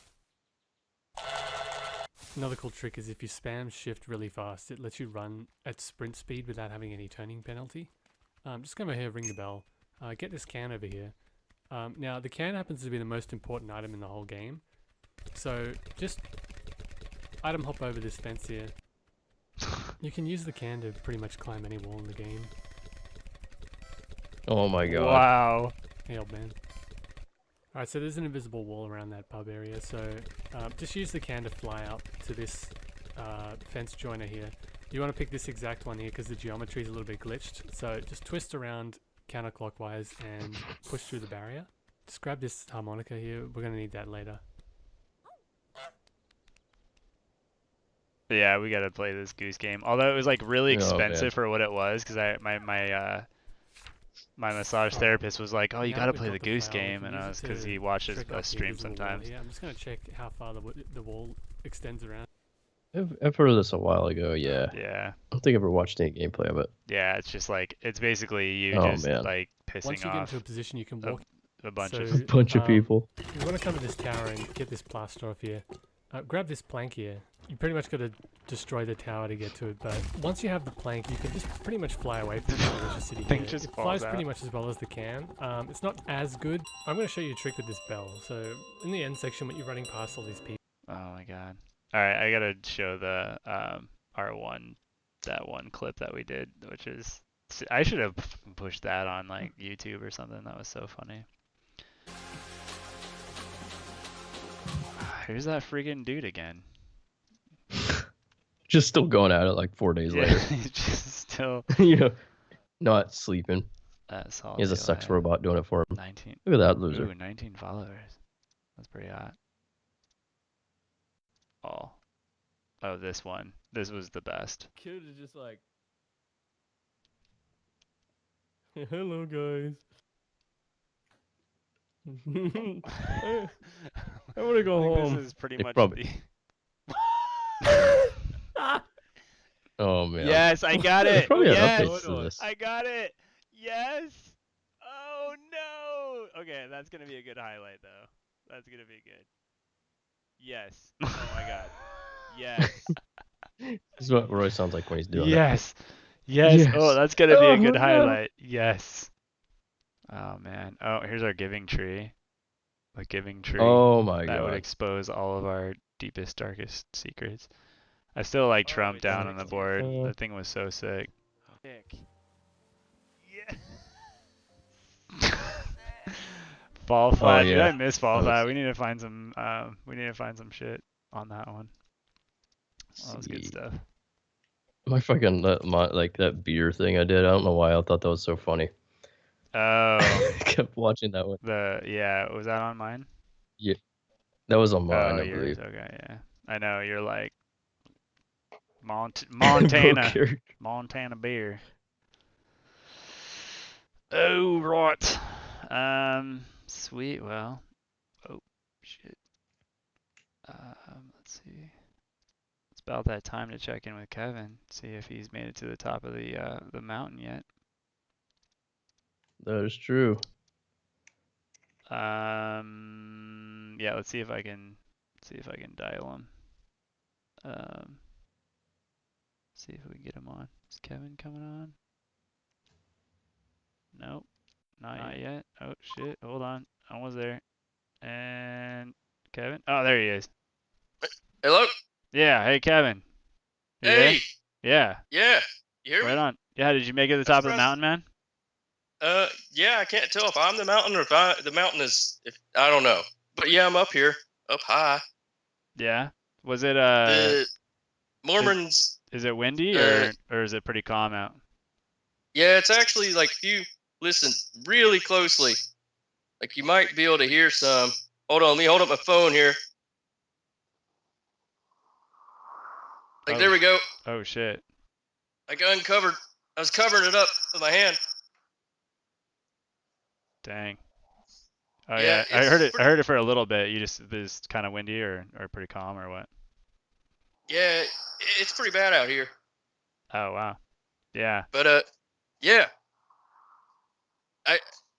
Speaker 25: Another cool trick is if you spam shift really fast, it lets you run at sprint speed without having any turning penalty. Just come over here, ring the bell. Get this can over here. Now the can happens to be the most important item in the whole game. So just item hop over this fence here. You can use the can to pretty much climb any wall in the game.
Speaker 4: Oh my god.
Speaker 3: Wow.
Speaker 25: Hey old man. Alright, so there's an invisible wall around that pub area, so just use the can to fly up to this fence joiner here. You want to pick this exact one here because the geometry is a little bit glitched, so just twist around counterclockwise and push through the barrier. Just grab this harmonica here, we're going to need that later.
Speaker 3: Yeah, we gotta play this Goose Game. Although it was like really expensive for what it was, because my massage therapist was like, "Oh, you gotta play the Goose Game," and I was because he watches us stream sometimes.
Speaker 25: Yeah, I'm just gonna check how far the wall extends around.
Speaker 4: I've heard of this a while ago. Yeah.
Speaker 3: Yeah.
Speaker 4: I don't think I ever watched any gameplay of it.
Speaker 3: Yeah, it's just like it's basically you just like pissing
Speaker 25: Once you get
Speaker 3: off
Speaker 25: into a position, you can walk
Speaker 3: a bunch
Speaker 4: of people.
Speaker 25: You want to come to this tower and get this plaster off here. Grab this plank here. You pretty much got to destroy the tower to get to it, but once you have the plank, you can just pretty much fly away from the electricity here.
Speaker 3: Thing just
Speaker 25: It
Speaker 3: falls
Speaker 25: flies
Speaker 3: out.
Speaker 25: pretty much as well as the can. It's not as good. I'm going to show you a trick with this bell. So in the end section, when you're running past all these people.
Speaker 3: Oh my god. Alright, I gotta show the R1, that one clip that we did, which is, I should have pushed that on like YouTube or something. That was so funny. Who's that freaking dude again?
Speaker 4: Just still going at it like 4 days later.
Speaker 3: He's just still,
Speaker 4: You know, not sleeping.
Speaker 3: that's all.
Speaker 4: He has a sex robot doing it for him.
Speaker 3: 19.
Speaker 4: Look at that loser.
Speaker 3: Ooh, 19 followers. That's pretty hot. Oh, this one. This was the best.
Speaker 4: Kid is just like, hello guys. I want to go home.
Speaker 3: This is pretty
Speaker 4: They
Speaker 3: much
Speaker 4: probably- Oh man.
Speaker 3: Yes, I got
Speaker 4: There's
Speaker 3: it.
Speaker 4: probably an
Speaker 3: Yes,
Speaker 4: update to this.
Speaker 3: I got it. Yes. Oh no. Okay, that's gonna be a good highlight though. That's gonna be good. Yes. Oh my god. Yes.
Speaker 4: This is what Roy sounds like when he's doing
Speaker 3: Yes. Yes.
Speaker 4: Yes.
Speaker 3: Oh, that's gonna be a good
Speaker 4: no.
Speaker 3: highlight. Yes. Oh man. Oh, here's our giving tree. A giving tree.
Speaker 4: Oh my
Speaker 3: That would
Speaker 4: god.
Speaker 3: expose all of our deepest, darkest secrets. I still like Trump down on the board. That thing was so sick. Yeah. Fall
Speaker 4: Oh
Speaker 3: Flat, dude,
Speaker 4: yeah.
Speaker 3: I miss Fall
Speaker 4: Let's
Speaker 3: Flat. We need to find some. We need to find some shit on that one. That was good
Speaker 4: see.
Speaker 3: stuff.
Speaker 4: My fucking like that beer thing I did. I don't know why I thought that was so funny.
Speaker 3: Oh,
Speaker 4: I kept watching that one.
Speaker 3: yeah, was that on mine?
Speaker 4: Yeah, that was on mine,
Speaker 3: Oh,
Speaker 4: I
Speaker 3: yours.
Speaker 4: believe.
Speaker 3: Okay, yeah. I know you're like
Speaker 4: Bro,
Speaker 3: Montana,
Speaker 4: character.
Speaker 3: Montana beer. Oh, right. Sweet. Well, oh shit. Let's see. It's about that time to check in with Kevin, see if he's made it to the top of the mountain yet.
Speaker 4: That is true.
Speaker 3: Yeah, let's see if I can dial him. See if we can get him on. Is Kevin coming on? Nope, not yet. Oh shit, hold on. Almost there. And Kevin? Oh, there he is.
Speaker 5: Hello?
Speaker 3: Yeah, hey Kevin. You
Speaker 5: Hey.
Speaker 3: there? Yeah.
Speaker 5: Yeah. You hear
Speaker 3: Right
Speaker 5: me?
Speaker 3: on. Yeah, did you make it to the top of the mountain, man?
Speaker 5: Yeah, I can't tell if I'm the mountain or if the mountain is. If I don't know, but yeah, I'm up here, up high.
Speaker 3: Yeah. Was it
Speaker 5: The Mormons.
Speaker 3: Is it windy or is it pretty calm out?
Speaker 5: Yeah, it's actually like if you listen really closely, like you might be able to hear some. Hold on, let me hold up my phone here. Like there we go.
Speaker 3: Oh shit.
Speaker 5: I was covering it up with my hand.
Speaker 3: Dang. Oh
Speaker 5: Yeah,
Speaker 3: yeah, I heard it for a little bit. You just is kind of windy or pretty calm or what?
Speaker 5: Yeah, it's pretty bad out here.
Speaker 3: Oh wow. Yeah.
Speaker 5: But yeah.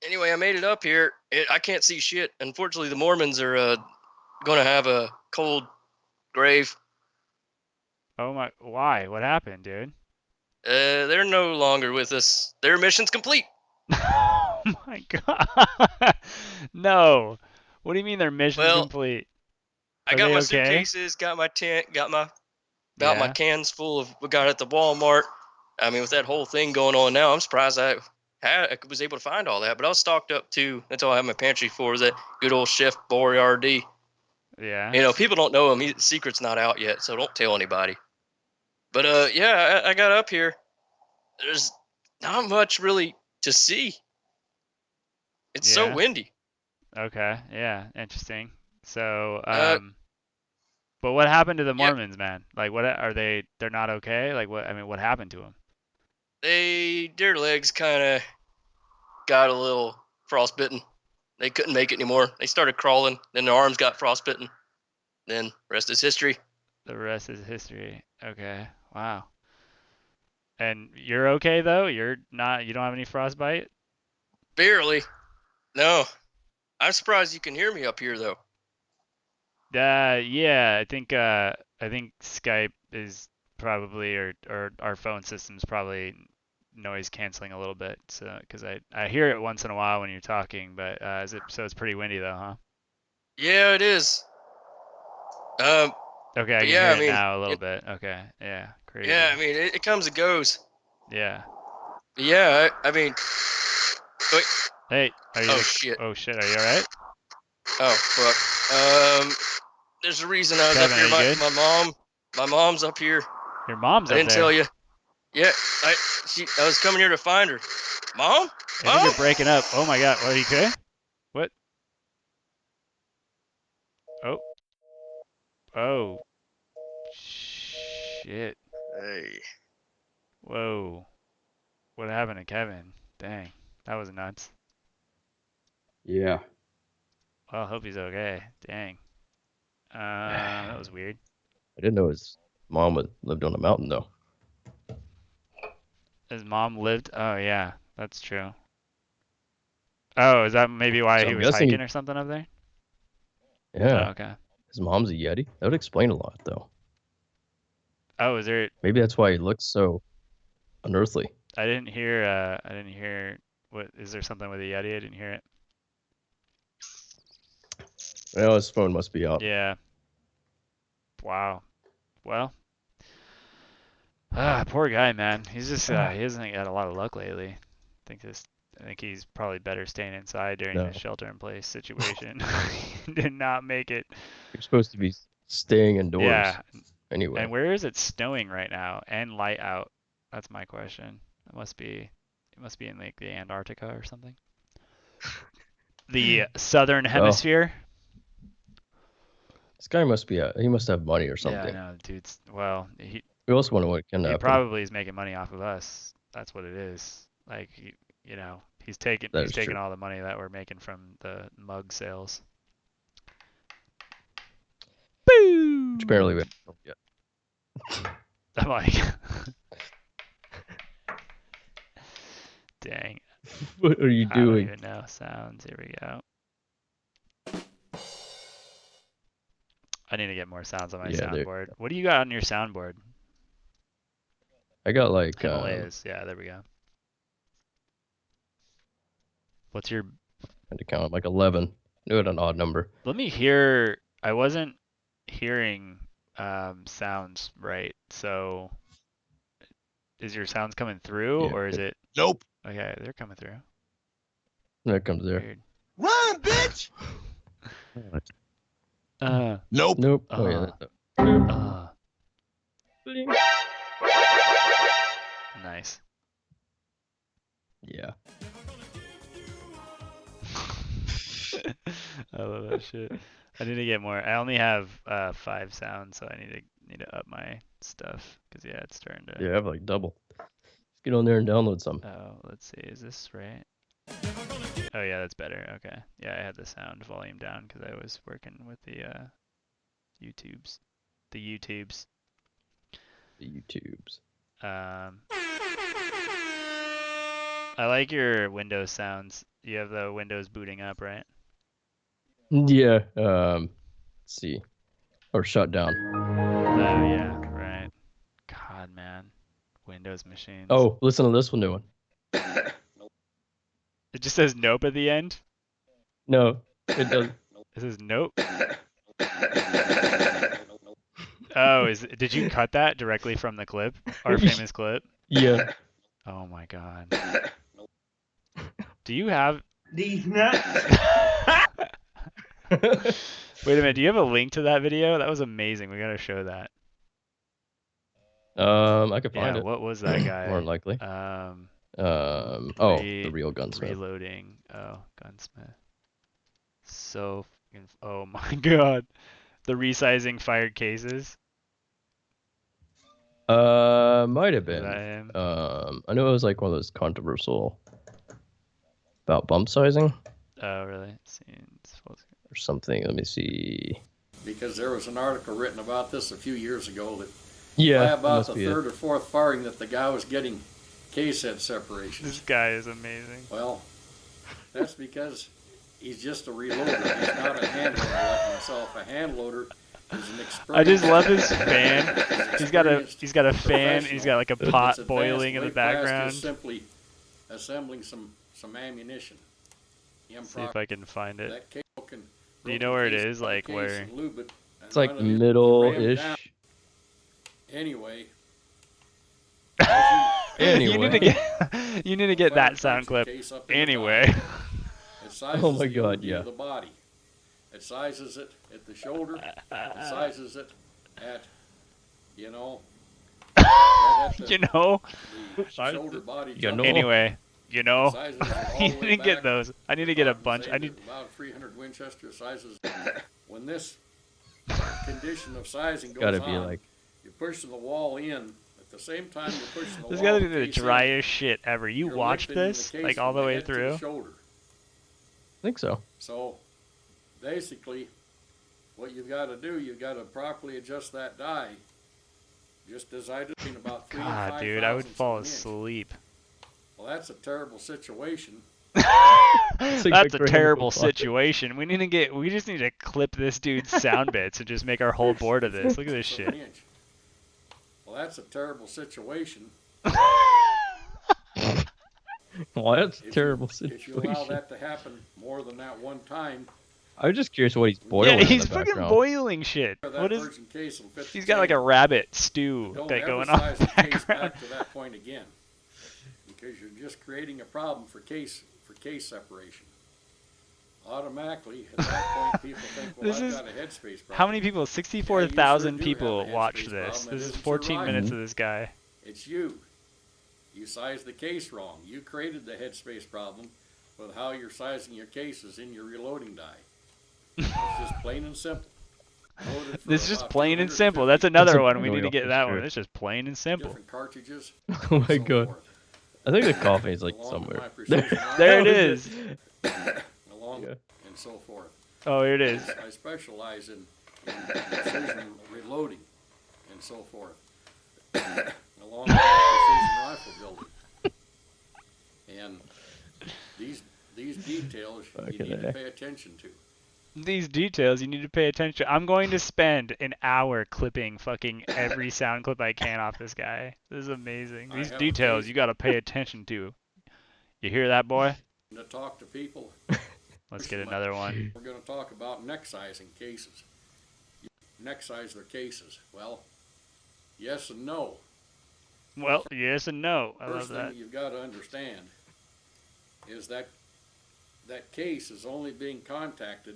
Speaker 5: Anyway, I made it up here. I can't see shit. Unfortunately, the Mormons are going to have a cold grave.
Speaker 3: Oh my, why? What happened, dude?
Speaker 5: They're no longer with us. Their mission's complete.
Speaker 3: Oh my god. No. What do you mean their mission's complete?
Speaker 5: I got my suitcases, got my tent, got my my cans full of what got at the Walmart. I mean, with that whole thing going on now, I'm surprised I was able to find all that. But I was stocked up too. That's all I have my pantry for, is that good old Chef Boyardee.
Speaker 3: Yeah.
Speaker 5: You know, people don't know him. The secret's not out yet, so don't tell anybody. But yeah, I got up here. There's not much really to see. It's so windy.
Speaker 3: Okay. Yeah. Interesting. So, but what happened to the Mormons, man? Like, what are they? They're not okay. Like, what? I mean, what happened to them?
Speaker 5: Their legs kind of got a little frostbitten. They couldn't make it anymore. They started crawling. Then their arms got frostbitten. Then rest is history.
Speaker 3: The rest is history. Okay. Wow. And you're okay though? You're not. You don't have any frostbite?
Speaker 5: Barely. No. I'm surprised you can hear me up here though.
Speaker 3: Yeah. I think Skype is probably or our phone system's probably noise canceling a little bit. So because I hear it once in a while when you're talking, but so it's pretty windy though, huh?
Speaker 5: Yeah, it is.
Speaker 3: Okay, I can hear it now a little bit. Okay, yeah, crazy.
Speaker 5: Yeah, I mean it comes and goes.
Speaker 3: Yeah.
Speaker 5: But yeah, I mean. Wait.
Speaker 3: Hey, are you?
Speaker 5: Oh shit.
Speaker 3: Oh shit, are you all right?
Speaker 5: Oh fuck. There's a reason I was
Speaker 3: Kevin,
Speaker 5: up here.
Speaker 3: are you good?
Speaker 5: My mom's up here.
Speaker 3: Your mom's up there.
Speaker 5: I didn't tell you. Yeah, I was coming here to find her. Mom?
Speaker 3: I think you're breaking up. Oh my god, are you okay? What? Oh. Oh. Shit.
Speaker 5: Hey.
Speaker 3: Whoa. What happened to Kevin? Dang, that was nuts.
Speaker 4: Yeah.
Speaker 3: Well, I hope he's okay. Dang. That was weird.
Speaker 4: I didn't know his mom lived on a mountain though.
Speaker 3: His mom lived? Oh yeah, that's true. Oh, is that maybe why
Speaker 4: So
Speaker 3: he
Speaker 4: I'm
Speaker 3: was
Speaker 4: guessing
Speaker 3: hiking or something up there?
Speaker 4: Yeah.
Speaker 3: Oh, okay.
Speaker 4: His mom's a Yeti. That would explain a lot though.
Speaker 3: Oh, is there?
Speaker 4: Maybe that's why he looks so unearthly.
Speaker 3: I didn't hear. What is there something with the Yeti? I didn't hear it.
Speaker 4: Well, his phone must be out.
Speaker 3: Yeah. Wow. Well. Poor guy, man. He's just he hasn't had a lot of luck lately. I I think he's probably better staying inside during
Speaker 4: No.
Speaker 3: the shelter-in-place situation. He did not make it.
Speaker 4: You're supposed to be staying indoors.
Speaker 3: Yeah.
Speaker 4: Anyway.
Speaker 3: And where is it snowing right now and light out? That's my question. It must be in like the Antarctica or something. The southern hemisphere.
Speaker 4: This guy must be he must have money or something.
Speaker 3: Yeah, I know, dude's. Well,
Speaker 4: We also wonder what can
Speaker 3: he
Speaker 4: happen.
Speaker 3: probably is making money off of us. That's what it is. Like, you know, he's taking
Speaker 4: true.
Speaker 3: all the money that we're making from the mug sales. Boo!
Speaker 4: Which apparently we haven't yet.
Speaker 3: I'm like, dang.
Speaker 4: What are you
Speaker 3: I don't
Speaker 4: doing?
Speaker 3: even know. Sounds. Here we go. I need to get more sounds on my soundboard. What do you got on your soundboard?
Speaker 4: I got like
Speaker 3: Himalayas. Yeah, there we go. What's your?
Speaker 4: I had to count like 11. Do it an odd number.
Speaker 3: Let me hear. I wasn't hearing sounds right. So, is your sounds coming through, or is it?
Speaker 20: Nope.
Speaker 3: Okay, they're coming through.
Speaker 4: That comes there.
Speaker 3: Weird.
Speaker 20: Run, bitch!
Speaker 3: Nope.
Speaker 4: Nope. Oh yeah.
Speaker 3: Nice.
Speaker 4: Yeah.
Speaker 3: I love that shit. I need to get more. I only have 5 sounds, so I need to up my stuff because yeah, it's starting to.
Speaker 4: Yeah, I have like double. Let's get on there and download some.
Speaker 3: Oh, let's see. Is this right? Oh yeah, that's better. Okay. Yeah, I had the sound volume down because I was working with the YouTubes. The YouTubes. I like your Windows sounds. You have the Windows booting up, right?
Speaker 4: Yeah. Let's see. Or shut down.
Speaker 3: Oh yeah, right. God, man. Windows machines.
Speaker 4: Oh, listen to this one, new one.
Speaker 3: It just says nope at the end?
Speaker 4: No, it doesn't.
Speaker 3: It says nope. Oh, did you cut that directly from the clip? Our famous clip?
Speaker 4: Yeah.
Speaker 3: Oh my god. Do you have
Speaker 22: these nuts?
Speaker 3: Wait a minute, do you have a link to that video? That was amazing. We gotta show that.
Speaker 4: I could find
Speaker 3: Yeah,
Speaker 4: it.
Speaker 3: what was that guy?
Speaker 4: More than likely. The real gunsmith.
Speaker 3: Reloading. Oh, gunsmith. So fucking, oh my god. The resizing fired cases.
Speaker 4: Might have been.
Speaker 3: Is that him?
Speaker 4: I know it was like one of those controversial about bump sizing
Speaker 3: Oh, really?
Speaker 4: or something. Let me see.
Speaker 1: Because there was an article written about this a few years ago that
Speaker 4: Yeah,
Speaker 1: by about
Speaker 4: must
Speaker 1: the
Speaker 4: be it.
Speaker 1: third or fourth firing that the guy was getting case head separations.
Speaker 3: This guy is amazing.
Speaker 1: Well, that's because he's just a reloader. He's not a hand loader like myself. A hand loader is an experienced.
Speaker 3: I just love his fan. He's got a fan. And he's got like a pot
Speaker 1: Its
Speaker 3: boiling in the
Speaker 1: advanced weight class
Speaker 3: background.
Speaker 1: is simply assembling some ammunition.
Speaker 3: See if I can find it.
Speaker 1: That cable can
Speaker 3: Do you know where it
Speaker 1: case
Speaker 3: is? Like
Speaker 1: case
Speaker 3: where?
Speaker 1: and lube it, and
Speaker 4: It's like
Speaker 1: run it in,
Speaker 4: middle-ish.
Speaker 1: ram down. Anyway.
Speaker 3: You need to get that sound clip. Anyway.
Speaker 1: It sizes
Speaker 4: Oh my
Speaker 1: the
Speaker 4: God,
Speaker 1: OD
Speaker 4: yeah.
Speaker 1: of the body. It sizes it at the shoulder. It sizes it at, you know, right at the,
Speaker 3: You know.
Speaker 1: the shoulder body.
Speaker 4: You
Speaker 1: junction.
Speaker 4: know.
Speaker 3: Anyway, you know.
Speaker 1: Sizes it all
Speaker 3: You
Speaker 1: the way
Speaker 3: need to get
Speaker 1: back.
Speaker 3: those. I need to get a bunch. I need.
Speaker 1: About 300 Winchester sizes. When this condition of sizing goes
Speaker 4: Gotta be
Speaker 1: on,
Speaker 4: like.
Speaker 1: you're pushing the wall in. At the same time, you're pushing the
Speaker 3: This
Speaker 1: wall.
Speaker 3: gotta be the
Speaker 1: case in.
Speaker 3: driest shit ever. You
Speaker 1: You're
Speaker 3: watched
Speaker 1: lifting the
Speaker 3: this
Speaker 1: case
Speaker 3: like all
Speaker 1: from
Speaker 3: the way
Speaker 1: head to the
Speaker 3: through.
Speaker 1: shoulder.
Speaker 4: I think so.
Speaker 1: So, basically, what you've got to do, you've got to properly adjust that die, just as I do in about 3 to 5
Speaker 3: God, dude, I would
Speaker 1: thousandths of
Speaker 3: fall
Speaker 1: an inch.
Speaker 3: asleep.
Speaker 1: Well, that's a terrible situation.
Speaker 3: That's a
Speaker 4: great
Speaker 3: terrible
Speaker 4: thought.
Speaker 3: situation. We just need to clip this dude's sound bits and just make our whole board of this. Look at this
Speaker 1: Of
Speaker 3: shit.
Speaker 1: an inch. Well, that's a terrible situation.
Speaker 4: Well, that's a
Speaker 1: If
Speaker 4: terrible
Speaker 1: If you allow
Speaker 4: situation.
Speaker 1: that to happen more than that one time,
Speaker 4: I was just curious what he's boiling.
Speaker 3: Yeah,
Speaker 4: in
Speaker 3: he's
Speaker 4: the
Speaker 3: fucking
Speaker 4: background.
Speaker 3: boiling shit.
Speaker 1: that
Speaker 3: What is?
Speaker 1: virgin case will fit
Speaker 3: He's
Speaker 1: the
Speaker 3: got like a
Speaker 1: chamber.
Speaker 3: rabbit stew
Speaker 1: Don't
Speaker 3: that
Speaker 1: ever
Speaker 3: going on in
Speaker 1: size
Speaker 3: the
Speaker 1: the case
Speaker 3: background.
Speaker 1: back to that point again. because you're just creating a problem for case separation. Automatically, at that point, people think, well,
Speaker 3: This
Speaker 1: I've
Speaker 3: is
Speaker 1: got a headspace problem.
Speaker 3: how many people?
Speaker 1: Yeah,
Speaker 3: 64,000
Speaker 1: you sure do
Speaker 3: people
Speaker 1: have a
Speaker 3: watch
Speaker 1: headspace
Speaker 3: this.
Speaker 1: problem. It
Speaker 3: This is
Speaker 1: isn't
Speaker 3: 14
Speaker 1: your
Speaker 3: minutes
Speaker 1: rifle.
Speaker 3: of this guy.
Speaker 1: It's you. You sized the case wrong. You created the headspace problem with how you're sizing your cases in your reloading die. It's just plain and simple. Loaded for
Speaker 3: This is just
Speaker 1: about
Speaker 3: plain and
Speaker 1: 250
Speaker 3: simple. That's another
Speaker 4: That's a
Speaker 3: one. We
Speaker 4: point
Speaker 3: need to
Speaker 4: off
Speaker 3: get
Speaker 4: for
Speaker 3: that
Speaker 4: sure.
Speaker 3: one. It's just plain and simple.
Speaker 1: different cartridges.
Speaker 4: Oh my
Speaker 1: and so
Speaker 4: god.
Speaker 1: forth.
Speaker 4: I think the coffee is like
Speaker 1: Along with
Speaker 4: somewhere.
Speaker 1: my precision
Speaker 3: There it
Speaker 1: rifle,
Speaker 3: is.
Speaker 1: along
Speaker 4: Yeah.
Speaker 1: and so forth.
Speaker 3: Oh, here it is.
Speaker 1: I specialize in precision reloading and so forth, along with precision rifle building. And these details you
Speaker 4: Fucking
Speaker 1: need to
Speaker 4: heck.
Speaker 1: pay attention to.
Speaker 3: These details you need to pay attention. I'm going to spend an hour clipping fucking every sound clip I can off this guy. This is amazing.
Speaker 1: I
Speaker 3: These
Speaker 1: have a
Speaker 3: details
Speaker 1: case-
Speaker 3: you got to pay attention to. You hear that, boy?
Speaker 1: To talk to people.
Speaker 3: Let's get another one.
Speaker 1: We're going to talk about neck sizing cases. Neck size their cases. Well, yes and no.
Speaker 3: Well, yes and no. I love
Speaker 1: First thing
Speaker 3: that.
Speaker 1: you've got to understand is that that case is only being contacted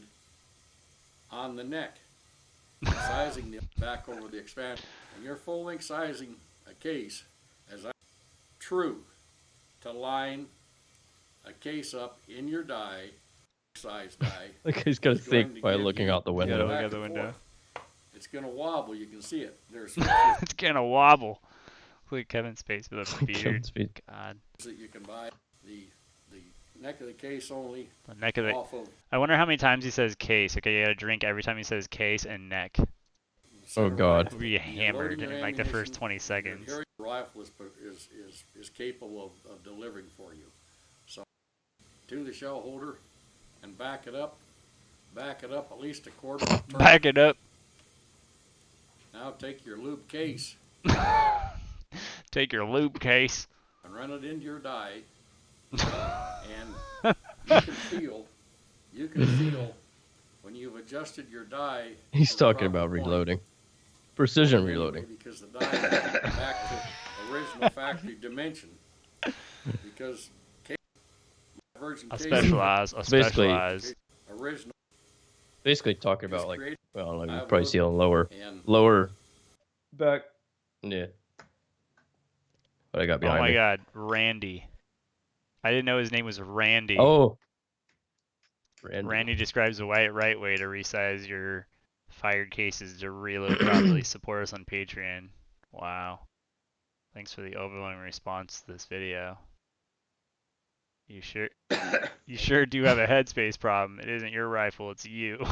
Speaker 1: on the neck, sizing the back over the expansion. And you're full length sizing a case as true to line a case up in your die, size die.
Speaker 4: Like he's gonna
Speaker 1: is going
Speaker 4: think
Speaker 1: to
Speaker 4: by
Speaker 1: give
Speaker 4: looking
Speaker 1: you
Speaker 4: out the
Speaker 3: Yeah,
Speaker 4: window.
Speaker 3: look
Speaker 1: back
Speaker 3: out the
Speaker 1: and
Speaker 3: window.
Speaker 1: forth. It's going to wobble. You can see it. There's
Speaker 3: It's gonna wobble. Look at Kevin Space with a
Speaker 4: Kevin
Speaker 3: beard.
Speaker 4: Spacey.
Speaker 3: God.
Speaker 1: that you can buy the neck of the case only
Speaker 3: The neck of it.
Speaker 1: off of
Speaker 3: I wonder how many times he says case. Okay, you gotta drink every time he says case and neck.
Speaker 4: Oh god.
Speaker 3: We'll be hammered in like the first 20 seconds.
Speaker 1: Your rifle is capable of delivering for you. So to the shell holder and back it up at least a quarter of a turn.
Speaker 3: Back it up.
Speaker 1: Now take your lube case
Speaker 3: Take your lube case.
Speaker 1: and run it into your die, and you can feel when you've adjusted your die.
Speaker 4: He's
Speaker 1: to the
Speaker 4: talking
Speaker 1: proper
Speaker 4: about
Speaker 1: point.
Speaker 4: precision Precision
Speaker 1: Anyway,
Speaker 4: reloading.
Speaker 1: because the die is back to original factory dimension. Because virgin
Speaker 3: I'll
Speaker 1: case
Speaker 3: specialize. I'll
Speaker 4: Basically-
Speaker 3: specialize.
Speaker 1: original
Speaker 4: Basically talking
Speaker 1: is
Speaker 4: about like,
Speaker 1: created
Speaker 4: well, I don't know,
Speaker 1: I
Speaker 4: you probably
Speaker 1: would-
Speaker 4: see it on
Speaker 1: and
Speaker 4: lower back. Yeah. What I got
Speaker 3: Oh
Speaker 4: behind
Speaker 3: my
Speaker 4: me.
Speaker 3: god, Randy. I didn't know his name was Randy.
Speaker 4: Oh.
Speaker 3: Randy describes the right way to resize your fired cases to reload properly. Support us on Patreon. Wow. Thanks for the overwhelming response to this video. You sure do have a headspace problem. It isn't your rifle, it's you.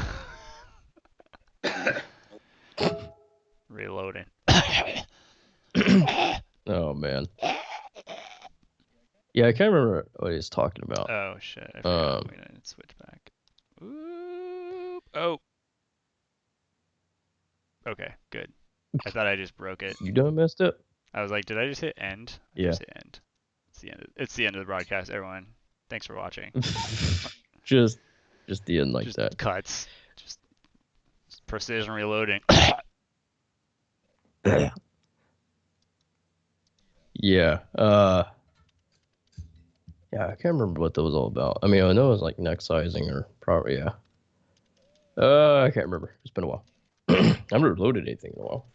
Speaker 3: Reloading.
Speaker 4: Oh man. Yeah, I can't remember what he's talking about.
Speaker 3: Oh shit. I forgot. We didn't switch back. Oop. Oh. Okay, good. I thought I just broke it.
Speaker 4: You done messed up?
Speaker 3: I was like, did I just hit end? I
Speaker 4: Yeah.
Speaker 3: just hit end. It's the end of the broadcast, everyone. Thanks for watching.
Speaker 4: just the end like
Speaker 3: Just
Speaker 4: that.
Speaker 3: cuts. Just precision reloading.
Speaker 4: Yeah. Yeah, I can't remember what that was all about. I mean, I know it was like neck sizing or probably, yeah. I can't remember. It's been a while. I haven't reloaded anything in a while.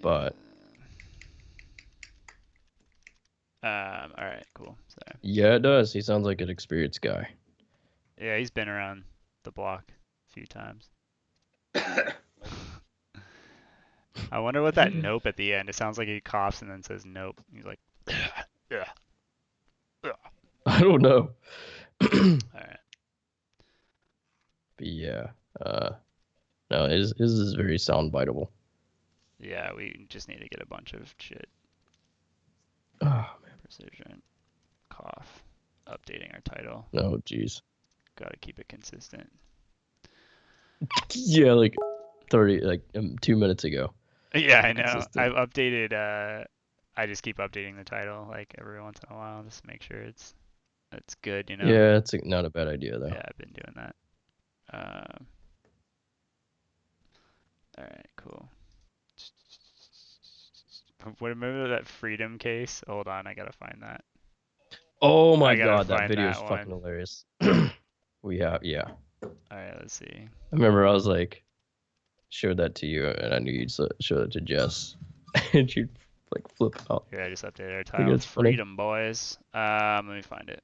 Speaker 4: But
Speaker 3: all right, cool. So
Speaker 4: yeah, it does. He sounds like an experienced guy.
Speaker 3: yeah, he's been around the block a few times. I wonder what that nope at the end. It sounds like he coughs and then says nope. He's like, yeah.
Speaker 4: I don't know.
Speaker 3: All right.
Speaker 4: But yeah, no, his is very soundbiteable.
Speaker 3: Yeah, we just need to get a bunch of shit.
Speaker 4: Oh man.
Speaker 3: Precision. Cough. Updating our title.
Speaker 4: No, jeez.
Speaker 3: Gotta keep it consistent.
Speaker 4: Yeah, like 2 minutes ago.
Speaker 3: Yeah, I know.
Speaker 4: Consistent.
Speaker 3: I've updated. I just keep updating the title like every once in a while just to make sure it's good, you know.
Speaker 4: Yeah, it's not a bad idea though.
Speaker 3: Yeah, I've been doing that. All right, cool. Remember that freedom case? Hold on, I gotta find that.
Speaker 4: Oh my
Speaker 3: I gotta
Speaker 4: god, that
Speaker 3: find
Speaker 4: video is
Speaker 3: that
Speaker 4: fucking
Speaker 3: one.
Speaker 4: hilarious. Yeah.
Speaker 3: Alright, let's see.
Speaker 4: I remember I was like, showed that to you, and I knew you'd show it to Jess, and you'd like flip out.
Speaker 3: Here, I just updated our
Speaker 4: I think
Speaker 3: title.
Speaker 4: it's funny.
Speaker 3: Freedom, boys. Let me find it.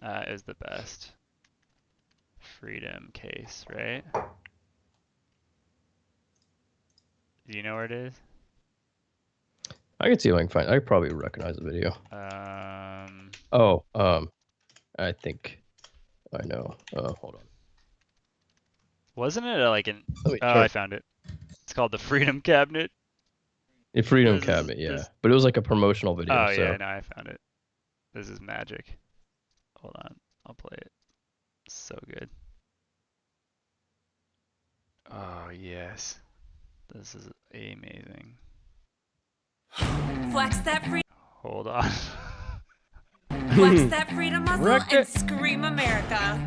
Speaker 3: It was the best. Freedom case, right? Do you know where it is?
Speaker 4: I can see if I can find. I probably recognize the video. I think I know. Hold on.
Speaker 3: Wasn't it like an?
Speaker 4: Let me
Speaker 3: Oh,
Speaker 4: try.
Speaker 3: I found it. It's called the Freedom Cabinet.
Speaker 4: The Freedom
Speaker 3: This is-
Speaker 4: Cabinet, yeah.
Speaker 3: this-
Speaker 4: But it was like a promotional video.
Speaker 3: Oh
Speaker 4: so.
Speaker 3: yeah, no, I found it. This is magic. Hold on, I'll play it. It's so good. Oh yes, this is amazing.
Speaker 2: Flex that free.
Speaker 3: Hold on.
Speaker 2: Flex that freedom muscle
Speaker 3: Wrecked
Speaker 2: and
Speaker 3: it.
Speaker 2: scream America.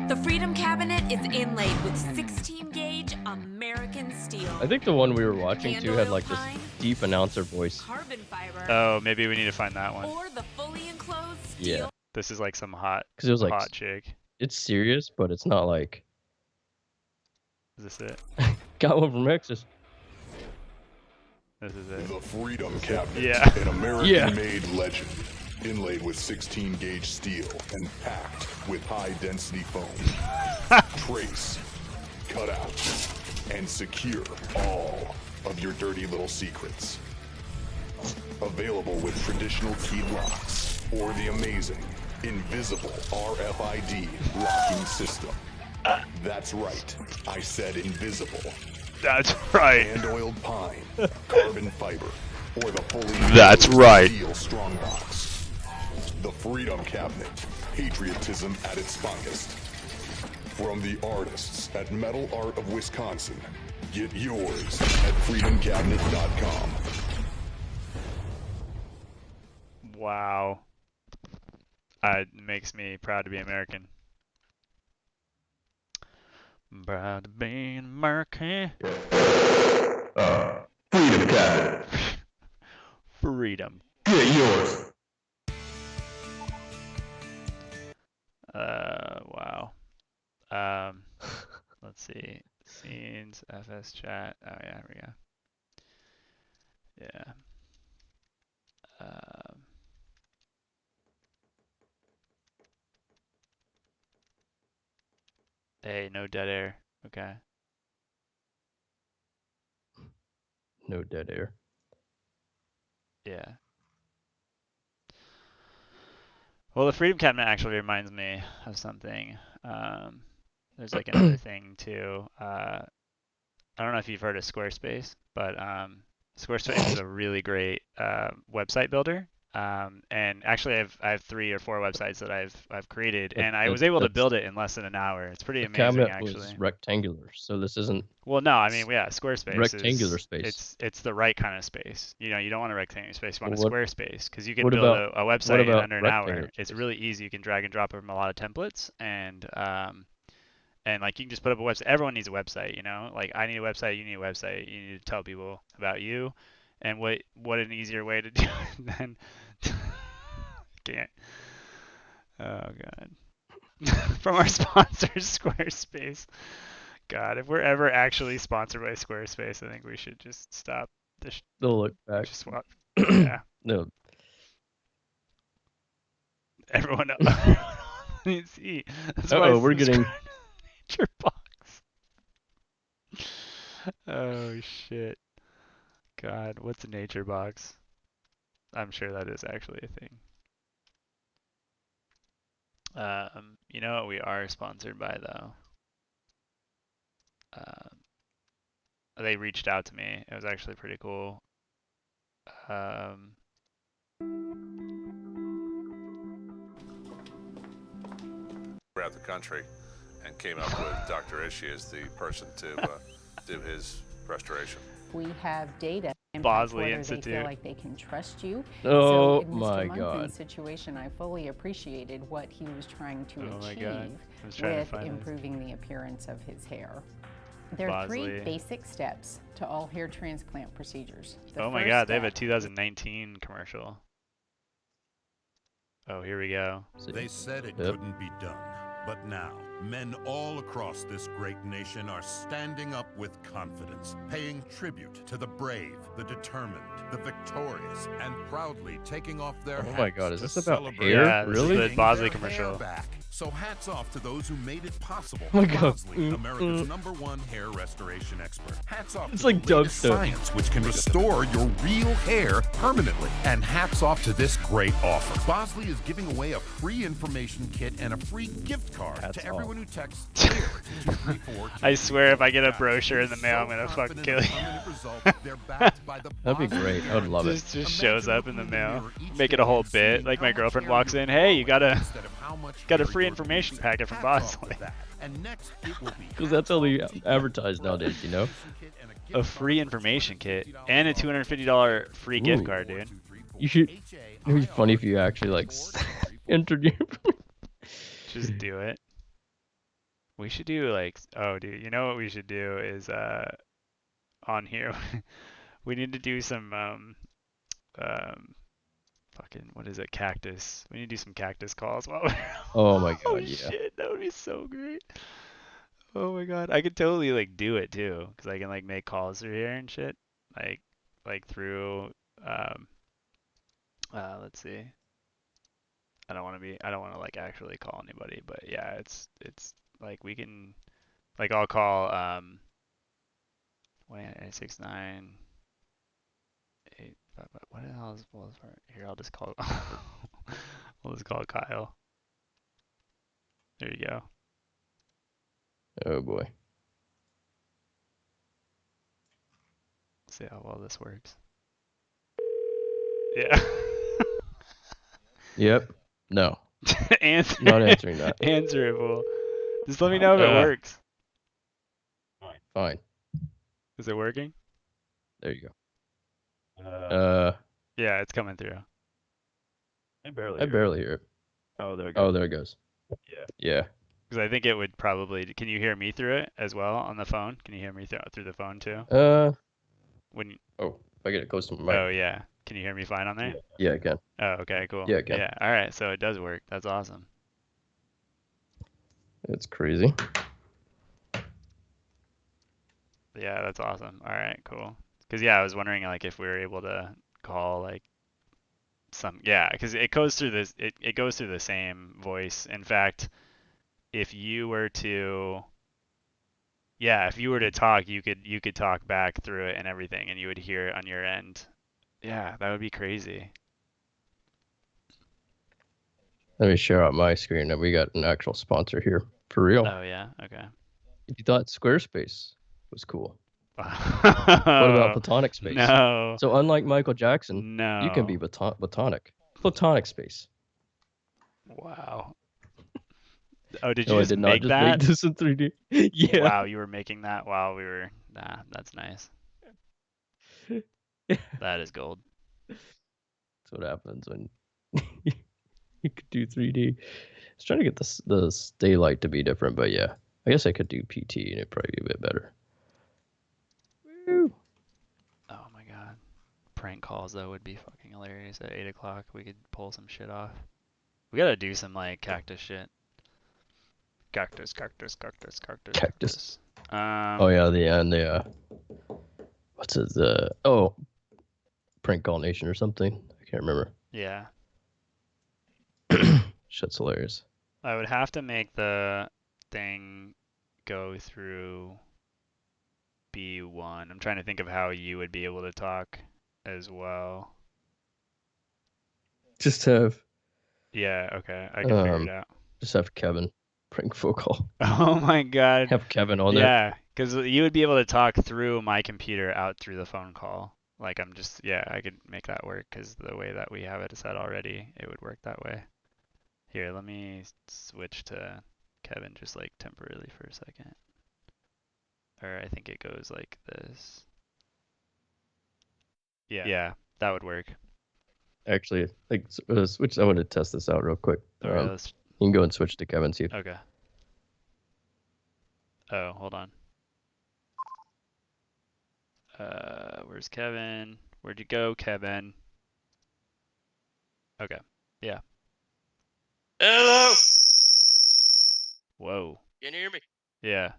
Speaker 2: The Freedom Cabinet is inlaid with 16 gauge American steel.
Speaker 4: I think the one we were watching too had like this deep announcer voice.
Speaker 2: Carbon fiber.
Speaker 3: Oh, maybe we need to find that one.
Speaker 2: Or the fully enclosed steel.
Speaker 4: Yeah.
Speaker 3: This is like some hot,
Speaker 4: Because it was like
Speaker 3: hot chick.
Speaker 4: It's serious, but it's not like.
Speaker 3: Is this it?
Speaker 4: Got one from Texas.
Speaker 3: This is it.
Speaker 6: The Freedom Cabinet,
Speaker 3: Yeah.
Speaker 6: an American-made legend, inlaid with 16-gauge steel and packed with high-density foam. Trace, cut out, and secure all of your dirty little secrets. Available with traditional keyed locks or the amazing invisible RFID locking system. That's right, I said invisible.
Speaker 3: That's right.
Speaker 6: Hand-oiled pine, carbon fiber, or the fully
Speaker 3: That's right.
Speaker 6: steel strongbox. The Freedom Cabinet, patriotism at its finest. From the artists at Metal Art of Wisconsin, get yours at freedomcabinet.com.
Speaker 3: Wow. It makes me proud to be American. Proud to be an American.
Speaker 6: Freedom Cabinet.
Speaker 3: Freedom.
Speaker 6: Get yours.
Speaker 3: Wow. Let's see. Scenes, FS chat. Oh yeah, here we go. Yeah. Hey, no dead air. Okay.
Speaker 4: No dead air.
Speaker 3: Yeah. Well, the Freedom Cabinet actually reminds me of something. There's like another thing too. I don't know if you've heard of Squarespace, but Squarespace is a really great website builder. And actually, I have 3 or 4 websites that I've created, and I was able to build it in less than an hour. It's pretty amazing,
Speaker 4: Cabinet
Speaker 3: actually.
Speaker 4: was rectangular, so this isn't.
Speaker 3: Well, no, I mean, yeah, Squarespace
Speaker 4: rectangular
Speaker 3: is,
Speaker 4: space.
Speaker 3: It's the right kind of space. You know, you don't want a rectangular space. You want
Speaker 4: Well,
Speaker 3: a Squarespace because you can
Speaker 4: what
Speaker 3: build
Speaker 4: about-
Speaker 3: a
Speaker 4: what
Speaker 3: website in
Speaker 4: about
Speaker 3: under an hour.
Speaker 4: rectangular
Speaker 3: It's really easy. You can drag and drop from a lot of templates, and like you can just put up a website. Everyone needs a website, you know. Like I need a website, you need a website. You need to tell people about you, and what an easier way to do it than can't. Oh god. From our sponsors, Squarespace. God, if we're ever actually sponsored by Squarespace, I think we should just stop.
Speaker 4: They'll look back.
Speaker 3: Just swap. Yeah.
Speaker 4: No.
Speaker 3: Everyone needs to eat. That's why
Speaker 4: Uh-oh, we're getting.
Speaker 3: Nature box. Oh shit. God, what's a nature box? I'm sure that is actually a thing. You know what we are sponsored by though? They reached out to me. It was actually pretty cool.
Speaker 7: Throughout the country, and came up with Dr. Ishii as the person to do his restoration.
Speaker 9: We have data
Speaker 3: Bosley
Speaker 9: whether
Speaker 3: Institute.
Speaker 9: they feel like they can trust you.
Speaker 4: Oh
Speaker 9: so in
Speaker 4: my
Speaker 9: Mr.
Speaker 4: God.
Speaker 9: Munthin's situation, I fully appreciated what he was trying to
Speaker 3: Oh my
Speaker 9: achieve
Speaker 3: God. I was trying to
Speaker 9: with
Speaker 3: find this.
Speaker 9: improving the appearance of his hair. There are 3
Speaker 3: Bosley.
Speaker 9: basic steps to all hair transplant procedures. The
Speaker 3: Oh my
Speaker 9: first
Speaker 3: god, they have a
Speaker 9: step-
Speaker 3: 2019 commercial. Oh, here we go.
Speaker 8: They said it couldn't be done, but now men all across this great nation are standing up with confidence, paying tribute to the brave, the determined, the victorious, and proudly taking off their
Speaker 4: Oh
Speaker 8: hats
Speaker 4: my god, is
Speaker 8: to
Speaker 4: this about
Speaker 8: celebrate
Speaker 4: hair?
Speaker 3: Yeah, this is
Speaker 4: Really?
Speaker 3: the Bosley
Speaker 8: their hair
Speaker 3: commercial.
Speaker 8: back. So hats off to those who made it possible.
Speaker 4: Oh my god.
Speaker 8: Bosley, America's #1 hair restoration expert. Hats off
Speaker 4: It's
Speaker 8: to
Speaker 4: like
Speaker 8: the latest
Speaker 4: dubstep.
Speaker 8: science which can restore your real hair permanently. And hats off to this great offer. Bosley is giving away a free information kit and a free gift card to everyone who texts HAIR to 234.
Speaker 3: I swear if I get a brochure in the mail, I'm gonna fucking kill you.
Speaker 4: That'd be great. I would love it.
Speaker 3: Just shows up in the mail. Make it a whole bit. Like my girlfriend walks in, hey, you got a free information packet from Bosley.
Speaker 4: Because that's how they advertise nowadays, you know?
Speaker 3: A free information kit and a $250 free gift
Speaker 4: Ooh.
Speaker 3: card, dude.
Speaker 4: You should. It'd be funny if you actually like entered your.
Speaker 3: Just do it. We should do like, oh dude, you know what we should do is on here we need to do some fucking, what is it, cactus. We need to do some cactus calls while we're
Speaker 4: Oh my god,
Speaker 3: oh
Speaker 4: yeah.
Speaker 3: shit, that would be so great. Oh my god, I could totally like do it too, because I can like make calls through here and shit, like through let's see. I don't want to like actually call anybody, but yeah, it's like we can, like I'll call 1-869-855. What the hell is here? I'll just call. We'll just call Kyle. There you go.
Speaker 4: Oh boy.
Speaker 3: See how well this works. Yeah.
Speaker 4: Yep. No.
Speaker 3: Answer.
Speaker 4: Not answering that.
Speaker 3: Answer it, fool. Just let me know if it works.
Speaker 4: Fine.
Speaker 3: Is it working?
Speaker 4: There you go.
Speaker 3: Yeah, it's coming through.
Speaker 4: I barely hear it.
Speaker 3: Oh, there it
Speaker 4: Oh, there it goes.
Speaker 3: Yeah.
Speaker 4: Yeah.
Speaker 3: Because I think it would probably. Can you hear me through it as well on the phone? Can you hear me through the phone too? When you,
Speaker 4: Oh, I get it close to my mic.
Speaker 3: oh yeah. Can you hear me fine on there?
Speaker 4: Yeah, I can.
Speaker 3: Oh, okay, cool.
Speaker 4: Yeah, I can.
Speaker 3: Yeah. All right. So it does work. That's awesome.
Speaker 4: It's crazy.
Speaker 3: Yeah, that's awesome. All right, cool. Because yeah, I was wondering like if we were able to call like some, yeah, because it goes through this. It goes through the same voice. In fact, if you were to, yeah, if you were to talk, you could talk back through it and everything, and you would hear it on your end. Yeah, that would be crazy.
Speaker 4: Let me share out my screen and we got an actual sponsor here. For real.
Speaker 3: Oh yeah, okay.
Speaker 4: If you thought Squarespace was cool. What about Platonic Space?
Speaker 3: No.
Speaker 4: So unlike Michael Jackson, you can be
Speaker 3: No.
Speaker 4: Platonic. Platonic Space.
Speaker 3: Wow. Oh, did
Speaker 4: No,
Speaker 3: you
Speaker 4: I
Speaker 3: just
Speaker 4: did not
Speaker 3: make
Speaker 4: just
Speaker 3: that?
Speaker 4: make this in 3D. Yeah.
Speaker 3: Wow, you were making that while we were. Nah, that's nice. That is gold.
Speaker 4: That's what happens when you could do 3D. I was trying to get the daylight to be different, but yeah. I guess I could do PT and it'd probably be a bit better. Woo.
Speaker 3: Oh my god. Prank calls though would be fucking hilarious at 8 o'clock. We could pull some shit off. We gotta do some like cactus shit. Cactus.
Speaker 4: Cactus. Oh yeah, the what's it? Prank Call Nation or something. I can't remember.
Speaker 3: Yeah.
Speaker 4: Shit's hilarious.
Speaker 3: I would have to make the thing go through B1. I'm trying to think of how you would be able to talk as well.
Speaker 4: Just have.
Speaker 3: Yeah, okay. I can figure it out.
Speaker 4: Just have Kevin prank phone call.
Speaker 3: Oh my god.
Speaker 4: Have Kevin on there.
Speaker 3: Yeah, because you would be able to talk through my computer out through the phone call. Like I'm just, yeah, I could make that work because the way that we have it set already, it would work that way. Here, let me switch to Kevin just like temporarily for a second. Or I think it goes like this. Yeah, that would work.
Speaker 4: Actually, like switch. I want to test this out real quick.
Speaker 3: Alright, let's.
Speaker 4: You can go and switch to Kevin. See if.
Speaker 3: Okay. Oh, hold on. Where's Kevin? Where'd you go, Kevin? Okay. Yeah.
Speaker 5: Hello.
Speaker 3: Whoa.
Speaker 5: Can you hear me?
Speaker 3: Yeah.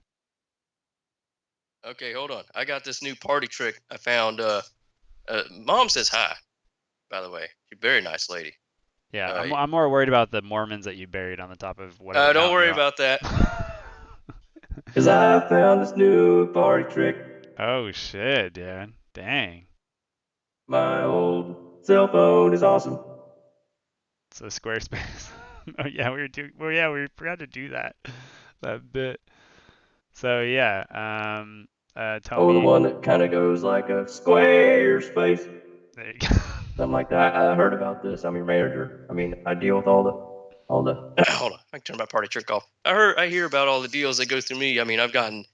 Speaker 5: Okay, hold on. I got this new party trick I found. Mom says hi, by the way. She's a very nice lady.
Speaker 3: Yeah. I'm more worried about the Mormons that you buried on the top of whatever.
Speaker 5: Don't
Speaker 3: mountain
Speaker 5: worry
Speaker 3: you're on.
Speaker 5: about that.
Speaker 4: Cause I found this new party trick.
Speaker 3: Oh shit, dude. Dang.
Speaker 4: My old cell phone is awesome.
Speaker 3: It's a Squarespace. Oh yeah, we were doing. Well, yeah, we forgot to do that. That bit. So yeah. Tell
Speaker 4: Oh,
Speaker 3: me.
Speaker 4: the one that kind of goes like a Squarespace.
Speaker 3: There you go.
Speaker 4: Something like that. I heard about this. I'm your manager. I mean, I deal with all the.
Speaker 5: Hold on. I can turn my party trick off. I hear about all the deals that go through me. I mean, I've gotten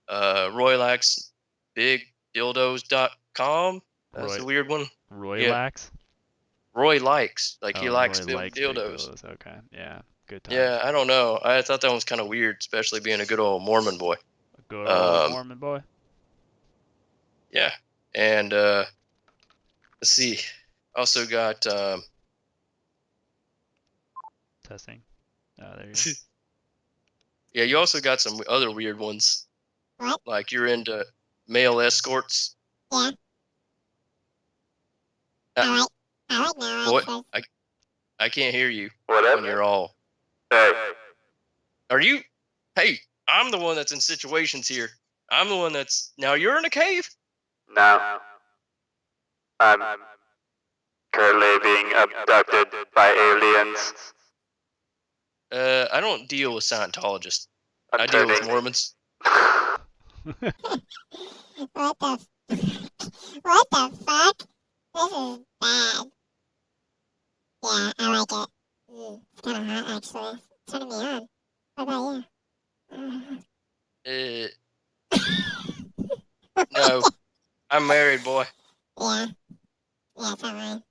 Speaker 5: Roylax, bigdildos.com. That's a weird one.
Speaker 3: Roylax?
Speaker 5: Roy likes. Like he likes
Speaker 3: Roy
Speaker 5: big
Speaker 3: likes
Speaker 5: dildos.
Speaker 3: big dildos. Okay. Yeah. Good times.
Speaker 5: Yeah, I don't know. I thought that was kind of weird, especially being a good old Mormon boy.
Speaker 3: A good old Mormon boy.
Speaker 5: Yeah. And let's see. Also got
Speaker 3: testing. Oh, there you go.
Speaker 5: Yeah, you also got some other weird ones.
Speaker 10: What?
Speaker 5: Like you're into male escorts.
Speaker 10: Yeah. I like male
Speaker 5: What?
Speaker 10: escorts.
Speaker 5: I can't hear you
Speaker 10: Whatever.
Speaker 5: when you're all.
Speaker 10: Hey.
Speaker 5: Are you? Hey, I'm the one that's in situations here. I'm the one that's. Now you're in a cave?
Speaker 10: No. I'm currently being abducted by aliens.
Speaker 5: I don't deal with Scientologists. I deal with Mormons.
Speaker 10: What the fuck? This is bad. Yeah, I like it. It's kind of hot, actually. It's turning me on. What about you?
Speaker 5: No. I'm married, boy.
Speaker 10: Yeah. Yeah, it's alright.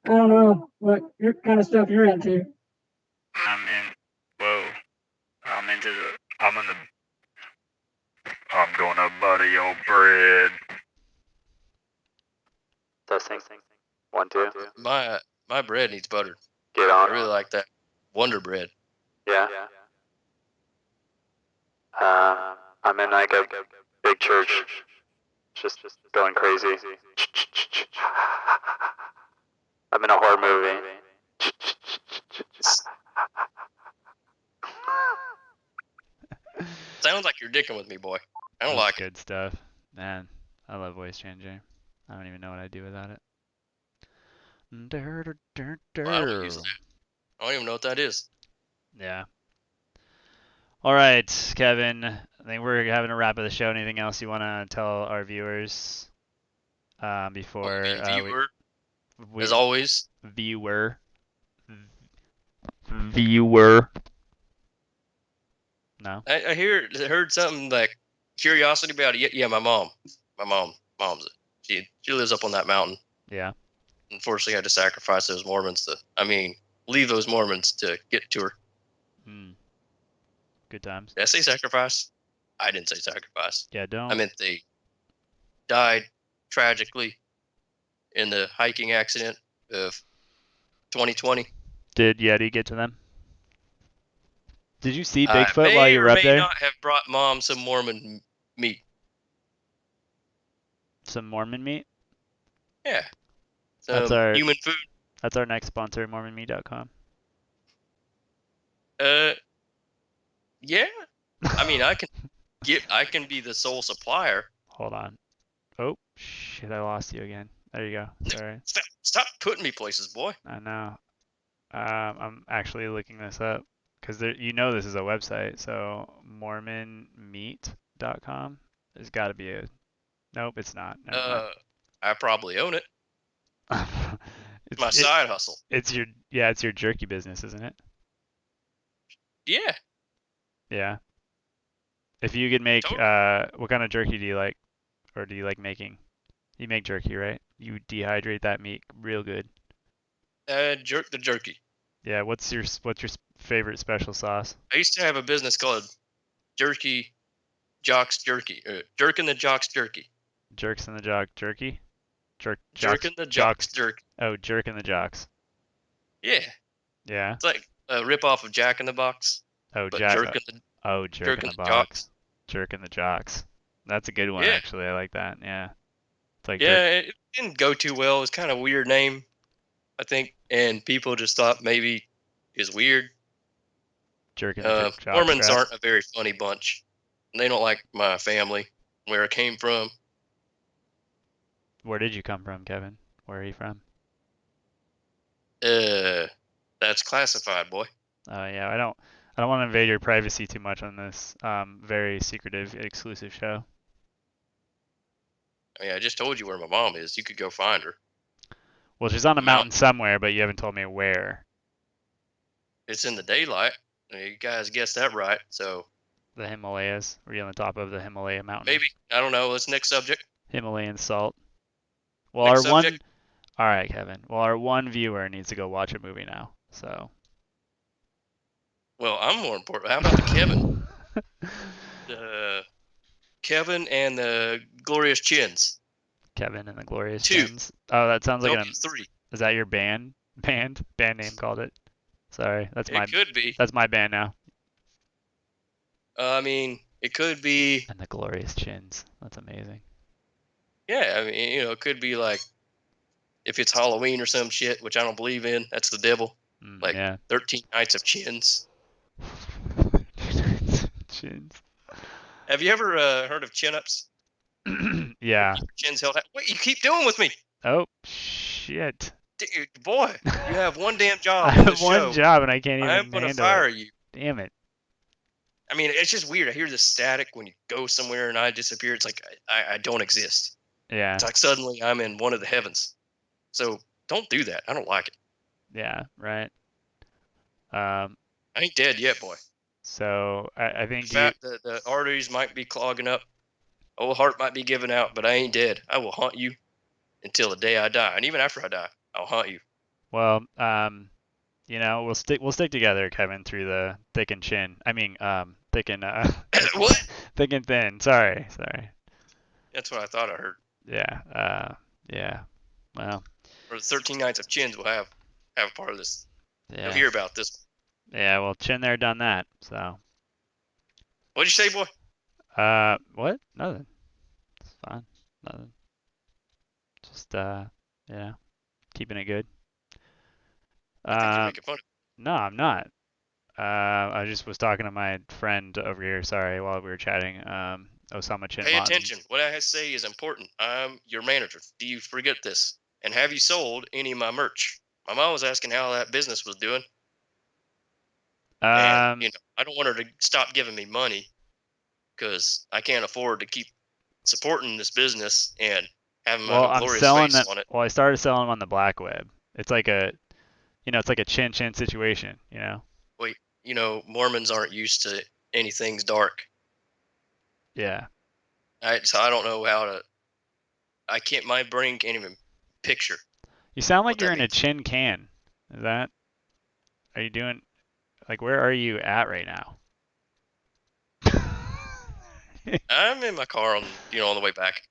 Speaker 4: I don't know what kind of stuff you're into.
Speaker 3: I'm in. Whoa. I'm into the. I'm in the. I'm gonna butter your bread.
Speaker 10: Testing. 1, 2.
Speaker 5: My bread needs butter.
Speaker 10: Get on.
Speaker 5: I really like that Wonder Bread.
Speaker 10: Yeah. I'm in like a big church. Just going crazy. I'm in a horror movie.
Speaker 5: Sounds like you're dicking with me, boy. I don't like it.
Speaker 3: Good stuff. Man, I love voice changer. I don't even know what I'd do without it.
Speaker 5: Well, I don't use that. I don't even know what that is.
Speaker 3: Yeah. All right, Kevin. I think we're having a wrap of the show. Anything else you want to tell our viewers before
Speaker 5: viewer, as always.
Speaker 3: Viewer. No.
Speaker 5: I heard something like curiosity about it. Yeah, my mom's it. She lives up on that mountain.
Speaker 3: Yeah.
Speaker 5: Unfortunately, I had to sacrifice those Mormons leave those Mormons to get to her.
Speaker 3: Good times.
Speaker 5: Did I say sacrifice? I didn't say sacrifice.
Speaker 3: Yeah, don't.
Speaker 5: I meant they died tragically in the hiking accident of 2020.
Speaker 3: Did Yeti get to them? Did you see
Speaker 5: I
Speaker 3: Bigfoot while you were up there?
Speaker 5: may not have brought Mom some Mormon meat.
Speaker 3: Some Mormon meat?
Speaker 5: Yeah.
Speaker 3: That's our
Speaker 5: human food.
Speaker 3: That's our next sponsor, MormonMeat.com.
Speaker 5: Yeah. I mean, I can be the sole supplier.
Speaker 3: Hold on. Oh shit! I lost you again. There you go. Sorry.
Speaker 5: Stop putting me places, boy.
Speaker 3: I know. I'm actually looking this up because this is a website. So MormonMeat.com. There's got to be a. Nope, it's not.
Speaker 5: I probably own it. It's my side hustle.
Speaker 3: It's your jerky business, isn't it?
Speaker 5: Yeah.
Speaker 3: Yeah. If you could make what kind of jerky do you like, or do you like making? You make jerky, right? You dehydrate that meat real good.
Speaker 5: The jerky.
Speaker 3: Yeah. What's your favorite special sauce?
Speaker 5: I used to have a business called Jerky Jocks Jerky. Jerking the Jocks Jerky.
Speaker 3: Jerks in the jock jerky.
Speaker 5: Jerking the Jocks Jerky.
Speaker 3: Oh, jerking the jocks.
Speaker 5: Yeah.
Speaker 3: Yeah.
Speaker 5: It's like a rip off of Jack in the Box.
Speaker 3: Oh,
Speaker 5: but
Speaker 3: Jack.
Speaker 5: jerking the
Speaker 3: jerking the box.
Speaker 5: jocks.
Speaker 3: Jerking the jocks. That's a good one,
Speaker 5: Yeah.
Speaker 3: actually. I like that. Yeah. It's like
Speaker 5: Yeah, it didn't go too well. It's kind of a weird name, I think, and people just thought maybe it's weird.
Speaker 3: jerking the jocks.
Speaker 5: Mormons aren't a very funny bunch. They don't like my family, where I came from.
Speaker 3: Where did you come from, Kevin? Where are you from?
Speaker 5: That's classified, boy.
Speaker 3: Oh yeah, I don't want to invade your privacy too much on this very secretive, exclusive show.
Speaker 5: I mean, I just told you where my mom is. You could go find her.
Speaker 3: Well, she's on a mountain somewhere, but you haven't told me where.
Speaker 5: It's in the daylight. You guys guessed that right. So
Speaker 3: The Himalayas. Were you on the top of the Himalaya mountain?
Speaker 5: maybe, I don't know. Let's next subject.
Speaker 3: Himalayan salt. Well,
Speaker 5: Next
Speaker 3: our
Speaker 5: subject.
Speaker 3: All right, Kevin. Well, our one viewer needs to go watch a movie now. So.
Speaker 5: Well, I'm more important. How about the Kevin? Kevin and the Glorious Chins.
Speaker 3: Kevin and the Glorious
Speaker 5: 2.
Speaker 3: Chins. Oh, that sounds like
Speaker 5: Nope,
Speaker 3: an.
Speaker 5: 3.
Speaker 3: Is that your band name called it? Sorry, that's
Speaker 5: It
Speaker 3: my.
Speaker 5: could be.
Speaker 3: That's my band now.
Speaker 5: I mean, it could be.
Speaker 3: And the Glorious Chins. That's amazing.
Speaker 5: Yeah, I mean, it could be like if it's Halloween or some shit, which I don't believe in. That's the devil. Like
Speaker 3: yeah.
Speaker 5: 13 Nights of Chins.
Speaker 3: Chins.
Speaker 5: Have you ever heard of chin-ups?
Speaker 3: Yeah.
Speaker 5: Chins held out. What you keep doing with me?
Speaker 3: Oh shit.
Speaker 5: Dude, boy, you have one damn job.
Speaker 3: I
Speaker 5: on
Speaker 3: have
Speaker 5: this
Speaker 3: one
Speaker 5: show.
Speaker 3: job and I can't even
Speaker 5: I'm gonna
Speaker 3: handle
Speaker 5: fire
Speaker 3: it.
Speaker 5: you.
Speaker 3: Damn it.
Speaker 5: I mean, it's just weird. I hear this static when you go somewhere and I disappear. It's like I don't exist.
Speaker 3: Yeah.
Speaker 5: It's like suddenly I'm in one of the heavens. So don't do that. I don't like it.
Speaker 3: Yeah. Right.
Speaker 5: I ain't dead yet, boy.
Speaker 3: So I
Speaker 5: In
Speaker 3: think
Speaker 5: fact, the arteries might be clogging up. Old heart might be giving out, but I ain't dead. I will haunt you until the day I die, and even after I die, I'll haunt you.
Speaker 3: Well, we'll stick together, Kevin, through the thick and chin. I mean, thick and
Speaker 5: what?
Speaker 3: Thick and thin. Sorry.
Speaker 5: That's what I thought I heard.
Speaker 3: Yeah. Yeah. Well.
Speaker 5: Or the 13 Nights of Chins will have a part of this.
Speaker 3: Yeah.
Speaker 5: You'll hear about this.
Speaker 3: Yeah. Well, chin there, done that. So.
Speaker 5: What'd you say, boy?
Speaker 3: What? Nothing. It's fine. Nothing. Just keeping it good.
Speaker 5: I think you're making fun of me.
Speaker 3: No, I'm not. I just was talking to my friend over here. Sorry, while we were chatting. Osama Chin.
Speaker 5: Pay attention. What I say is important. I'm your manager. Do you forget this? And have you sold any of my merch? My mom was asking how that business was doing. And, I don't want her to stop giving me money because I can't afford to keep supporting this business and having my glorious face on it.
Speaker 3: Well, I started selling them on the black web. It's like a, it's like a chin situation,
Speaker 5: Wait, Mormons aren't used to anything's dark.
Speaker 3: Yeah.
Speaker 5: So I don't know how to. My brain can't even picture.
Speaker 3: You sound like you're in a chin can. Are you doing, where are you at right now?
Speaker 5: I'm in my car on the way back.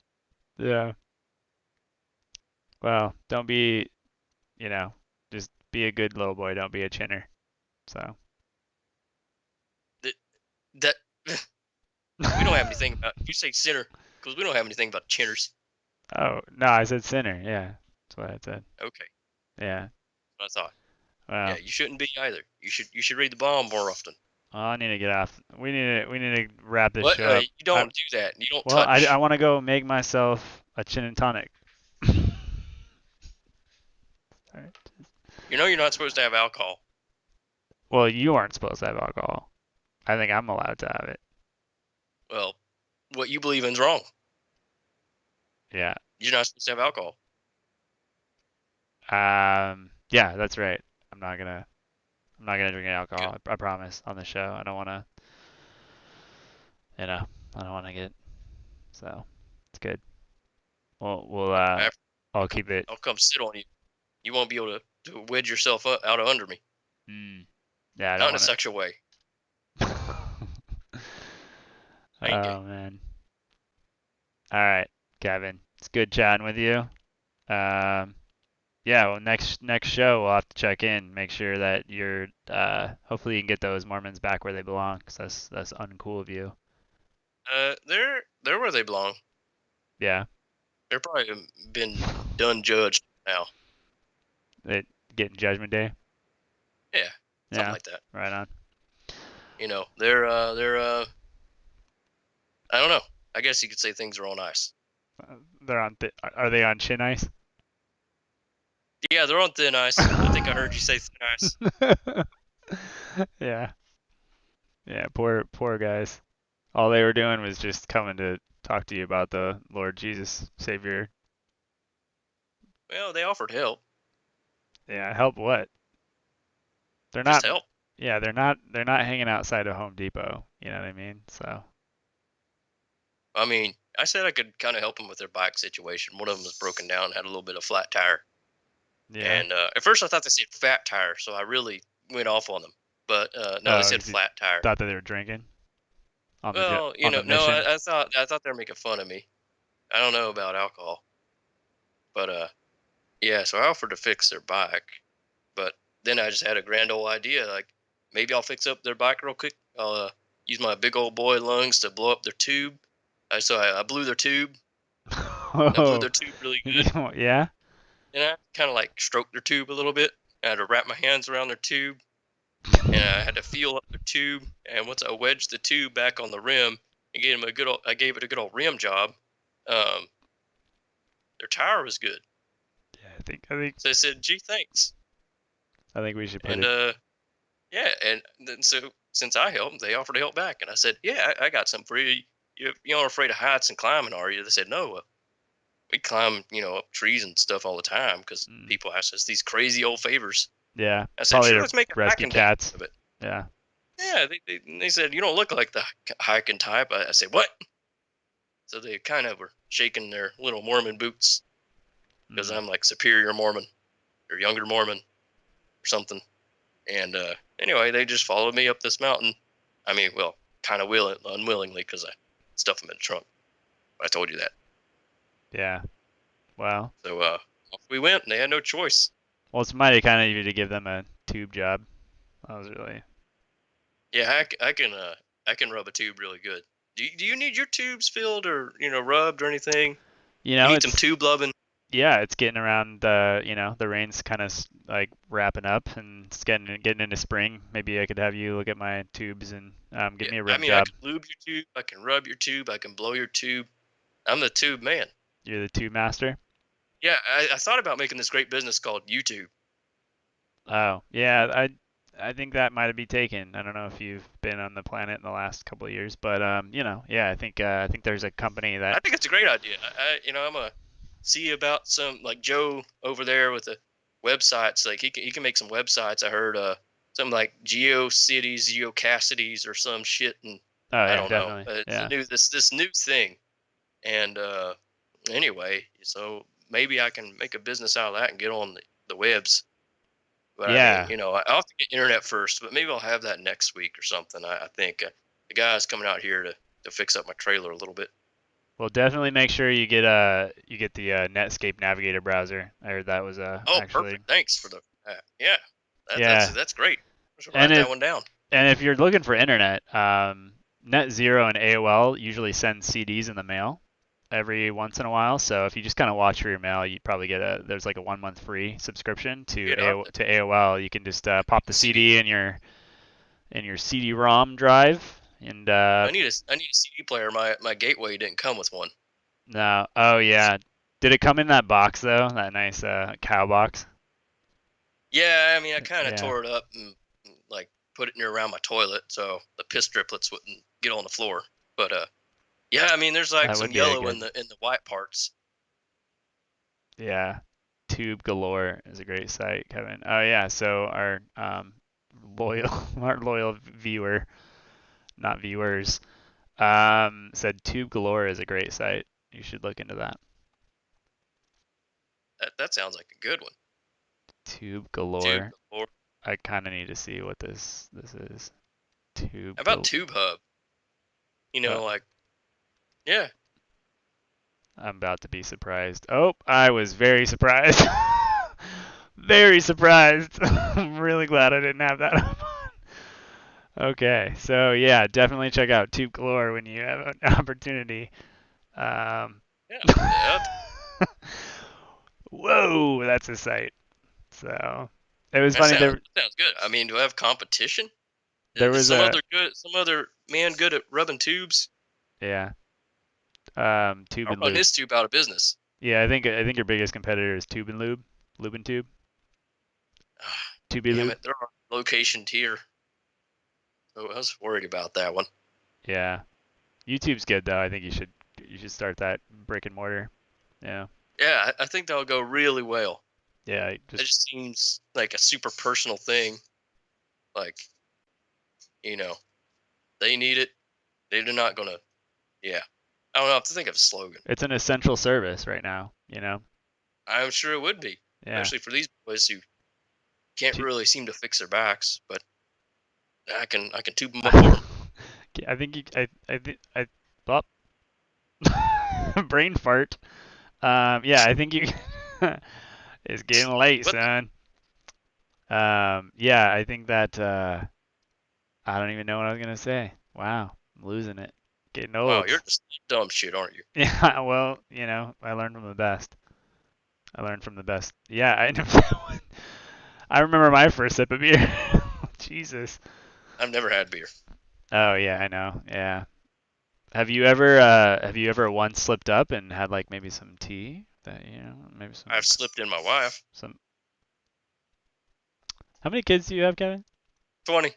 Speaker 3: Yeah. Well, don't be, just be a good little boy. Don't be a chinner. So.
Speaker 5: That we don't have anything about. You say sinner because we don't have anything about chinners.
Speaker 3: Oh no, I said sinner. Yeah, that's what I said.
Speaker 5: Okay.
Speaker 3: Yeah.
Speaker 5: That's what I thought.
Speaker 3: Well.
Speaker 5: Yeah, you shouldn't be either. You should read the Bible more often.
Speaker 3: Oh, I need to get off. We need to wrap this
Speaker 5: What?
Speaker 3: show up.
Speaker 5: You don't do that. You don't
Speaker 3: Well,
Speaker 5: touch.
Speaker 3: I want to go make myself a gin and tonic. Alright.
Speaker 5: You're not supposed to have alcohol.
Speaker 3: Well, you aren't supposed to have alcohol. I think I'm allowed to have it.
Speaker 5: Well, what you believe in is wrong.
Speaker 3: Yeah.
Speaker 5: You're not supposed to have alcohol.
Speaker 3: Yeah, that's right. I'm not gonna drink alcohol. I promise on the show. I don't want to. I don't want to get. So, it's good. We'll I'll keep it.
Speaker 5: I'll come sit on you. You won't be able to wedge yourself up out of under me.
Speaker 3: Yeah, I don't
Speaker 5: Not in a
Speaker 3: wanna...
Speaker 5: sexual way. Thank you.
Speaker 3: Oh man. All right, Kevin. It's good chatting with you. Yeah, well, next show we'll have to check in, make sure that you're hopefully you can get those Mormons back where they belong, 'cause that's uncool of you.
Speaker 5: They're where they belong.
Speaker 3: Yeah.
Speaker 5: They're probably been done judged now.
Speaker 3: It getting Judgment Day.
Speaker 5: Yeah, something
Speaker 3: Yeah.
Speaker 5: like that.
Speaker 3: Right on.
Speaker 5: You know, they're I don't know. I guess you could say things are on ice.
Speaker 3: They're on. Are they on chin ice?
Speaker 5: Yeah, they're on thin ice. I think I heard you say thin ice.
Speaker 3: Yeah. Yeah. Poor guys. All they were doing was just coming to talk to you about the Lord Jesus Savior.
Speaker 5: Well, they offered help.
Speaker 3: Yeah. Help what? They're
Speaker 5: Just
Speaker 3: not.
Speaker 5: help.
Speaker 3: Yeah. They're not hanging outside of Home Depot. You know what I mean? So.
Speaker 5: I mean, I said I could kind of help them with their bike situation. One of them was broken down and had a little bit of flat tire.
Speaker 3: Yeah.
Speaker 5: And at first I thought they said fat tire, so I really went off on them. But no, they said flat tire.
Speaker 3: Thought that they were drinking.
Speaker 5: Well, you know, no, I thought they were making fun of me. I don't know about alcohol, but yeah. So I offered to fix their bike, but then I just had a grand old idea, like maybe I'll fix up their bike real quick. I'll use my big old boy lungs to blow up their tube. So I blew their tube. I blew their tube really good.
Speaker 3: Yeah.
Speaker 5: And I kind of like stroked their tube a little bit. I had to wrap my hands around their tube, and I had to feel up their tube. And once I wedged the tube back on the rim, I gave it a good old rim job. Their tire was good.
Speaker 3: Yeah, I think.
Speaker 5: So I said, "Gee, thanks."
Speaker 3: I think we should put
Speaker 5: And
Speaker 3: it.
Speaker 5: yeah, and then so since I helped, they offered to help back, and I said, "Yeah, I got something for you. You aren't afraid of heights and climbing, are you?" They said, "No, we climb, up trees and stuff all the time because people ask us these crazy old favors."
Speaker 3: Yeah.
Speaker 5: I said,
Speaker 3: Probably
Speaker 5: "Sure,
Speaker 3: to
Speaker 5: let's make a
Speaker 3: rescue
Speaker 5: hiking day out
Speaker 3: cats.
Speaker 5: of it."
Speaker 3: Yeah.
Speaker 5: Yeah, they said, "You don't look like the hiking type." I said, "What?" So they kind of were shaking their little Mormon boots because I'm like superior Mormon or younger Mormon or something. And anyway, they just followed me up this mountain. I mean, well, kind of unwillingly because I stuffed them in the trunk. I told you that.
Speaker 3: Yeah. Wow.
Speaker 5: So off we went, and they had no choice.
Speaker 3: Well, it's mighty kind of you to give them a tube job. That was really.
Speaker 5: Yeah, I can rub a tube really good. Do you need your tubes filled or rubbed or anything?
Speaker 3: You know,
Speaker 5: need
Speaker 3: it's
Speaker 5: some tube loving.
Speaker 3: Yeah, it's getting around. The rain's kind of like wrapping up, and it's getting into spring. Maybe I could have you look at my tubes and give me a rim
Speaker 5: I
Speaker 3: job.
Speaker 5: can lube your tube. I can rub your tube. I can blow your tube. I'm the tube man.
Speaker 3: You're the tube master.
Speaker 5: Yeah, I thought about making this great business called YouTube.
Speaker 3: Oh, yeah. I think that might be taken. I don't know if you've been on the planet in the last couple of years, but yeah, I think there's a company that.
Speaker 5: I think it's a great idea. I'm gonna see about some like Joe over there with the websites. Like he can make some websites. I heard something like GeoCities, GeoCassidy's, or some shit, and
Speaker 3: Oh yeah,
Speaker 5: I don't
Speaker 3: definitely.
Speaker 5: know. It's
Speaker 3: Yeah.
Speaker 5: a new this new thing, and anyway, so maybe I can make a business out of that and get on the webs. But
Speaker 3: Yeah.
Speaker 5: I mean, I'll have to get internet first, but maybe I'll have that next week or something. I think the guy's coming out here to fix up my trailer a little bit.
Speaker 3: Well, definitely make sure you get the Netscape Navigator browser. I heard that was actually.
Speaker 5: Perfect. Thanks for the yeah.
Speaker 3: Yeah.
Speaker 5: That's great. I should
Speaker 3: And
Speaker 5: write that one down.
Speaker 3: And if you're looking for internet, NetZero and AOL usually send CDs in the mail every once in a while. So if you just kind of watch for your mail, you'd probably get there's like a 1 month free subscription to AOL. You can just pop the CD in your CD-ROM drive, and
Speaker 5: I need a CD player. My gateway didn't come with one.
Speaker 3: No. Oh yeah. Did it come in that box though? That nice cow box?
Speaker 5: Yeah, I mean, I kind of tore it up and like put it near around my toilet so the piss driplets wouldn't get on the floor. But yeah, I mean, there's like some yellow in the white parts.
Speaker 3: Yeah, Tube Galore is a great site, Kevin. Oh yeah, so our loyal viewer, not viewers, said Tube Galore is a great site. You should look into that.
Speaker 5: That sounds like a good one.
Speaker 3: Tube Galore. I kind of need to see what this is.
Speaker 5: How about Tube Hub? Like Yeah.
Speaker 3: I'm about to be surprised. Oh, I was very surprised. Very surprised. I'm really glad I didn't have that up on. Okay, so yeah, definitely check out Tube Galore when you have an opportunity.
Speaker 5: Yeah.
Speaker 3: Whoa, that's a sight. So it was
Speaker 5: That
Speaker 3: funny.
Speaker 5: sounds good. I mean, do I have competition?
Speaker 3: There
Speaker 5: Is
Speaker 3: was
Speaker 5: some other man good at rubbing tubes?
Speaker 3: yeah. Tube
Speaker 5: I'll
Speaker 3: and
Speaker 5: run
Speaker 3: Lube.
Speaker 5: his tube out of business.
Speaker 3: Yeah, I think your biggest competitor is Tube and Lube. Lube and Tube. Tube
Speaker 5: Damn
Speaker 3: Lube.
Speaker 5: it, they're on location tier. So I was worried about that one.
Speaker 3: Yeah. YouTube's good though. I think you should start that brick and mortar. Yeah.
Speaker 5: Yeah, I think that'll go really well.
Speaker 3: Yeah,
Speaker 5: It just seems like a super personal thing. Like, they need it. They're not gonna. Yeah, I don't know. I have to think of a slogan.
Speaker 3: it's an essential service right now, you know.
Speaker 5: I'm sure it would be,
Speaker 3: Yeah.
Speaker 5: especially for these boys who can't really seem to fix their backs. But I can tube them up for 'em.
Speaker 3: I think oh. Brain fart. Yeah, I think you it's getting late, son. Yeah, I think that I don't even know what I was gonna say. Wow, I'm losing it. Getting old.
Speaker 5: Wow, you're just dumb shit, aren't you?
Speaker 3: Yeah, well, I learned from the best. Yeah, I know. I remember my first sip of beer. Jesus.
Speaker 5: I've never had beer.
Speaker 3: Oh yeah, I know. Yeah. Have you ever once slipped up and had like maybe some tea that maybe some
Speaker 5: I've slipped in my wife.
Speaker 3: some How many kids do you have, Kevin?
Speaker 5: 20.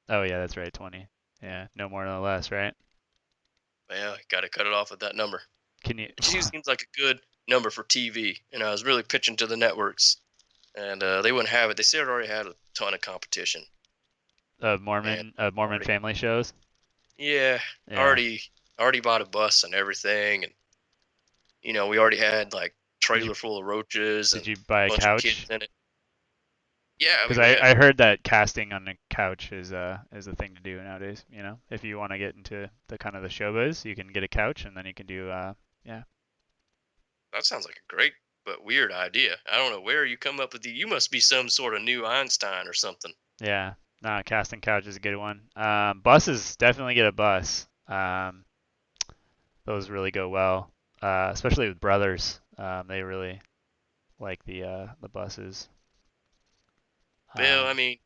Speaker 3: Oh yeah, that's right, 20. Yeah, no more no less, right?
Speaker 5: Yeah, got to cut it off at that number.
Speaker 3: Can you
Speaker 5: It seems like a good number for TV, and I was really pitching to the networks, and they wouldn't have it. They said it already had a ton of competition.
Speaker 3: Mormon family shows?
Speaker 5: Yeah,
Speaker 3: Yeah.
Speaker 5: already bought a bus and everything, and we already had like trailer full of roaches.
Speaker 3: Did
Speaker 5: and
Speaker 3: you buy a
Speaker 5: bunch
Speaker 3: couch?
Speaker 5: Of kids in it. Yeah,
Speaker 3: Because I heard that casting on a couch is a thing to do nowadays. If you want to get into the kind of the showbiz, you can get a couch and then you can do yeah.
Speaker 5: That sounds like a great but weird idea. I don't know where you come up with you must be some sort of new Einstein or something.
Speaker 3: Yeah. Nah, casting couch is a good one. Buses, definitely get a bus. Those really go well, especially with brothers. They really like the buses.
Speaker 5: Well, I mean,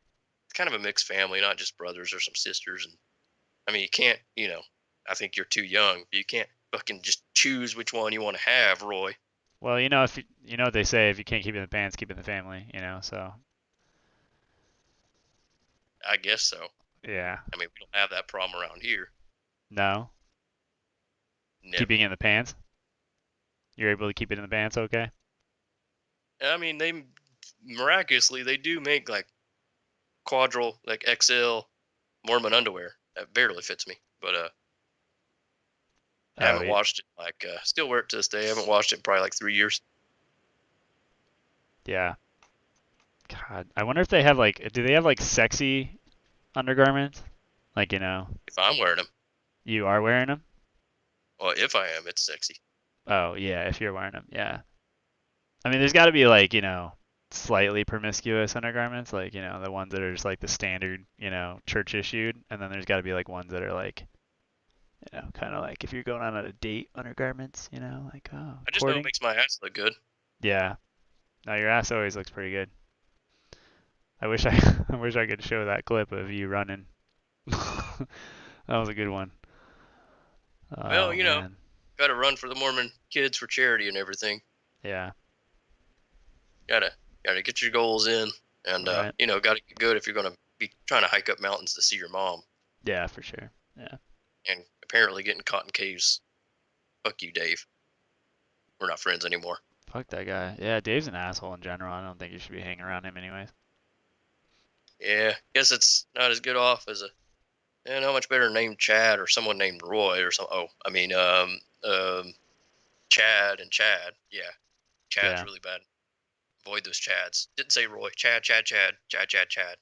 Speaker 5: it's kind of a mixed family, not just brothers or some sisters. And I mean, you can't, I think you're too young. You can't fucking just choose which one you want to have, Roy.
Speaker 3: Well, if what they say, if you can't keep it in the pants, keep it in the family. So.
Speaker 5: I guess so.
Speaker 3: Yeah.
Speaker 5: I mean, we don't have that problem around here.
Speaker 3: No.
Speaker 5: Never.
Speaker 3: Keeping it in the pants. You're able to keep it in the pants, okay?
Speaker 5: I mean, they miraculously they do make like quadral, like XL Mormon underwear that barely fits me, but I haven't washed it. Like, still wear it to this day. I haven't washed it in probably like 3 years.
Speaker 3: Yeah. God, I wonder if they have do they have like sexy undergarments? Like,
Speaker 5: If I'm wearing them.
Speaker 3: You are wearing them?
Speaker 5: Well, if I am, it's sexy.
Speaker 3: Oh, yeah, if you're wearing them, yeah. I mean, there's got to be like, slightly promiscuous undergarments, like, the ones that are just like the standard, church issued, and then there's got to be like ones that are like, kind of like if you're going on a date undergarments, like, oh,
Speaker 5: I just know it makes my ass look good.
Speaker 3: Yeah. No, your ass always looks pretty good. I wish I could show that clip of you running. That was a good one.
Speaker 5: Well, got to run for the Mormon kids for charity and everything.
Speaker 3: Yeah.
Speaker 5: Gotta get your goals in, and
Speaker 3: Right.
Speaker 5: Gotta get good if you're gonna be trying to hike up mountains to see your mom.
Speaker 3: Yeah, for sure. Yeah.
Speaker 5: And apparently getting caught in caves. Fuck you, Dave. We're not friends anymore.
Speaker 3: Fuck that guy. Yeah, Dave's an asshole in general. I don't think you should be hanging around him anyways.
Speaker 5: Yeah, guess it's not as good off as how much better named Chad or someone named Roy or something. Oh, I mean, Chad and Chad. Yeah, Chad's really bad. Avoid those Chads. Didn't say Roy. Chad.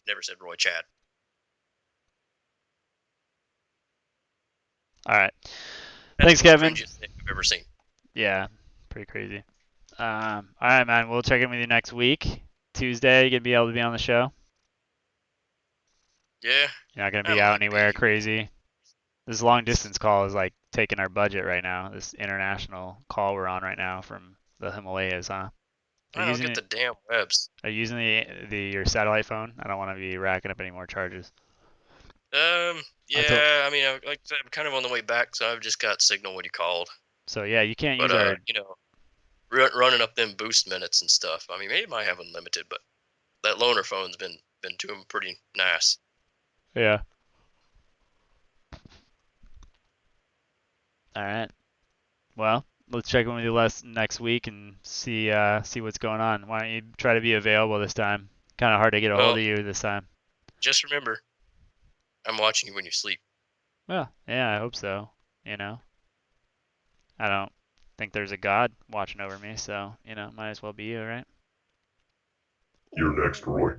Speaker 5: Never said Roy. Chad.
Speaker 3: All right. Thanks,
Speaker 5: the
Speaker 3: Kevin.
Speaker 5: strangest thing I've ever seen.
Speaker 3: Yeah, pretty crazy. All right, man. We'll check in with you next week. Tuesday, you gonna be able to be on the show.
Speaker 5: Yeah.
Speaker 3: You're not gonna
Speaker 5: I
Speaker 3: be out
Speaker 5: might
Speaker 3: anywhere
Speaker 5: be.
Speaker 3: crazy. This long distance call is like taking our budget right now. This international call we're on right now from the Himalayas, huh? Are
Speaker 5: I
Speaker 3: you
Speaker 5: don't
Speaker 3: using
Speaker 5: get the
Speaker 3: it?
Speaker 5: damn webs.
Speaker 3: Are you using your satellite phone? I don't want to be racking up any more charges.
Speaker 5: Yeah. I mean, like I said, I'm kind of on the way back, so I've just got signal when you called.
Speaker 3: So yeah, you can't
Speaker 5: But
Speaker 3: use our.
Speaker 5: you know, running up them boost minutes and stuff. I mean, maybe it might have unlimited, but that loaner phone's been doing pretty nice.
Speaker 3: Yeah. All right. Well, let's check in with you next week and see what's going on. Why don't you try to be available this time? Kind of hard to get a hold
Speaker 5: Well,
Speaker 3: of you this time.
Speaker 5: just remember, I'm watching you when you sleep.
Speaker 3: Well, yeah, I hope so. You know, I don't think there's a God watching over me, so might as well be you, right?
Speaker 6: You're next, Roy.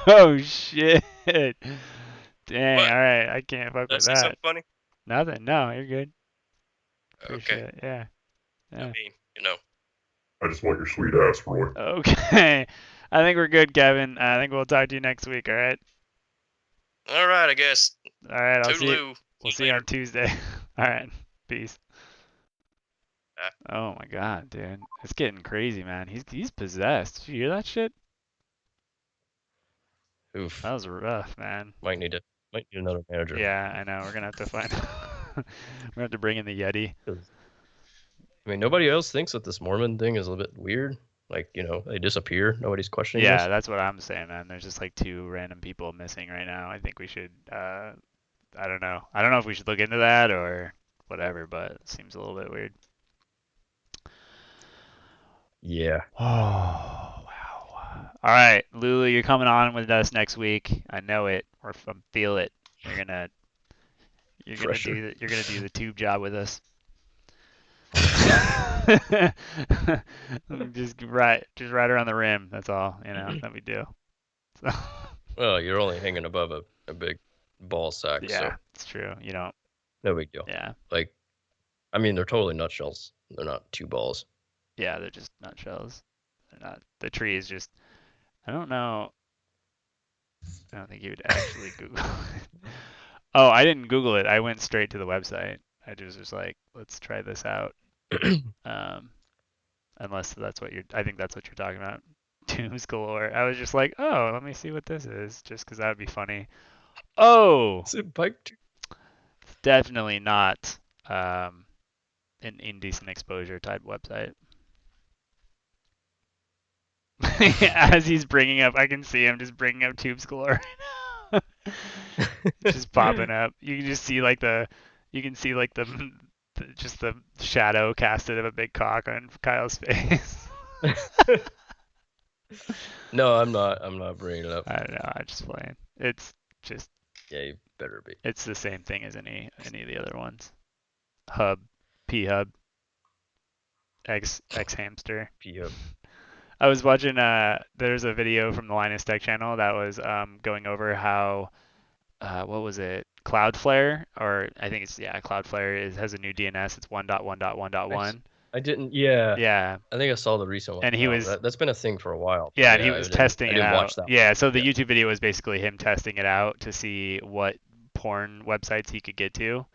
Speaker 3: Oh shit! Dang.
Speaker 5: What?
Speaker 3: All right, I can't fuck
Speaker 5: Did I
Speaker 3: with
Speaker 5: say
Speaker 3: that.
Speaker 5: something funny?
Speaker 3: Nothing. No, you're good.
Speaker 5: Okay.
Speaker 3: Appreciate it. Yeah.
Speaker 5: I mean, you know.
Speaker 6: I just want your sweet ass, Roy.
Speaker 3: Okay. I think we're good, Kevin. I think we'll talk to you next week. All right.
Speaker 5: All right, I guess.
Speaker 3: All right. I'll see you.
Speaker 5: Toodaloo.
Speaker 3: We'll see you on Tuesday. All right. Peace. Oh my God, dude, it's getting crazy, man. He's possessed. Did you hear that shit?
Speaker 4: Oof.
Speaker 3: That was rough, man.
Speaker 4: Might need another manager.
Speaker 3: Yeah, I know. We're gonna have to find. We're gonna have to bring in the Yeti.
Speaker 4: I mean, nobody else thinks that this Mormon thing is a little bit weird. Like, they disappear. Nobody's questioning
Speaker 3: Yeah,
Speaker 4: this.
Speaker 3: that's what I'm saying, man. There's just like 2 random people missing right now. I think we should. I don't know. I don't know if we should look into that or whatever, but it seems a little bit weird.
Speaker 4: Yeah.
Speaker 3: Oh, wow. All right, Lulu, you're coming on with us next week. I know it, or I feel it. You're gonna do the tube job with us. just right around the rim. That's all that we do. So.
Speaker 4: Well, you're only hanging above a big ball sack.
Speaker 3: Yeah,
Speaker 4: so
Speaker 3: it's true. You don't.
Speaker 4: No big deal.
Speaker 3: Yeah.
Speaker 4: Like, I mean, they're totally nutshells. They're not 2 balls.
Speaker 3: Yeah, they're just nutshells. They're not. The tree is just. I don't know. I don't think you would actually Google it. Oh, I didn't Google it. I went straight to the website. I just was like, let's try this out. Unless that's what I think that's what you're talking about. Tombs galore. I was just like, oh, let me see what this is, just because that would be funny. Oh,
Speaker 4: is it bike?
Speaker 3: It's definitely not an indecent exposure type website. As he's bringing up, I can see him just bringing up tubes galore. Just popping up. You can just see just the shadow casted of a big cock on Kyle's face.
Speaker 4: No, I'm not bringing it up.
Speaker 3: I don't know. I'm just playing. It's just.
Speaker 4: Yeah, you better be.
Speaker 3: It's the same thing as any of the other ones. Hub, P Hub, X Hamster.
Speaker 4: P Hub.
Speaker 3: I was watching. There's a video from the Linus Tech channel that was going over how. What was it? Cloudflare, or I think it's Cloudflare has a new DNS. It's 1.1.1.1.
Speaker 4: I didn't. Yeah.
Speaker 3: Yeah.
Speaker 4: I think I saw the recent one.
Speaker 3: And he was.
Speaker 4: That's been a thing for a while.
Speaker 3: Yeah, and he was testing it out.
Speaker 4: I didn't watch that.
Speaker 3: Yeah, so the YouTube video was basically him testing it out to see what porn websites he could get to.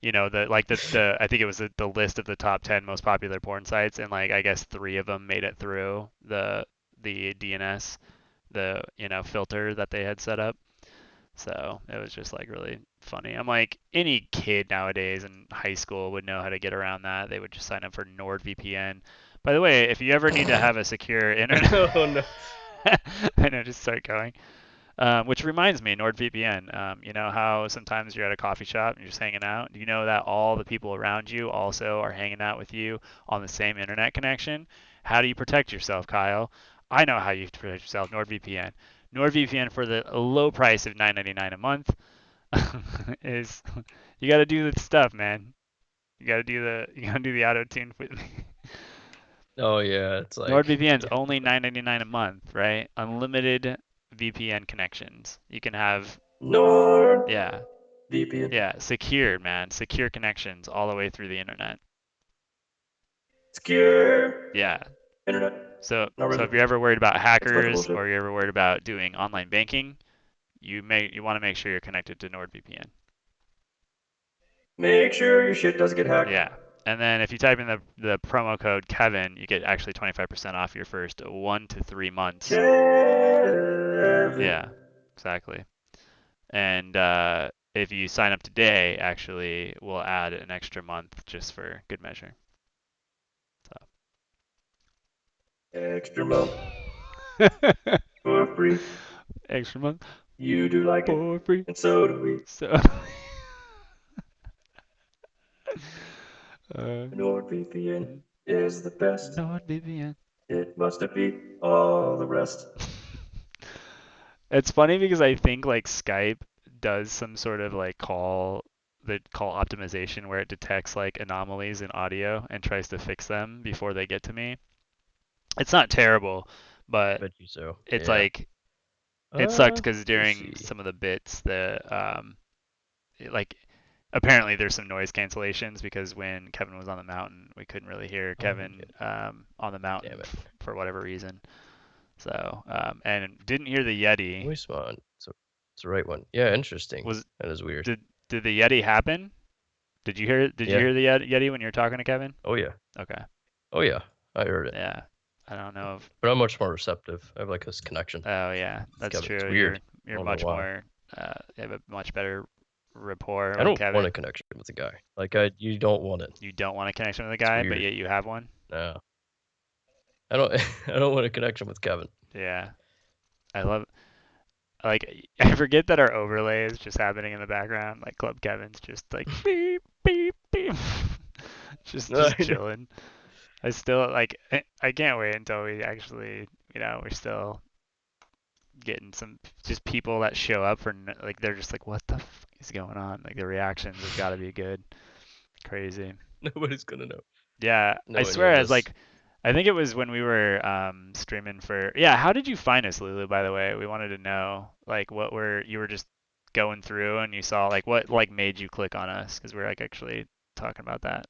Speaker 3: The I think it was the list of the top 10 most popular porn sites, and I guess 3 of them made it through the DNS, filter that they had set up. So it was just really funny. I'm like, any kid nowadays in high school would know how to get around that. They would just sign up for NordVPN. By the way, if you ever need to have a secure internet,
Speaker 4: oh no,
Speaker 3: I know, just start going. Which reminds me, NordVPN. You know how sometimes you're at a coffee shop and you're just hanging out? Do you know that all the people around you also are hanging out with you on the same internet connection? How do you protect yourself, Kyle? I know how you protect yourself. NordVPN. NordVPN for the low price of $9.99 a month is you got to do the stuff, man. You got to do the auto tune with me.
Speaker 4: Oh yeah, it's like
Speaker 3: NordVPN's only $9.99 a month, right? Unlimited VPN connections. You can have
Speaker 4: Nord.
Speaker 3: Yeah.
Speaker 4: VPN.
Speaker 3: Yeah, secure, man. Secure connections all the way through the internet.
Speaker 4: Secure.
Speaker 3: Yeah.
Speaker 4: Internet.
Speaker 3: So
Speaker 4: Not really.
Speaker 3: if you're ever worried about
Speaker 4: That's a bunch of
Speaker 3: hackers
Speaker 4: bullshit.
Speaker 3: or you're ever worried about doing online banking, you want to make sure you're connected to NordVPN.
Speaker 4: Make sure your shit doesn't get hacked.
Speaker 3: Yeah. And then if you type in the promo code Kevin, you get actually 25% off your first 1 to 3 months.
Speaker 4: Kevin.
Speaker 3: Yeah, exactly. And if you sign up today, actually, we'll add an extra month just for good measure.
Speaker 4: Extra month. For free.
Speaker 3: Extra month.
Speaker 4: You do like
Speaker 3: for
Speaker 4: it.
Speaker 3: free.
Speaker 4: And so do we.
Speaker 3: So.
Speaker 4: NordVPN is the best.
Speaker 3: NordVPN.
Speaker 4: It must defeat all the rest.
Speaker 3: It's funny because I think like Skype does some sort of like call optimization where it detects like anomalies in audio and tries to fix them before they get to me. It's not terrible, but
Speaker 4: I bet you so.
Speaker 3: it's
Speaker 4: Yeah.
Speaker 3: like it sucked because
Speaker 4: Let's
Speaker 3: during
Speaker 4: see.
Speaker 3: some of the bits like apparently there's some noise cancellations because when Kevin was on the mountain we couldn't really hear Kevin on the mountain for whatever reason. So and didn't hear the Yeti.
Speaker 4: Voice mod. It's the right one. Yeah, interesting. That is weird.
Speaker 3: Did the Yeti happen? Did you hear you
Speaker 4: Yeah.
Speaker 3: hear the Yeti when you were talking to Kevin?
Speaker 4: Oh yeah.
Speaker 3: Okay.
Speaker 4: Oh yeah. I heard it.
Speaker 3: Yeah. I don't know if
Speaker 4: But I'm much more receptive. I have like this connection.
Speaker 3: Oh yeah, that's
Speaker 4: Kevin.
Speaker 3: true.
Speaker 4: It's weird.
Speaker 3: You're
Speaker 4: I don't know
Speaker 3: much
Speaker 4: why.
Speaker 3: more you have a much better rapport
Speaker 4: I
Speaker 3: with
Speaker 4: don't
Speaker 3: Kevin.
Speaker 4: want a connection with the guy. Like you don't want it.
Speaker 3: You don't want a connection with the guy, but
Speaker 4: weird.
Speaker 3: yet you have one?
Speaker 4: No. I don't I don't want a connection with Kevin.
Speaker 3: Yeah. I love I forget that our overlay is just happening in the background. Like Club Kevin's just like beep beep beep, just chilling. I still I can't wait until we actually we're still getting some just people that show up for like they're just like what the fuck is going on? Like the reactions have got to be good. Crazy.
Speaker 4: Nobody's gonna know.
Speaker 3: Yeah,
Speaker 4: No
Speaker 3: I
Speaker 4: one
Speaker 3: swear,
Speaker 4: knows
Speaker 3: as like, I think it was when we were streaming for. Yeah, how did you find us, Lulu? By the way, we wanted to know like you were just going through and you saw like what like made you click on us because we're like actually talking about that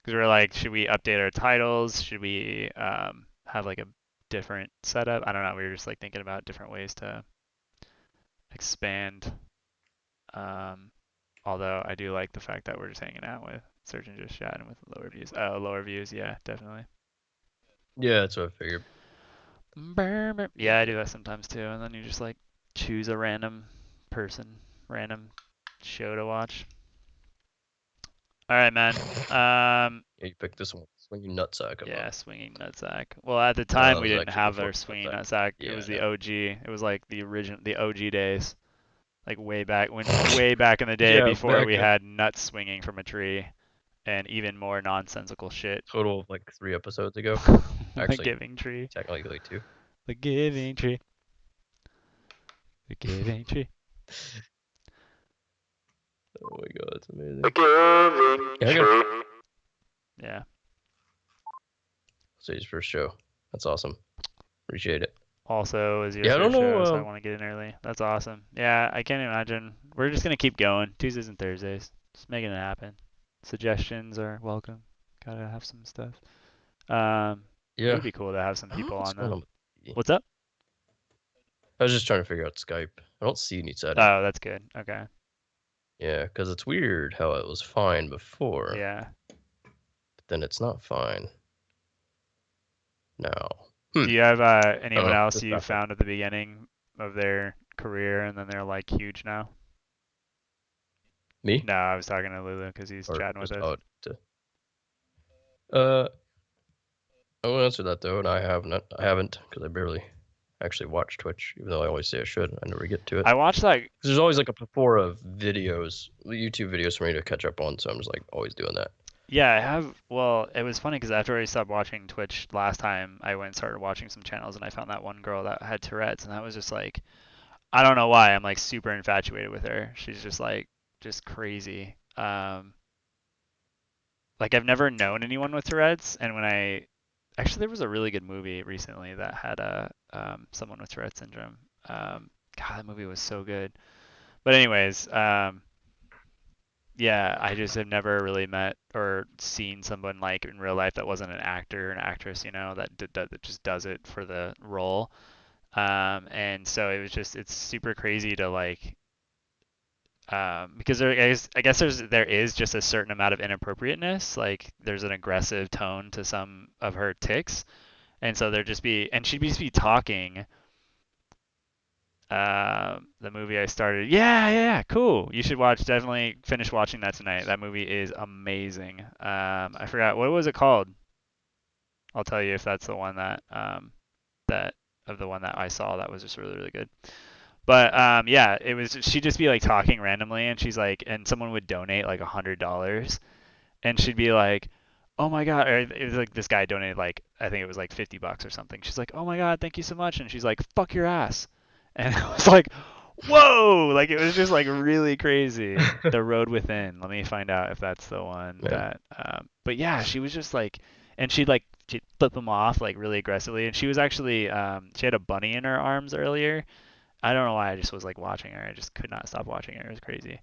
Speaker 3: because we're like, should we update our titles? Should we have like a different setup? I don't know. We were just like thinking about different ways to expand. Although I do like the fact that we're just hanging out with Search and Just chatting with lower views. Oh, lower views, yeah, definitely.
Speaker 4: Yeah, that's what I figured.
Speaker 3: Yeah, I do that sometimes too. And then you just like choose a random person, random show to watch. All right, man.
Speaker 4: Yeah, you picked this one. Swinging Nutsack.
Speaker 3: Yeah, Swinging Nutsack. Well, at the time we didn't have our Swinging Nutsack.
Speaker 4: Yeah,
Speaker 3: It was the OG. It was like the OG days. Like way back in the day
Speaker 4: Yeah,
Speaker 3: before we
Speaker 4: back
Speaker 3: had nuts swinging from a tree and even more nonsensical shit.
Speaker 4: Total of like 3 episodes ago. Actually,
Speaker 3: The Giving Tree.
Speaker 4: Technically 2.
Speaker 3: The Giving Tree. The Giving Tree.
Speaker 4: Oh my god, it's amazing.
Speaker 5: The Giving Tree.
Speaker 3: Yeah.
Speaker 4: Stage first show. That's awesome. Appreciate it.
Speaker 3: Also, is your
Speaker 4: I don't
Speaker 3: first
Speaker 4: know.
Speaker 3: show, so I want to get in early. That's awesome. Yeah, I can't imagine. We're just gonna keep going. Tuesdays and Thursdays. Just making it happen. Suggestions are welcome. Gotta have some stuff.
Speaker 4: Yeah.
Speaker 3: It would be cool to have some people
Speaker 4: What's
Speaker 3: on
Speaker 4: going
Speaker 3: though.
Speaker 4: on with
Speaker 3: What's up?
Speaker 4: I was just trying to figure out Skype. I don't see any setting.
Speaker 3: Oh, that's good. Okay.
Speaker 4: Yeah, because it's weird how it was fine before.
Speaker 3: Yeah.
Speaker 4: But then it's not fine now.
Speaker 3: Do you have anyone
Speaker 4: know,
Speaker 3: else
Speaker 4: just
Speaker 3: you
Speaker 4: back up.
Speaker 3: found at the beginning of their career and then they're like huge now?
Speaker 4: Me?
Speaker 3: No, I was talking to Lulu because he's
Speaker 4: Or
Speaker 3: chatting with
Speaker 4: just
Speaker 3: us.
Speaker 4: I will answer that though, and I haven't because I barely actually watch Twitch, even though I always say I should. I never get to it.
Speaker 3: I watched like
Speaker 4: 'Cause there's always like a plethora of videos, YouTube videos for me to catch up on, so I'm just like always doing that.
Speaker 3: Yeah, I have. Well, it was funny because after I stopped watching Twitch last time, I went and started watching some channels, and I found that one girl that had Tourette's, and that was just like, I don't know why, I'm like super infatuated with her. She's just like, just crazy. Like I've never known anyone with Tourette's, and actually there was a really good movie recently that had someone with Tourette's syndrome. God, that movie was so good. But anyways, yeah, I just have never really met or seen someone like in real life that wasn't an actor or an actress, you know, that just does it for the role. And so it's super crazy to like, because I guess there is just a certain amount of inappropriateness. Like there's an aggressive tone to some of her tics, and so she'd just be talking. The movie I started. Yeah, cool. You should definitely finish watching that tonight. That movie is amazing. I forgot, what was it called? I'll tell you if that's the one the one that I saw that was just really, really good. But yeah, she'd just be like talking randomly, and she's like, and someone would donate like $100, and she'd be like, oh my God, or it was like this guy donated like, I think it was like $50 or something. She's like, oh my God, thank you so much. And she's like, fuck your ass. And I was like, whoa, like it was just like really crazy. The Road Within. Let me find out if that's the one that, but yeah, she was just like, and she'd flip them off like really aggressively. And she was actually, she had a bunny in her arms earlier. I don't know why, I just was like watching her. I just could not stop watching her. It was crazy.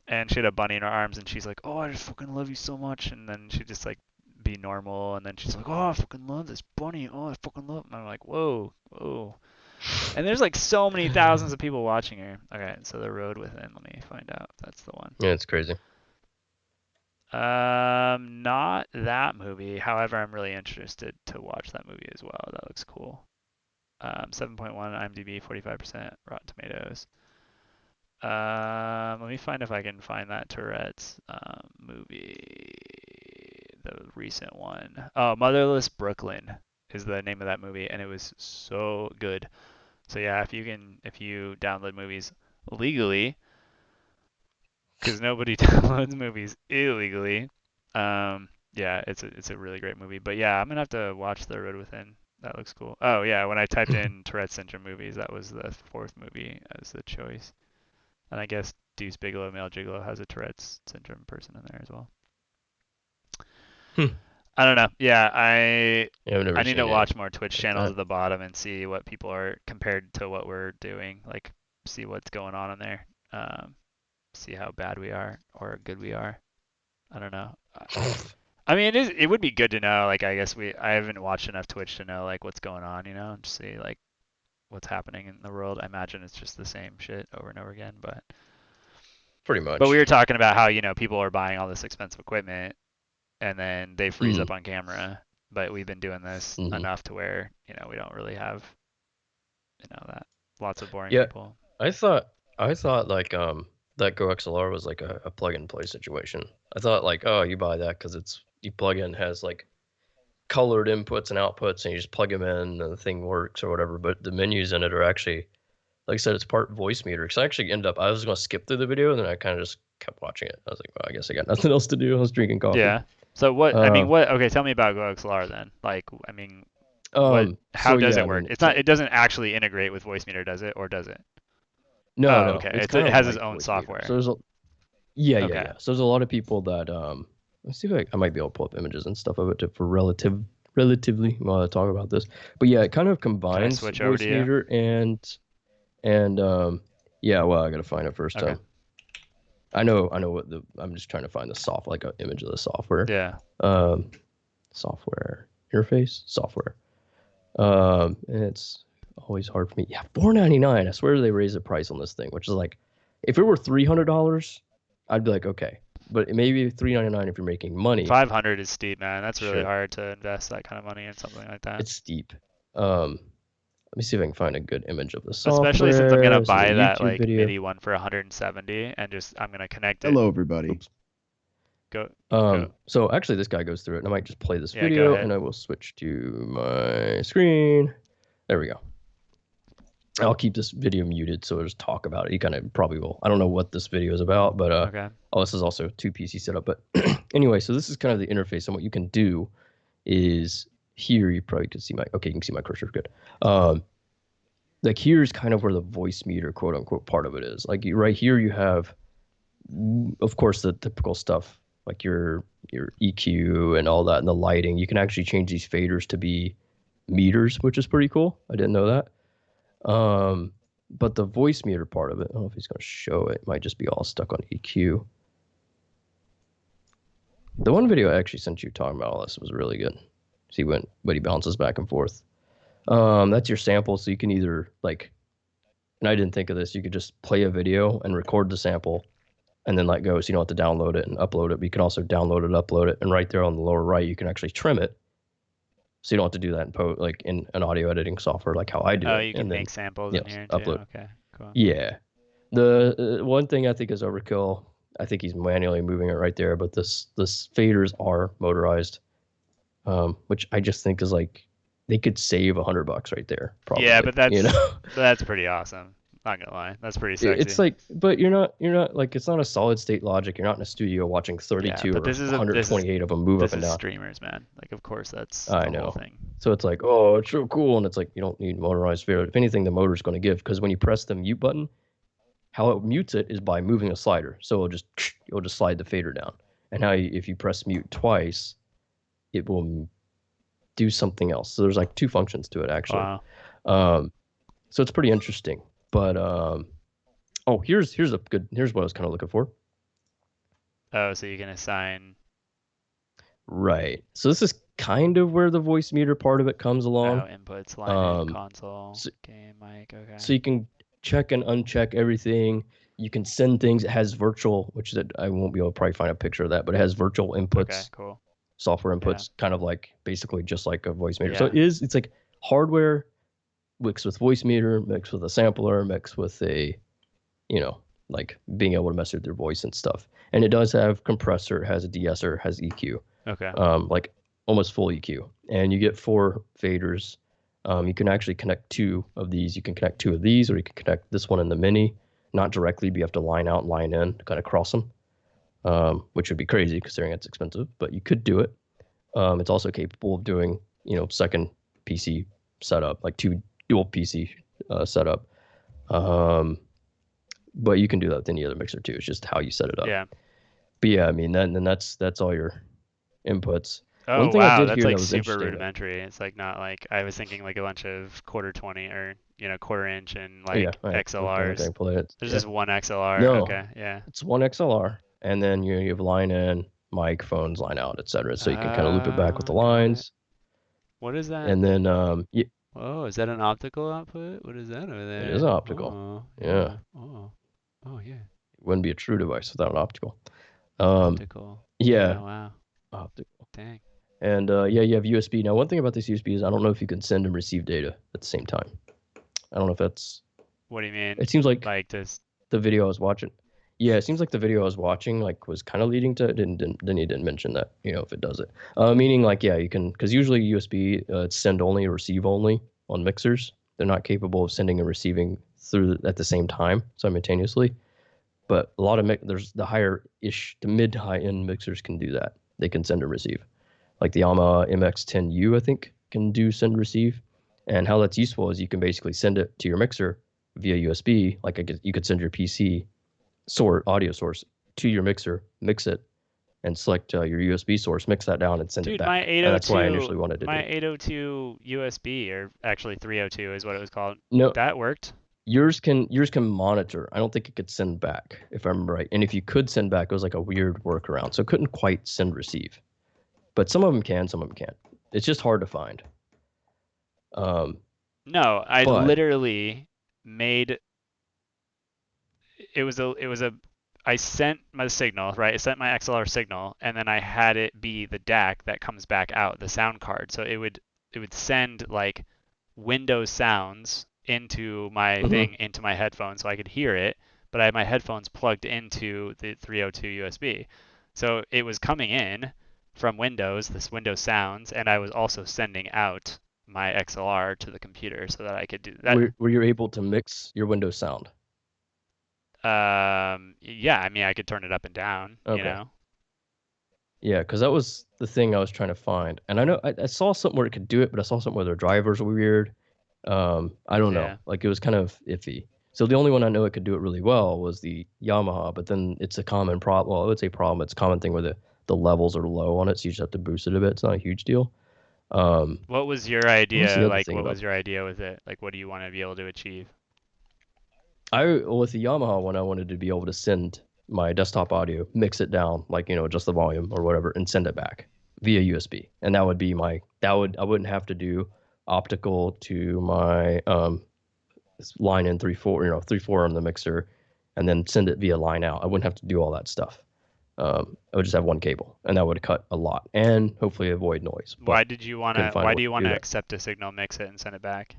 Speaker 3: And she had a bunny in her arms, and she's like, oh, I just fucking love you so much. And then she'd just like be normal, and then she's like, oh, I fucking love this bunny. Oh, I fucking love it. And I'm like, whoa. And there's like so many thousands of people watching her. Okay, so The Road Within. Let me find out if that's the one.
Speaker 4: Yeah, it's crazy.
Speaker 3: Not that movie. However, I'm really interested to watch that movie as well. That looks cool. 7.1 IMDb, 45% Rotten Tomatoes. Let me find if I can find that Tourette's movie, the recent one. Oh, Motherless Brooklyn is the name of that movie, and it was so good. So yeah, if you download movies legally, because nobody downloads movies illegally, yeah, it's a really great movie. But yeah, I'm gonna have to watch The Road Within. That looks cool. Oh yeah, when I typed in Tourette syndrome movies, that was the fourth movie as the choice. And I guess Deuce Bigelow, Male Gigolo, has a Tourette's syndrome person in there as well. I don't know. Yeah, I need to watch more Twitch channels at the bottom and see what people are compared to what we're doing. Like, see what's going on in there. See how bad we are or good we are. I don't know. I mean, it would be good to know. Like, I guess I haven't watched enough Twitch to know like what's going on. You know, and just see like what's happening in the world. I imagine it's just the same shit over and over again, but
Speaker 4: pretty much.
Speaker 3: But we were talking about how, you know, people are buying all this expensive equipment and then they freeze up on camera. But we've been doing this enough to where, you know, we don't really have, you know, that lots of boring people.
Speaker 4: I thought like that Go XLR was like a plug and play situation. I thought like, oh, you buy that because you plug in, has like colored inputs and outputs, and you just plug them in and the thing works or whatever. But the menus in it are actually, like I said, it's part voice meter. Because I actually I was going to skip through the video, and then I kind of just kept watching it. I was like, well, I guess I got nothing else to do. I was drinking coffee.
Speaker 3: Yeah. So what? Okay, tell me about Go XLR then. Like, I mean, how does it work? It doesn't actually integrate with voice meter, does it, or does it?
Speaker 4: No.
Speaker 3: Okay. It has its own software.
Speaker 4: So there's yeah. So there's a lot of people that let's see if I might be able to pull up images and stuff of it for relatively while I talk about this. But yeah, it kind of combines voice meter and yeah. Well, I gotta find it first.
Speaker 3: Okay.
Speaker 4: I know what I'm just trying to find the software, like an image of the software.
Speaker 3: Yeah.
Speaker 4: Software interface software. And it's always hard for me. Yeah, $4.99. I swear they raised the price on this thing, which is like, if it were $300, I'd be like, okay. But maybe $3.99 if you're making money.
Speaker 3: $500 is steep, man. That's really hard to invest that kind of money in something like that.
Speaker 4: It's steep. Let me see if I can find a good image of the software.
Speaker 3: Especially since I'm gonna buy that like MIDI one for 170, and I'm gonna connect it.
Speaker 12: Hello, everybody.
Speaker 4: Oops.
Speaker 3: Go.
Speaker 4: So actually, this guy goes through it, and I might just play this video, and I will switch to my screen. There we go. I'll keep this video muted, so I'll just talk about it. You kind of probably will. I don't know what this video is about, but oh, this is also 2 PC setup. But anyway, so this is kind of the interface, and what you can do is here. You probably can see you can see my cursor. Good. Like here's kind of where the voice meter, quote unquote, part of it is. Like right here, you have, of course, the typical stuff like your EQ and all that, and the lighting. You can actually change these faders to be meters, which is pretty cool. I didn't know that. But the voice meter part of it, I don't know if he's going to show it. It might just be all stuck on EQ. The one video I actually sent you talking about all this was really good. See when he bounces back and forth. That's your sample, so you can either like, and I didn't think of this, you could just play a video and record the sample and then let go, so you don't have to download it and upload it, but you can also download it, upload it, and right there on the lower right, you can actually trim it. So you don't have to do that like in an audio editing software like how I do it.
Speaker 3: Oh, you can
Speaker 4: and then,
Speaker 3: make samples
Speaker 4: yes,
Speaker 3: in here too.
Speaker 4: upload.
Speaker 3: Okay, cool.
Speaker 4: Yeah. The one thing I think is overkill, I think he's manually moving it right there, but this faders are motorized, which I just think is like, they could save $100 right there. Probably.
Speaker 3: Yeah, but that's
Speaker 4: you know?
Speaker 3: that's pretty awesome. Not gonna lie, that's pretty sexy.
Speaker 4: It's like, but you're not like, it's not a solid state Logic. You're not in a studio watching 32
Speaker 3: but
Speaker 4: or
Speaker 3: this is
Speaker 4: 128 of them move up and
Speaker 3: This is
Speaker 4: down.
Speaker 3: streamers, man. Like, of course, that's
Speaker 4: I
Speaker 3: the
Speaker 4: know.
Speaker 3: whole thing.
Speaker 4: So it's like, oh, it's so cool, and it's like you don't need motorized fader. If anything, the motor's going to give, because when you press the mute button, how it mutes it is by moving a slider. So it'll just slide the fader down. And if you press mute twice, it will do something else. So there's like 2 functions to it actually.
Speaker 3: Wow.
Speaker 4: So it's pretty interesting. But here's what I was kind of looking for.
Speaker 3: Oh, so you can assign.
Speaker 4: Right. So this is kind of where the voice meter part of it comes along.
Speaker 3: Oh, inputs, line in, console, game, mic. Okay.
Speaker 4: So you can check and uncheck everything. You can send things. It has virtual, which I won't be able to probably find a picture of that, but it has virtual inputs.
Speaker 3: Okay, cool.
Speaker 4: Software inputs, kind of like basically just like a voice meter.
Speaker 3: Yeah.
Speaker 4: So it's like hardware mixed with voice meter, mixed with a sampler, mixed with a, like being able to mess with your voice and stuff. And it does have compressor, it has a de-esser, has EQ.
Speaker 3: Okay.
Speaker 4: Like almost full EQ. And you get 4 faders. You can actually connect 2 of these. You can connect 2 of these, or you can connect this one in the mini, not directly, but you have to line out and line in to kind of cross them, which would be crazy considering it's expensive, but you could do it. It's also capable of doing, second PC setup, like 2 dual PC setup. But you can do that with any other mixer too. It's just how you set it up.
Speaker 3: Yeah.
Speaker 4: But yeah, I mean, then that's all your inputs.
Speaker 3: Oh,
Speaker 4: One thing I
Speaker 3: wow,
Speaker 4: did
Speaker 3: that's
Speaker 4: hear
Speaker 3: like
Speaker 4: that was
Speaker 3: super
Speaker 4: interesting-
Speaker 3: rudimentary. It's like not like I was thinking like a bunch of quarter 20 or quarter inch and
Speaker 4: Oh, yeah,
Speaker 3: like
Speaker 4: right.
Speaker 3: XLRs.
Speaker 4: Okay, play it.
Speaker 3: There's
Speaker 4: Yeah.
Speaker 3: just one XLR.
Speaker 4: No,
Speaker 3: Okay, yeah.
Speaker 4: it's one XLR, and then you have line in, mic, phones, line out, etc. So you can kind of loop it back with the lines.
Speaker 3: What is that?
Speaker 4: And then
Speaker 3: Oh, is that an optical output? What is that over there?
Speaker 4: it is optical.
Speaker 3: Oh,
Speaker 4: Yeah.
Speaker 3: Oh, yeah.
Speaker 4: It wouldn't be a true device without an optical.
Speaker 3: Optical.
Speaker 4: Yeah.
Speaker 3: Oh, wow.
Speaker 4: Optical.
Speaker 3: Dang.
Speaker 4: And you have USB. Now, one thing about this USB is I don't know if you can send and receive data at the same time. I don't know if that's.
Speaker 3: What do you mean?
Speaker 4: It seems like
Speaker 3: this.
Speaker 4: The video I was watching. Yeah, it seems like the video I was watching was kind of leading to. Then he didn't mention that if it does it. Meaning you can, because usually USB it's send only or receive only on mixers. They're not capable of sending and receiving through at the same time simultaneously. But a lot of there's the the mid high end mixers can do that. They can send and receive. Like the Yamaha MX-10U, I think, can do send and receive. And how that's useful is you can basically send it to your mixer via USB. Like you could send your PC audio source to your mixer, mix it, and select your USB source, mix that down, and send it back.
Speaker 3: My 802,
Speaker 4: and that's what I initially wanted to do.
Speaker 3: My 802 USB, or actually 302 is what it was called.
Speaker 4: No,
Speaker 3: that worked.
Speaker 4: Yours can monitor. I don't think it could send back, if I remember right. And if you could send back, it was like a weird workaround. So it couldn't quite send receive. But some of them can, some of them can't. It's just hard to find.
Speaker 3: No, I literally made. I sent my signal, right? I sent my XLR signal, and then I had it be the DAC that comes back out, the sound card. So it would send like Windows sounds into my thing, into my headphones, so I could hear it. But I had my headphones plugged into the 302 USB, so it was coming in from Windows, this Windows sounds, and I was also sending out my XLR to the computer so that I could do that.
Speaker 4: Were you able to mix your Windows sound?
Speaker 3: Yeah, I mean, I could turn it up and down,
Speaker 4: Okay. Yeah, because that was the thing I was trying to find. And I know I saw something where it could do it, but I saw something where their drivers were weird. I don't know. Like, it was kind of iffy. So the only one I know it could do it really well was the Yamaha, but then it's a common problem. Well, I would say problem. It's a common thing where the levels are low on it, so you just have to boost it a bit. It's not a huge deal.
Speaker 3: What was your idea? What was your
Speaker 4: about-
Speaker 3: idea with it? Like, what do you want to be able to achieve?
Speaker 4: With the Yamaha one, I wanted to be able to send my desktop audio, mix it down, like, adjust the volume or whatever, and send it back via USB. And that would be I wouldn't have to do optical to my line in 3.4, 3.4 on the mixer, and then send it via line out. I wouldn't have to do all that stuff. I would just have one cable, and that would cut a lot and hopefully avoid noise.
Speaker 3: Why do you want to accept a signal, mix it, and send it back?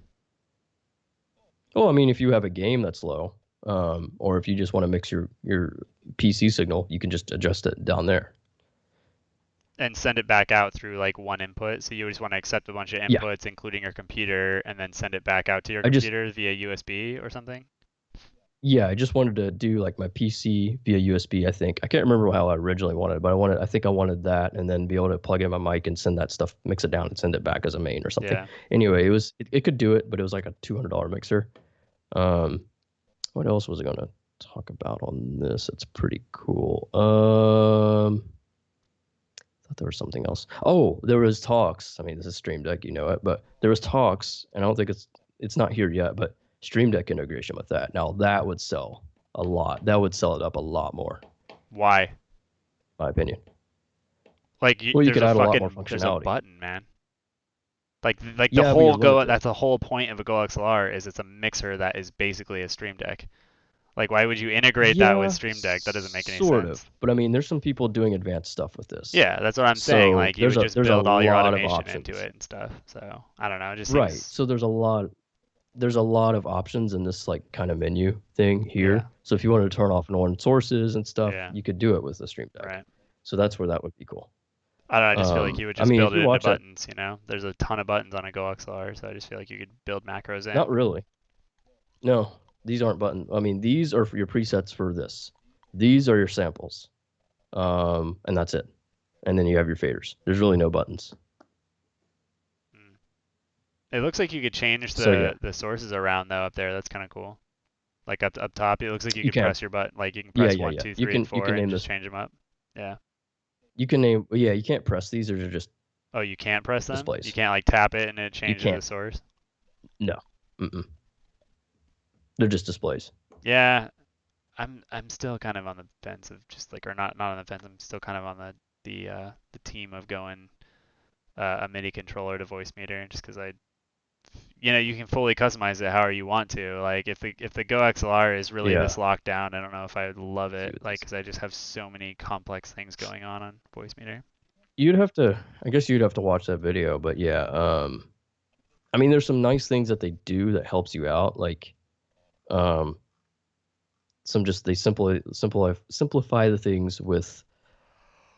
Speaker 4: Well, I mean, if you have a game that's low, or if you just want to mix your PC signal, you can just adjust it down there.
Speaker 3: And send it back out through like one input. So you just want to accept a bunch of inputs, including your computer, and then send it back out to your computer via USB or something?
Speaker 4: Yeah, I just wanted to do like my PC via USB, I think. I can't remember how I originally wanted it, but I think I wanted that, and then be able to plug in my mic and send that stuff, mix it down and send it back as a main or something.
Speaker 3: Yeah.
Speaker 4: Anyway, it could do it, but it was like a $200 mixer. What else was I going to talk about on this? It's pretty cool. I thought there was something else. Oh, there was talks. I mean, this is Stream Deck, you know it, but there was talks, and I don't think it's not here yet, but Stream Deck integration with that. Now that would sell a lot. That would sell it up a lot more.
Speaker 3: Why?
Speaker 4: My opinion.
Speaker 3: Like
Speaker 4: you could add a lot more functionality.
Speaker 3: There's a button, man. Like
Speaker 4: Yeah,
Speaker 3: the whole
Speaker 4: but
Speaker 3: that's the whole point of a Go XLR is it's a mixer that is basically a Stream Deck. Like, why would you integrate that with Stream Deck? That doesn't make any sense.
Speaker 4: Sort of. But I mean, there's some people doing advanced stuff with this.
Speaker 3: Yeah, that's what I'm saying.
Speaker 4: So
Speaker 3: like, you would just
Speaker 4: there's
Speaker 3: build
Speaker 4: a
Speaker 3: all your
Speaker 4: lot of
Speaker 3: automation
Speaker 4: options.
Speaker 3: into it and stuff. So I don't know. It just
Speaker 4: Right.
Speaker 3: seems...
Speaker 4: So there's a lot of options in this like kind of menu thing here.
Speaker 3: Yeah.
Speaker 4: So if you wanted to turn off and on sources and stuff,
Speaker 3: Yeah.
Speaker 4: you could do it with the Stream Deck.
Speaker 3: Right.
Speaker 4: So that's where that would be cool.
Speaker 3: I don't know. I just feel like you would
Speaker 4: I
Speaker 3: just
Speaker 4: mean,
Speaker 3: build
Speaker 4: if
Speaker 3: it
Speaker 4: you
Speaker 3: into
Speaker 4: watch it-
Speaker 3: buttons. You know, there's a ton of buttons on a Go XLR, so I just feel like you could build macros in.
Speaker 4: Not really. No, these aren't buttons. I mean, these are for your presets for this. These are your samples. And that's it. And then you have your faders. There's really no buttons.
Speaker 3: It looks like you could change the sources around though up there. That's kind of cool. Like up top, it looks like you can press your button. Like you can press 1, 2, 3, and 4, and just change them up. Yeah.
Speaker 4: You can name. Yeah, you can't press these. These are just.
Speaker 3: Oh, you can't press them.
Speaker 4: Displays.
Speaker 3: You can't like tap it and it changes the source.
Speaker 4: No. They're just displays.
Speaker 3: Yeah, I'm still kind of on the fence of just like, or not on the fence. I'm still kind of on the team of going a MIDI controller to voice meter, just because you can fully customize it however you want to. Like if the Go XLR is really this locked down, I don't know if I would love it. Like because I just have so many complex things going on voice meter.
Speaker 4: I guess you'd have to watch that video, but yeah. I mean, there's some nice things that they do that helps you out, like, they simplify the things with,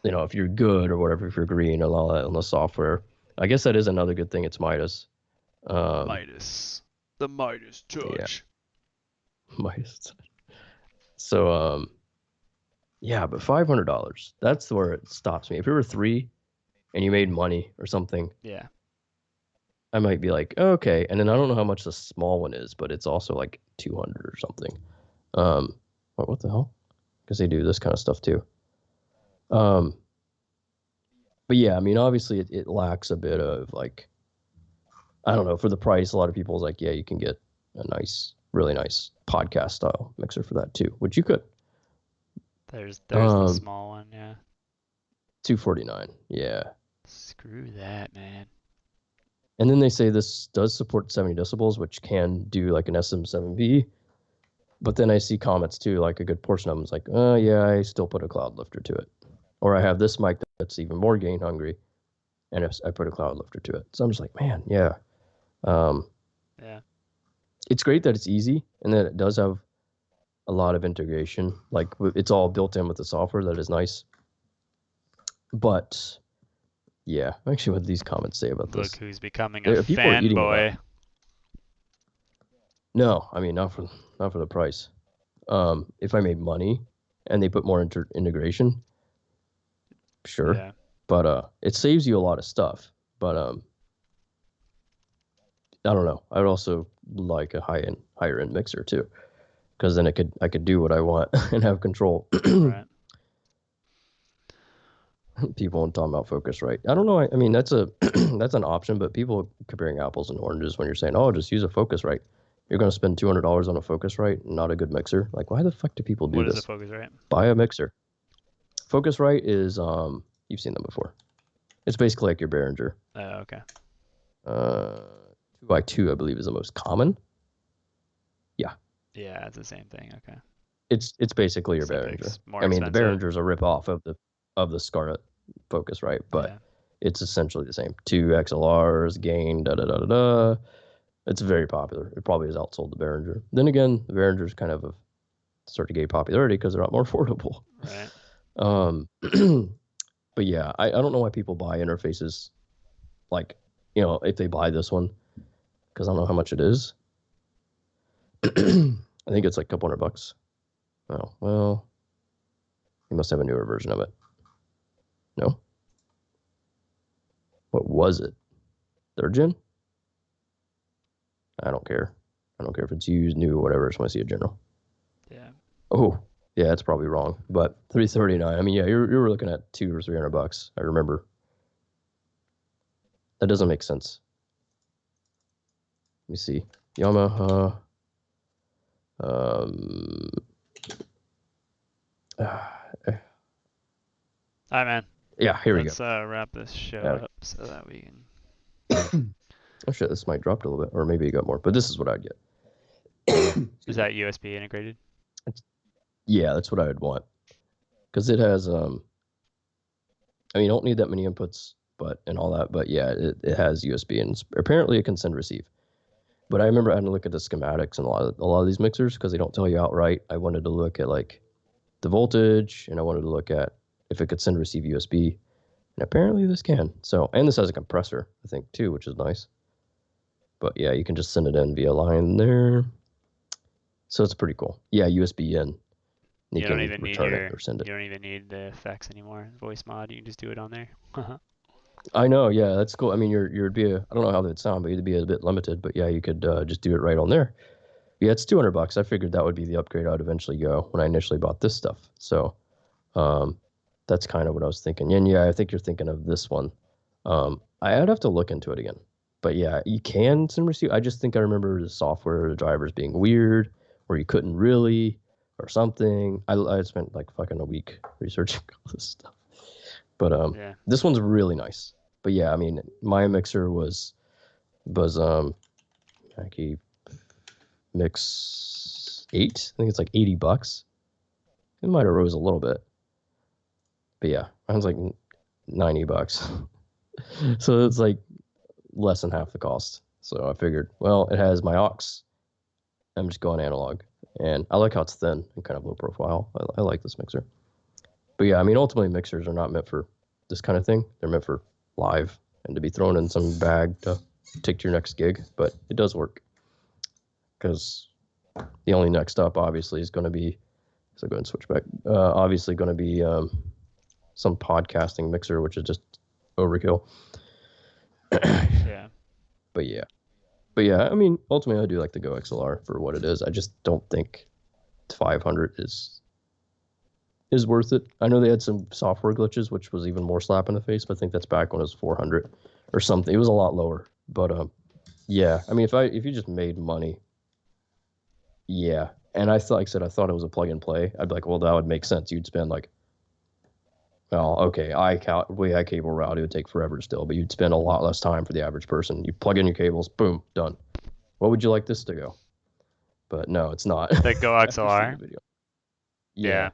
Speaker 4: if you're good or whatever, if you're green and all that on the software. I guess that is another good thing. It's Midas.
Speaker 3: Midas, the Midas touch.
Speaker 4: Yeah. Midas touch. So, yeah, but $500. That's where it stops me. If it were $3 and you made money or something,
Speaker 3: yeah,
Speaker 4: I might be like, okay. And then I don't know how much the small one is, but it's also like 200 or something. What the hell? Because they do this kind of stuff too. But yeah, I mean, obviously it lacks a bit of like, I don't know, for the price, a lot of people's like, yeah, you can get a nice, really nice podcast style mixer for that too, which you could.
Speaker 3: There's the small one, yeah.
Speaker 4: $249, yeah.
Speaker 3: Screw that, man.
Speaker 4: And then they say this does support 70 decibels, which can do like an SM7B. But then I see comments too, like a good portion of them is like, oh yeah, I still put a cloud lifter to it. Or I have this mic that's even more gain hungry, and I put a cloud lifter to it. So I'm just like, man, yeah.
Speaker 3: Yeah.
Speaker 4: It's great that it's easy and that it does have a lot of integration. Like it's all built in with the software. That is nice. But yeah, actually, what do these comments say about this?
Speaker 3: Look who's becoming a fanboy.
Speaker 4: No, I mean not for the price. If I made money and they put more integration, sure.
Speaker 3: Yeah.
Speaker 4: But it saves you a lot of stuff. But I don't know. I would also like a higher end mixer too, because then I could do what I want and have control.
Speaker 3: Right.
Speaker 4: People aren't talking about Focusrite. I don't know. I mean, that's an option, but people are comparing apples and oranges when you're saying, oh, just use a Focusrite. you're going to spend $200 on a Focusrite and not a good mixer. Like, why the fuck do people do
Speaker 3: What is
Speaker 4: this?
Speaker 3: a Focusrite?
Speaker 4: Buy a mixer. Focusrite is you've seen them before. It's basically like your Behringer.
Speaker 3: Oh, okay.
Speaker 4: 2x2, I believe, is the most common. Yeah.
Speaker 3: Yeah, it's the same thing. Okay.
Speaker 4: It's basically your
Speaker 3: Except
Speaker 4: Behringer.
Speaker 3: it's more
Speaker 4: I mean, the
Speaker 3: expensive.
Speaker 4: Behringer's a rip-off of the Scarlett Focusrite, but
Speaker 3: Yeah.
Speaker 4: it's essentially the same. 2 XLRs, gain, da-da-da-da-da. It's very popular. It probably has outsold the Behringer. Then again, the Behringer's kind of started to gain popularity because they're a lot more affordable.
Speaker 3: Right.
Speaker 4: But yeah, I don't know why people buy interfaces like, you know, if they buy this one, because I don't know how much it is. I think it's like a couple $100. Oh, well, you must have a newer version of it. No? What was it? 3rd gen? I don't care. I don't care if it's used, new, whatever. I just want to see a general.
Speaker 3: Yeah.
Speaker 4: Oh, yeah, it's probably wrong. But $339. I mean, yeah, you're looking at $200 or $300. I remember. That doesn't make sense. Let me see. Yamaha.
Speaker 3: All right, man.
Speaker 4: Yeah, here we
Speaker 3: Let's
Speaker 4: go.
Speaker 3: Wrap this show
Speaker 4: Yeah.
Speaker 3: up so that we can.
Speaker 4: Oh shit, this might drop a little bit, or maybe it got more. But this is what I'd get.
Speaker 3: Is that USB integrated?
Speaker 4: Yeah, that's what I would want, because it has. I mean, you don't need that many inputs, and all that. But yeah, it has USB, and apparently it can send receive. But I remember I had to look at the schematics and a lot of these mixers because they don't tell you outright. I wanted to look at like the voltage, and I wanted to look at if it could send receive USB, and apparently this can. So, and this has a compressor, I think, too, which is nice. But yeah, you can just send it in via line there. So it's pretty cool. Yeah, USB in.
Speaker 3: You
Speaker 4: can
Speaker 3: don't even need
Speaker 4: return it or send it.
Speaker 3: You don't even need the effects anymore. Voice mod, you can just do it on there.
Speaker 4: I know, yeah, that's cool. I mean, you'd be I don't know how that'd sound, but you'd be a bit limited. But yeah, you could just do it right on there. Yeah, it's $200. I figured that would be the upgrade I would eventually go when I initially bought this stuff. So, that's kind of what I was thinking. And yeah, I think you're thinking of this one. I'd have to look into it again. But yeah, you can send receive. I just think I remember the software, the drivers being weird, or you couldn't really, or something. I spent like fucking a week researching all this stuff. But
Speaker 3: yeah.
Speaker 4: This one's really nice. But yeah, I mean, my mixer was Mackie Mix 8. I think it's like $80. It might have rose a little bit. But yeah, mine's like $90. So it's like less than half the cost. So I figured, well, it has my aux. I'm just going analog. And I like how it's thin and kind of low profile. I like this mixer. But yeah, I mean, ultimately mixers are not meant for this kind of thing. They're meant for live and to be thrown in some bag to take to your next gig. But it does work. Because the only next up, obviously, is going to be, so go ahead and switch back. Obviously going to be some podcasting mixer, which is just overkill.
Speaker 3: Yeah.
Speaker 4: But yeah, I mean, ultimately, I do like the Go XLR for what it is. I just don't think 500 is worth it. I know they had some software glitches, which was even more slap in the face, but I think that's back when it was 400 or something. It was a lot lower. But yeah, I mean, if you just made money, yeah. And I thought, like I said, I thought it was a plug and play. I'd be like, well, that would make sense. You'd spend like, well, okay, way cable route, it would take forever still, but you'd spend a lot less time for the average person. You plug in your cables, boom, done. What would you like this to go? But no, it's not.
Speaker 3: The Go XLR.
Speaker 4: Yeah.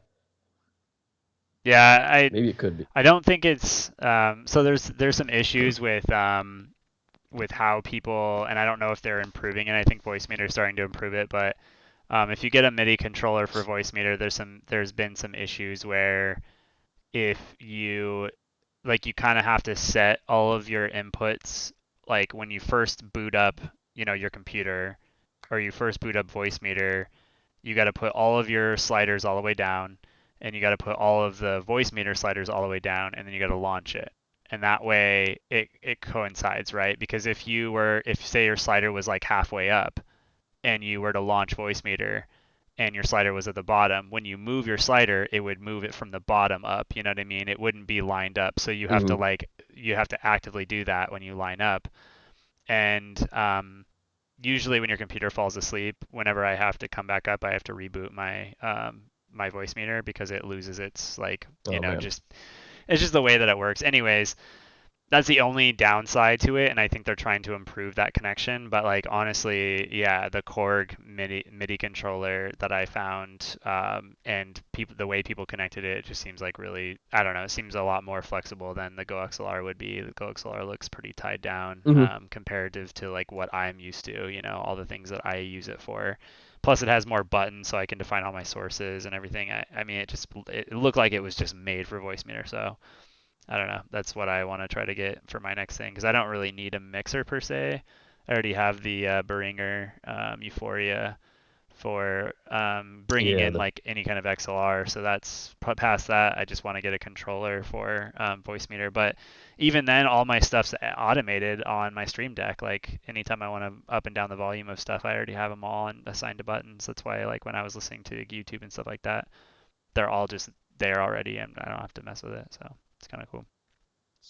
Speaker 3: Yeah,
Speaker 4: maybe it could be.
Speaker 3: I don't think it's so there's some issues with how people, and I don't know if they're improving it. I think Voicemeeter is starting to improve it, but if you get a MIDI controller for Voicemeeter, there's been some issues where if you kind of have to set all of your inputs, like when you first boot up, your computer, or you first boot up Voicemeeter, you got to put all of your sliders all the way down, and you got to put all of the Voicemeeter sliders all the way down, and then you got to launch it. And that way it coincides, right? Because if say your slider was like halfway up and you were to launch Voicemeeter and your slider was at the bottom, when you move your slider, it would move it from the bottom up. You know what I mean? It wouldn't be lined up. So you have to actively do that when you line up. And usually when your computer falls asleep, whenever I have to come back up, I have to reboot my my voice meter because it loses its like
Speaker 4: Oh, man.
Speaker 3: just it's just the way that it works. Anyways, that's the only downside to it, and I think they're trying to improve that connection. But like honestly, yeah, the Korg MIDI controller that I found, and the way people connected it just seems like really, I don't know, it seems a lot more flexible than the Go XLR would be. The Go XLR looks pretty tied down, comparative to like what I'm used to, all the things that I use it for. Plus, it has more buttons, so I can define all my sources and everything. I mean, it looked like it was just made for voice meter, so. I don't know. That's what I want to try to get for my next thing because I don't really need a mixer per se. I already have the Behringer Euphoria for bringing in like any kind of XLR. So that's past that. I just want to get a controller for voice meter. But even then, all my stuff's automated on my Stream Deck. Like anytime I want to up and down the volume of stuff, I already have them all and assigned to buttons. That's why like when I was listening to YouTube and stuff like that, they're all just there already, and I don't have to mess with it. So. It's kind of cool.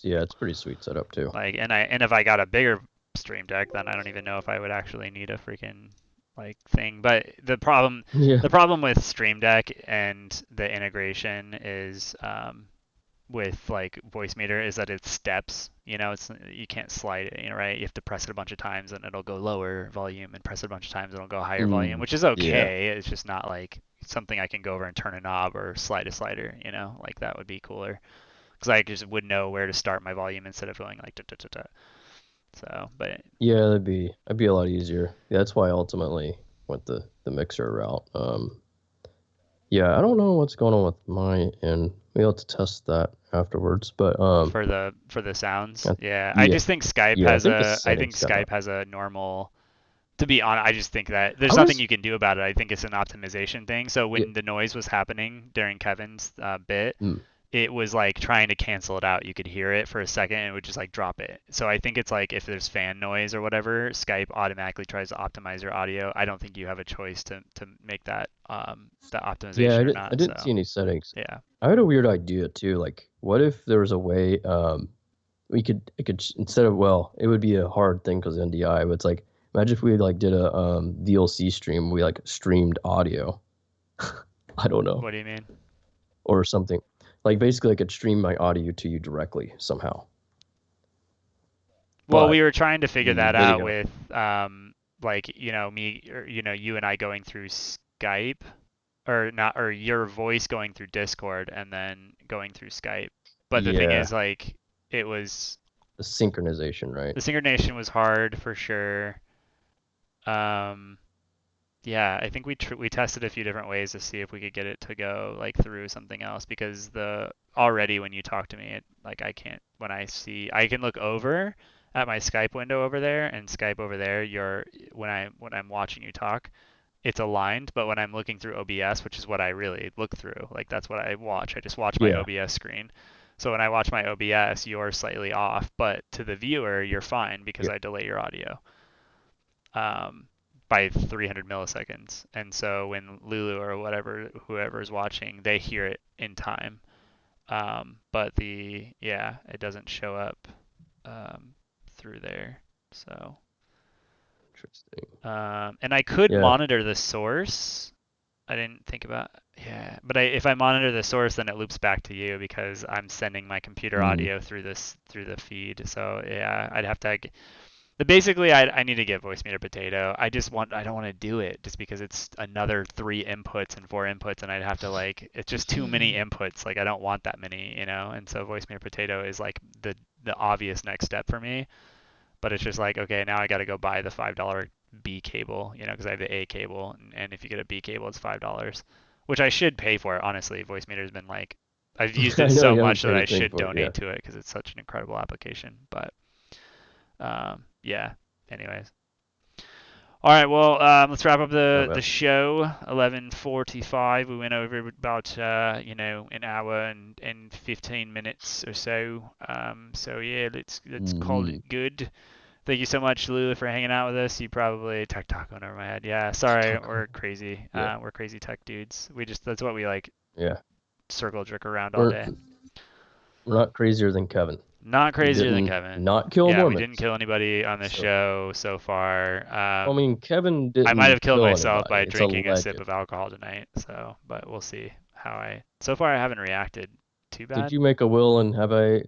Speaker 4: Yeah, it's pretty sweet setup too.
Speaker 3: Like, and if I got a bigger Stream Deck, then I don't even know if I would actually need a freaking like thing. But the problem with Stream Deck and the integration is with like voice meter is that it's steps. It's you can't slide it. Right? You have to press it a bunch of times and it'll go lower volume, and press it a bunch of times and it'll go higher volume, which is okay. Yeah. It's just not like something I can go over and turn a knob or slide a slider. Like that would be cooler. Because I just would know where to start my volume instead of going like da-da-da-da. So, but
Speaker 4: yeah, that'd be a lot easier. Yeah, that's why I ultimately went the mixer route. Yeah, I don't know what's going on with my end. We'll have to test that afterwards. But
Speaker 3: for the sounds, I just think Skype has a normal. To be honest, I just think that there's nothing you can do about it. I think it's an optimization thing. So when the noise was happening during Kevin's bit. It was like trying to cancel it out. You could hear it for a second and it would just like drop it. So I think it's like if there's fan noise or whatever, Skype automatically tries to optimize your audio. I don't think you have a choice to make that the optimization or not.
Speaker 4: I didn't see any settings.
Speaker 3: Yeah.
Speaker 4: I had a weird idea too. Like what if there was a way it could instead of it would be a hard thing because NDI, but it's like imagine if we like did a VLC stream, we like streamed audio. I don't know.
Speaker 3: What do you mean?
Speaker 4: Or something. Like basically I could stream my audio to you directly somehow.
Speaker 3: Well, we were trying to figure that out with like, me or you and I going through Skype or your voice going through Discord and then going through Skype. But the thing is like it was
Speaker 4: the synchronization, right?
Speaker 3: The synchronization was hard for sure. Yeah, I think we tested a few different ways to see if we could get it to go like through something else because already when you talk to me, I can look over at my Skype window over there and Skype over there. When I'm watching you talk, it's aligned, but when I'm looking through OBS, which is what I really look through, like that's what I watch. I just watch my OBS screen. So when I watch my OBS, you're slightly off, but to the viewer, you're fine because I delay your audio. By 300 milliseconds, and so when Lulu or whoever is watching, they hear it in time, but it doesn't show up through there. So
Speaker 4: interesting.
Speaker 3: And I could monitor the source. I didn't think about but if I monitor the source, then it loops back to you because I'm sending my computer audio through the feed. So I'd have to. Basically, I need to get voice meter potato. I don't want to do it just because it's another 3 inputs and 4 inputs, and I'd have to it's just too many inputs. Like I don't want that many, And so voice meter potato is like the obvious next step for me. But it's just like, okay, now I got to go buy the $5 B cable, because I have the A cable, and if you get a B cable, it's $5, which I should pay for. Honestly, voice meter has been like I've used it so much that I should donate to it because it's such an incredible application. But anyways. All right, well, let's wrap up the show. 11:45. We went over about an hour and 15 minutes or so. So yeah, let's call it good. Thank you so much, Lulu, for hanging out with us. You probably tech talk went over my head. Yeah, sorry, we're crazy. We're crazy tech dudes. That's what we like.
Speaker 4: Yeah.
Speaker 3: Circle jerk around all day.
Speaker 4: We're not crazier than Kevin.
Speaker 3: Not crazier than
Speaker 4: didn't
Speaker 3: Kevin.
Speaker 4: not kill
Speaker 3: Yeah, we
Speaker 4: Mormons.
Speaker 3: didn't kill anybody on the
Speaker 4: So-
Speaker 3: show so far.
Speaker 4: I mean, Kevin didn't.
Speaker 3: I might have killed
Speaker 4: kill
Speaker 3: myself by
Speaker 4: anybody. It's
Speaker 3: drinking a
Speaker 4: alleged.
Speaker 3: sip of alcohol tonight. So, but we'll see how I. So far, I haven't reacted too bad.
Speaker 4: Did you make a will, and have I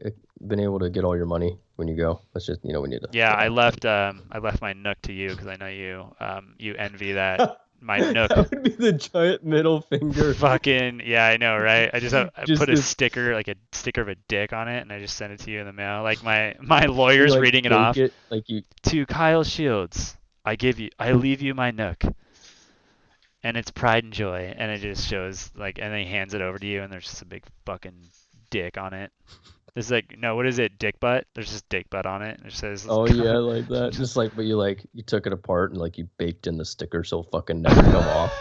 Speaker 4: been able to get all your money when you go? Let's just, we need to.
Speaker 3: Yeah, I left my nook to you because I know you envy that my nook.
Speaker 4: That would be the giant middle finger.
Speaker 3: Fucking yeah, I know, right? I I
Speaker 4: Just
Speaker 3: put a
Speaker 4: this-
Speaker 3: sticker, like a sticker of a dick on it, and I just sent it to you in the mail. Like my lawyer's
Speaker 4: like,
Speaker 3: reading it
Speaker 4: bake
Speaker 3: off.
Speaker 4: it, like you.
Speaker 3: To Kyle Shields, I leave you my nook. And it's pride and joy, and it just shows like, and then he hands it over to you, and there's just a big fucking dick on it. There's like, no, what is it, dick butt? There's just dick butt on it, and it says.
Speaker 4: Oh yeah, like that. Just like, but you took it apart and like you baked in the sticker so it fucking never come off.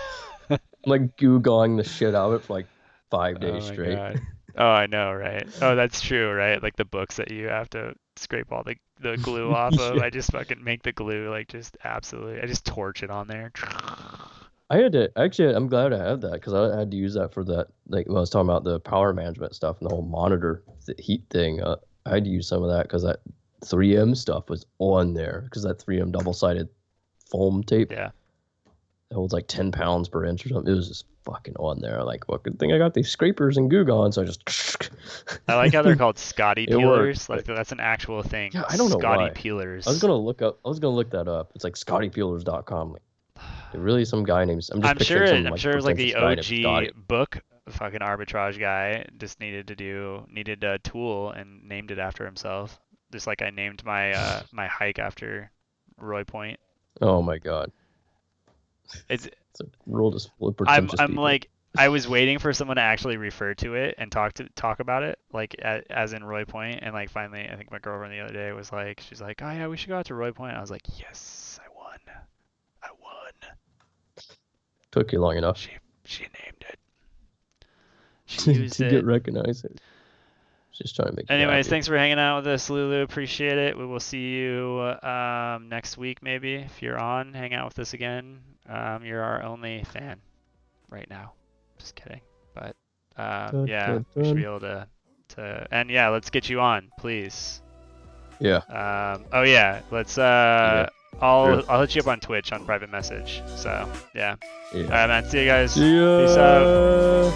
Speaker 4: I'm like goo-gawing the shit out of it for like 5 days
Speaker 3: Oh my
Speaker 4: straight.
Speaker 3: God. Oh, I know, right? Oh, that's true, right? Like the books that you have to scrape all the glue off of. I just fucking make the glue like just absolutely. I just torch it on there.
Speaker 4: I had to actually. I'm glad I have that because I had to use that for that. Like when I was talking about the power management stuff and the whole monitor, the heat thing. I had to use some of that because that 3M stuff was on there because that 3M double-sided foam tape.
Speaker 3: Yeah.
Speaker 4: It holds like 10 pounds per inch or something. It was just fucking on there. Like, well, good thing I got these scrapers and goo gone, so I just.
Speaker 3: I like how they're called Scotty
Speaker 4: It
Speaker 3: peelers.
Speaker 4: worked,
Speaker 3: Like that's an actual thing.
Speaker 4: Yeah, I don't know
Speaker 3: Scotty
Speaker 4: why.
Speaker 3: peelers.
Speaker 4: I was gonna look that up. It's like ScottyPeelers.com. Like, really, some guy named.
Speaker 3: I'm sure.
Speaker 4: some,
Speaker 3: I'm sure it was like the
Speaker 4: pretentious guy named Scotty.
Speaker 3: OG book. Fucking arbitrage guy just needed a tool and named it after himself. Just like I named my my hike after Roy Point.
Speaker 4: Oh my god.
Speaker 3: It's
Speaker 4: a rule to split
Speaker 3: I'm
Speaker 4: pretentious people.
Speaker 3: like I was waiting for someone to actually refer to it and talk about it like as in Roy Point, and like finally I think my girlfriend the other day was like, she's like, oh yeah, we should go out to Roy Point. I was like, yes, I won.
Speaker 4: Took you long enough.
Speaker 3: She named it. She used
Speaker 4: to
Speaker 3: it.
Speaker 4: get recognized. Just trying to make. you
Speaker 3: Anyways,
Speaker 4: happy.
Speaker 3: thanks for hanging out with us, Lulu. Appreciate it. We will see you next week, maybe. If you're on, hang out with us again. You're our only fan right now. Just kidding. But yeah, we should be able to and yeah, let's get you on, please.
Speaker 4: Yeah.
Speaker 3: Oh yeah, let's
Speaker 4: Yeah.
Speaker 3: I'll hit you up on Twitch on private message. So yeah.
Speaker 4: Yeah.
Speaker 3: All right, man. See you guys.
Speaker 4: See ya.
Speaker 3: Peace out.